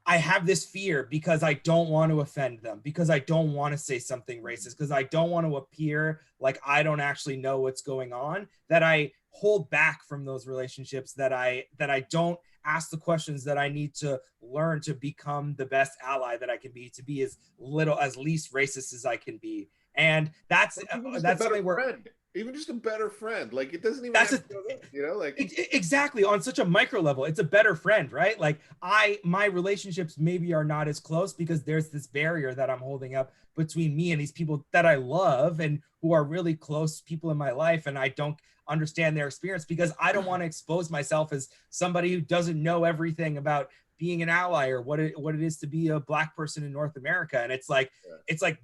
have this fear, because I don't want to offend them, because I don't want to say something racist, because I don't want to appear like I don't actually know what's going on, that I hold back from those relationships, that I don't ask the questions that I need to learn to become the best ally that I can be, to be as least racist as I can be. And that's something where even just a better friend, like, it doesn't even exactly, on such a micro level, it's a better friend, right? Like, my relationships maybe are not as close because there's this barrier that I'm holding up between me and these people that I love and who are really close people in my life, and I don't understand their experience because I don't want to expose myself as somebody who doesn't know everything about being an ally or what it is to be a Black person in North America. And it's like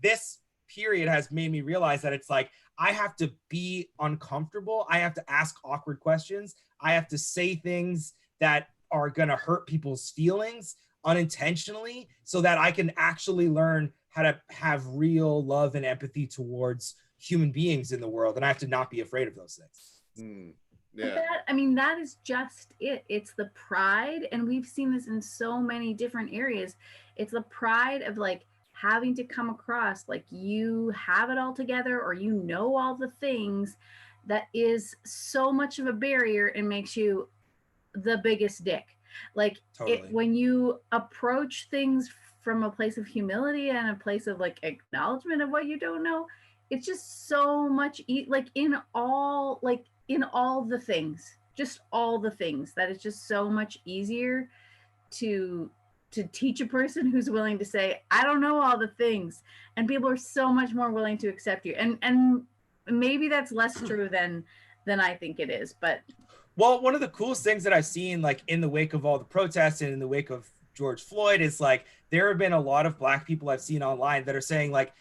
this period has made me realize that it's like I have to be uncomfortable. I have to ask awkward questions. I have to say things that are going to hurt people's feelings unintentionally so that I can actually learn how to have real love and empathy towards human beings in the world. And I have to not be afraid of those things. Yeah. That is just it. It's the pride. And we've seen this in so many different areas. It's the pride of like having to come across like you have it all together or you know all the things that is so much of a barrier and makes you the biggest dick. Like Totally. when you approach things from a place of humility and a place of like acknowledgement of what you don't know, it's just so much like in all the things, just all the things, that it's just so much easier to teach a person who's willing to say, I don't know all the things, and people are so much more willing to accept you. And maybe that's less true than I think it is, but well, one of the coolest things that I've seen like in the wake of all the protests and in the wake of George Floyd is like there have been a lot of Black people I've seen online that are saying like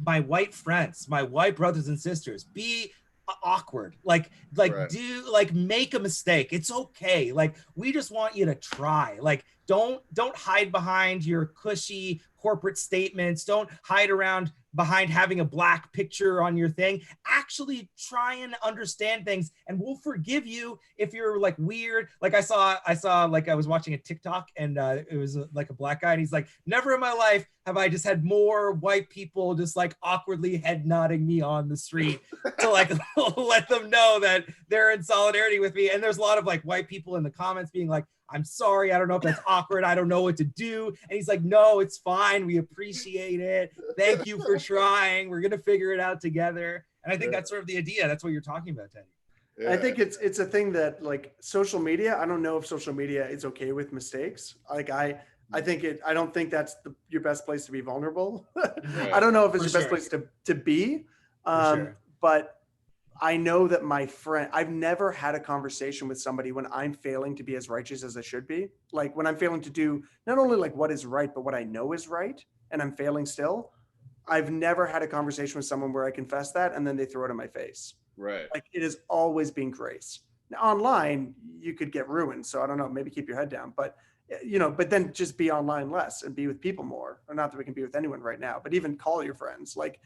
my white friends, my white brothers and sisters, be awkward, like Right. do like make a mistake, it's okay, like we just want you to try, like don't hide behind your cushy corporate statements, don't hide around behind having a Black picture on your thing, actually try and understand things and we'll forgive you if you're like weird. Like I saw like I was watching a TikTok and it was like a Black guy and he's like, never in my life have I just had more white people just like awkwardly head nodding me on the street to like let them know that they're in solidarity with me. And there's a lot of like white people in the comments being like, I'm sorry, I don't know if that's awkward, I don't know what to do. And he's like, no, it's fine, we appreciate it, thank you for trying, we're gonna figure it out together. And I think that's sort of the idea. That's what you're talking about, Teddy. Yeah. I think it's a thing that like social media, I don't know if social media is okay with mistakes. Like I don't think that's your best place to be vulnerable. I don't know if it's For your best sure. place to be. Sure. But I know that I've never had a conversation with somebody when I'm failing to be as righteous as I should be. Like when I'm failing to do not only like what is right, but what I know is right, and I'm failing still. I've never had a conversation with someone where I confess that and then they throw it in my face. Right. Like it has always been grace. Now online, you could get ruined. So I don't know, maybe keep your head down, but but then just be online less and be with people more. Or not that we can be with anyone right now, but even call your friends. Like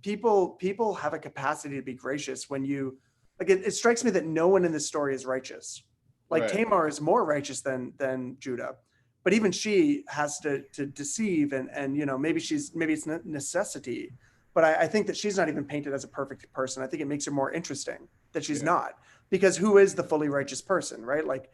people have a capacity to be gracious when you like it strikes me that no one in this story is righteous. Like Right. Tamar is more righteous than Judah. But even she has to deceive and maybe it's necessity. But I think that she's not even painted as a perfect person. I think it makes her more interesting that she's not, because who is the fully righteous person, right? Like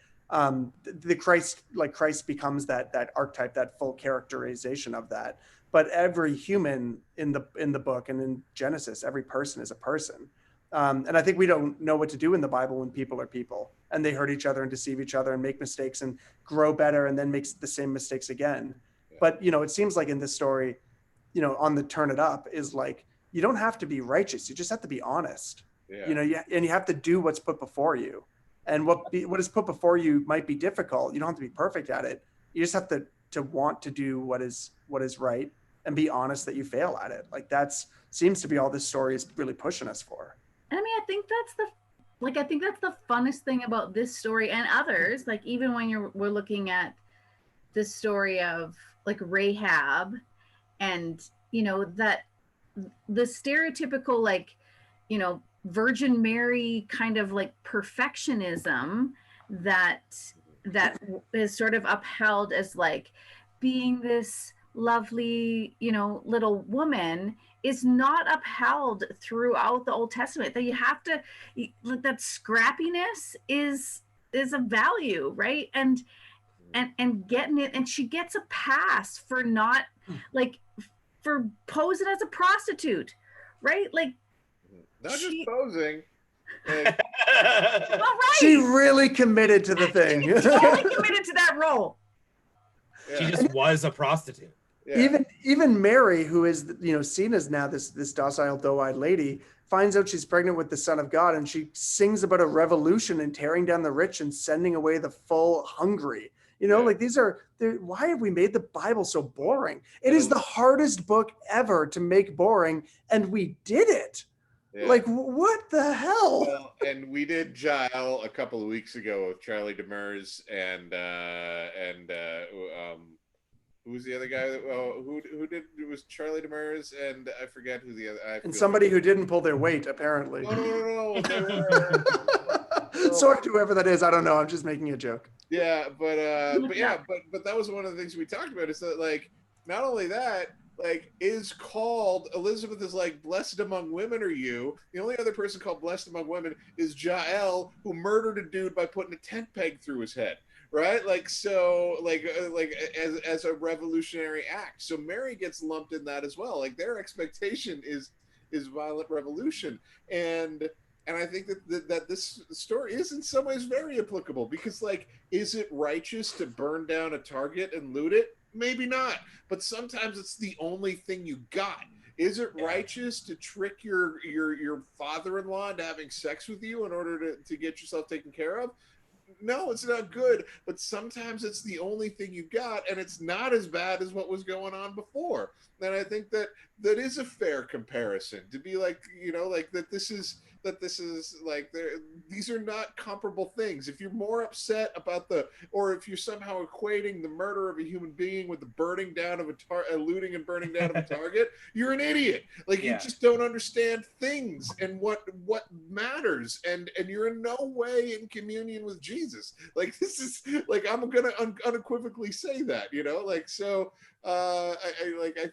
Christ becomes that archetype, that full characterization of that. But every human in the book and in Genesis, every person is a person. And I think we don't know what to do in the Bible when people are people and they hurt each other and deceive each other and make mistakes and grow better and then makes the same mistakes again. Yeah. But, it seems like in this story, on the turn it up is like, you don't have to be righteous. You just have to be honest, Yeah. and you have to do what's put before you. And what is put before you might be difficult. You don't have to be perfect at it. You just have to want to do what is right and be honest that you fail at it. Like seems to be all this story is really pushing us for. I mean, I think that's the funnest thing about this story and others. Like even when we're looking at the story of like Rahab, and that the stereotypical like Virgin Mary kind of like perfectionism that is sort of upheld as like being this lovely little woman is not upheld throughout the Old Testament. That you have to, that scrappiness is a value, right? And getting it, and she gets a pass for not for posing as a prostitute, right? Like Not just posing. Like, all right, She really committed to the thing. totally committed to that role. She yeah. just was a prostitute. Yeah. Even Mary, who is seen as now this docile, doe-eyed lady, finds out she's pregnant with the Son of God, and she sings about a revolution and tearing down the rich and sending away the full hungry. Yeah. Like why have we made the Bible so boring? It is the hardest book ever to make boring, and we did it. Yeah. Like, what the hell? Well, and we did Giles a couple of weeks ago with Charlie Demers and who was the other guy that who did it was Charlie Demers and I forget who the other And somebody who didn't pull their weight, apparently. No. They were, Sorry to whoever that is. I don't know. I'm just making a joke. yeah, but that was one of the things we talked about is that like not only that, like is called Elizabeth is like blessed among women are you. The only other person called blessed among women is Jael, who murdered a dude by putting a tent peg through his head. Right, like so, like as a revolutionary act. So Mary gets lumped in that as well. Like their expectation is violent revolution, and I think that this story is in some ways very applicable because, like, is it righteous to burn down a Target and loot it? Maybe not, but sometimes it's the only thing you got. Is it righteous to trick your father-in-law into having sex with you in order to get yourself taken care of? No, it's not good, but sometimes it's the only thing you got, and it's not as bad as what was going on before. And I think that is a fair comparison to be like, like that this is like these are not comparable things. If you're more upset about or if you're somehow equating the murder of a human being with the burning down of a looting and burning down of a Target, you're an idiot. Like you just don't understand things and what matters, and you're in no way in communion with Jesus. Like this is like I'm gonna unequivocally say that, like so. I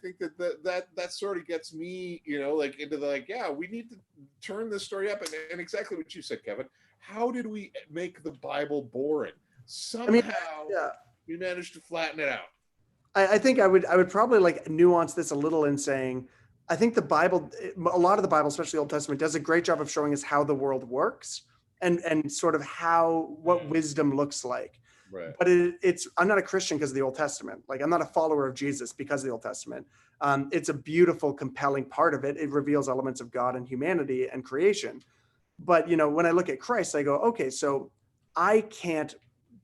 think that sort of gets me, like into the we need to turn this story up and exactly what you said, Kevin. How did we make the Bible boring? Somehow we managed to flatten it out. I think I would probably like nuance this a little in saying, I think the Bible, a lot of the Bible, especially the Old Testament, does a great job of showing us how the world works and sort of what wisdom looks like. Right. But I'm not a Christian because of the Old Testament. Like I'm not a follower of Jesus because of the Old Testament. It's a beautiful, compelling part of it. It reveals elements of God and humanity and creation. But, when I look at Christ, I go, okay, so I can't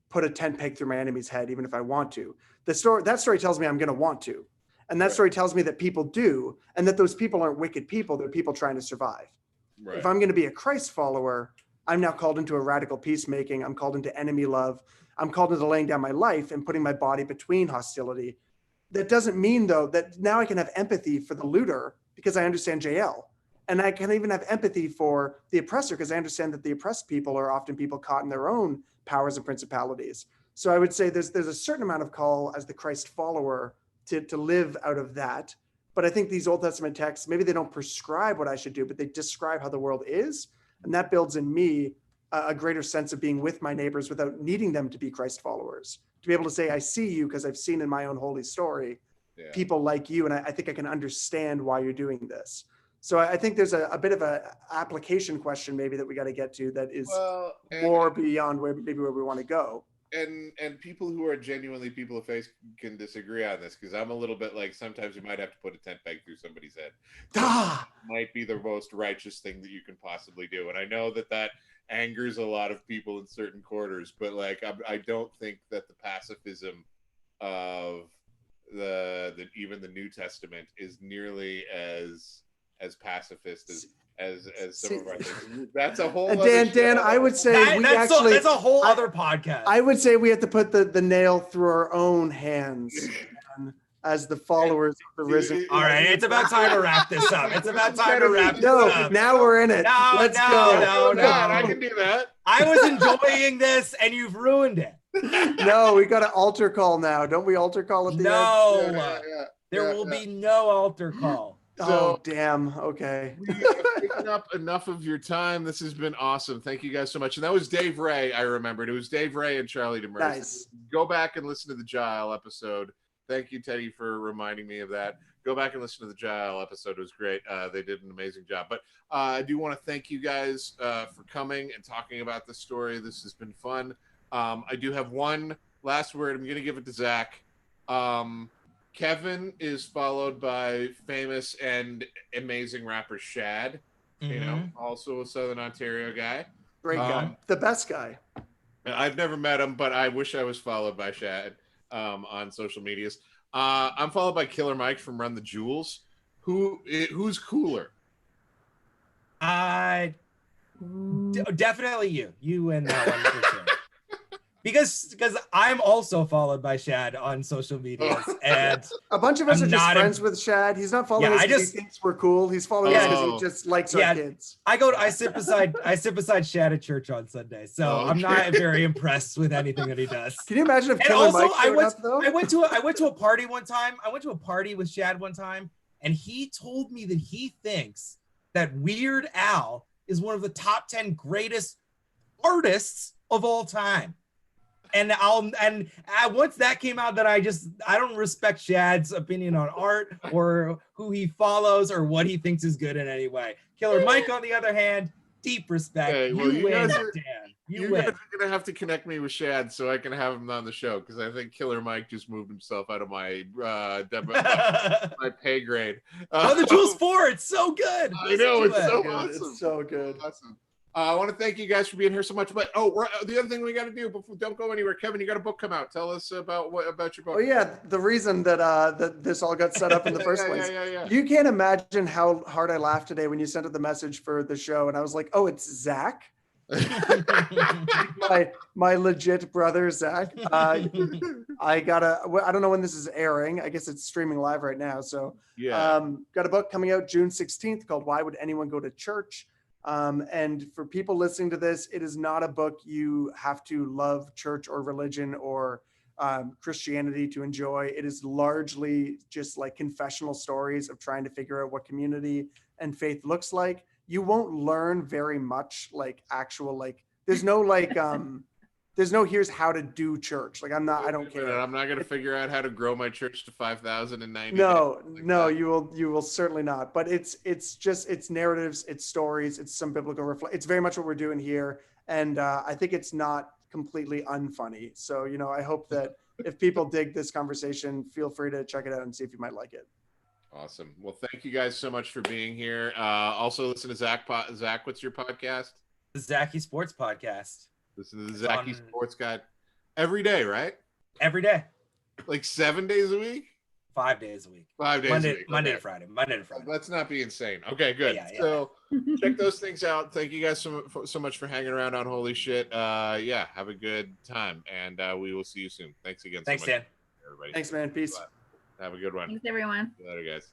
put a tent peg through my enemy's head, even if I want to. That story tells me I'm going to want to. And that story tells me that people do, and that those people aren't wicked people. They're people trying to survive. Right. If I'm going to be a Christ follower, I'm now called into a radical peacemaking. I'm called into enemy love. I'm called into laying down my life and putting my body between hostility. That doesn't mean, though, that now I can have empathy for the looter because I understand Jael. And I can even have empathy for the oppressor because I understand that the oppressed people are often people caught in their own powers and principalities. So I would say there's a certain amount of call as the Christ follower to live out of that. But I think these Old Testament texts, maybe they don't prescribe what I should do, but they describe how the world is. And that builds in me a greater sense of being with my neighbors without needing them to be Christ followers. To be able to say, I see you because I've seen in my own holy story, people like you, and I think I can understand why you're doing this. So I think there's a bit of a application question maybe that we got to get to that is more beyond where we want to go. And people who are genuinely people of faith can disagree on this because I'm a little bit like sometimes you might have to put a tent peg through somebody's head. Might be the most righteous thing that you can possibly do. And I know that angers a lot of people in certain quarters, but like I don't think that the pacifism of even the New Testament is nearly as pacifist as some of our things. That's a whole other Dan, I would say that's a whole other podcast. I would say we have to put the nail through our own hands as the followers of the risen. All right, it's about time to wrap this up. It's about time to wrap this up. Now we're in it. Let's go. No, I can do that. I was enjoying this and you've ruined it. No, we got an altar call now. Don't we altar call at the end? There will be no altar call. Oh, damn. Okay. We've taken up enough of your time. This has been awesome. Thank you guys so much. And that was Dave Ray. I remembered. It was Dave Ray and Charlie Demers. Nice. Go back and listen to the Giles episode. Thank you, Teddy, for reminding me of that. Go back and listen to the Giles episode. It was great. They did an amazing job. But I do want to thank you guys for coming and talking about this story. This has been fun. I do have one last word. I'm going to give it to Zach. Kevin is followed by famous and amazing rapper Shad. You know, Mhm. also a Southern Ontario guy. Great guy, the best guy. I've never met him, but I wish I was followed by Shad on social medias. I'm followed by Killer Mike from Run the Jewels. Who's cooler? Definitely you and that one for sure. Because I'm also followed by Shad on social medias, and A bunch of us I'm are just not friends with Shad. He's not following Yeah, us I because just- he thinks we're cool. He's following us because Oh. he just likes Yeah. our kids. I sit beside Shad at church on Sunday, so Oh, I'm not okay. very impressed with anything that he does. Can you imagine if And Killer also, Mike I showed was- up though? I went to a party one time. I went to a party with Shad one time, and he told me that he thinks that Weird Al is one of the top 10 greatest artists of all time. And once that came out, that I don't respect Shad's opinion on art or who he follows or what he thinks is good in any way. Killer Mike, on the other hand, deep respect. Okay, well, you you win, guys are- Dan. You You win. guys are gonna have to connect me with Shad so I can have him on the show because I think Killer Mike just moved himself out of my my pay grade. Oh, the Jules 4, it's so good. I know, Listen to it's so it. Good. awesome. It's so good. Awesome. I want to thank you guys for being here so much. But the other thing we got to do before don't go anywhere, Kevin, you got a book come out. Tell us about your book. Oh yeah, the reason that this all got set up in the first place. Yeah. You can't imagine how hard I laughed today when you sent out the message for the show, and I was like, "Oh, it's Zach, my legit brother, Zach." I don't know when this is airing. I guess it's streaming live right now. So, got a book coming out June 16th called "Why Would Anyone Go to Church?" And for people listening to this, it is not a book you have to love church or religion or Christianity to enjoy. It is largely just like confessional stories of trying to figure out what community and faith looks like. You won't learn very much there's no here's how to do church. Like I don't care. I'm not gonna figure out how to grow my church to 5,090. No, you will certainly not. But it's narratives, it's stories, it's some biblical it's very much what we're doing here. And I think it's not completely unfunny. So, I hope that if people dig this conversation, feel free to check it out and see if you might like it. Awesome. Well, thank you guys so much for being here. Also listen to Zach. Zach, what's your podcast? The Zachy Sports Podcast. Listen to the Zachy Sports Guide every day, right? Every day. Like 7 days a week? 5 days a week. 5 days Monday, a week. Monday Okay. to Friday. Monday to Friday. Let's not be insane. Okay, good. Yeah. So check those things out. Thank you guys so much for hanging around on Holy Shit. Have a good time, and we will see you soon. Thanks again. Thanks, so much, Dan. everybody. Thanks, man. Peace. Have a good one. Thanks, everyone. See you later, guys.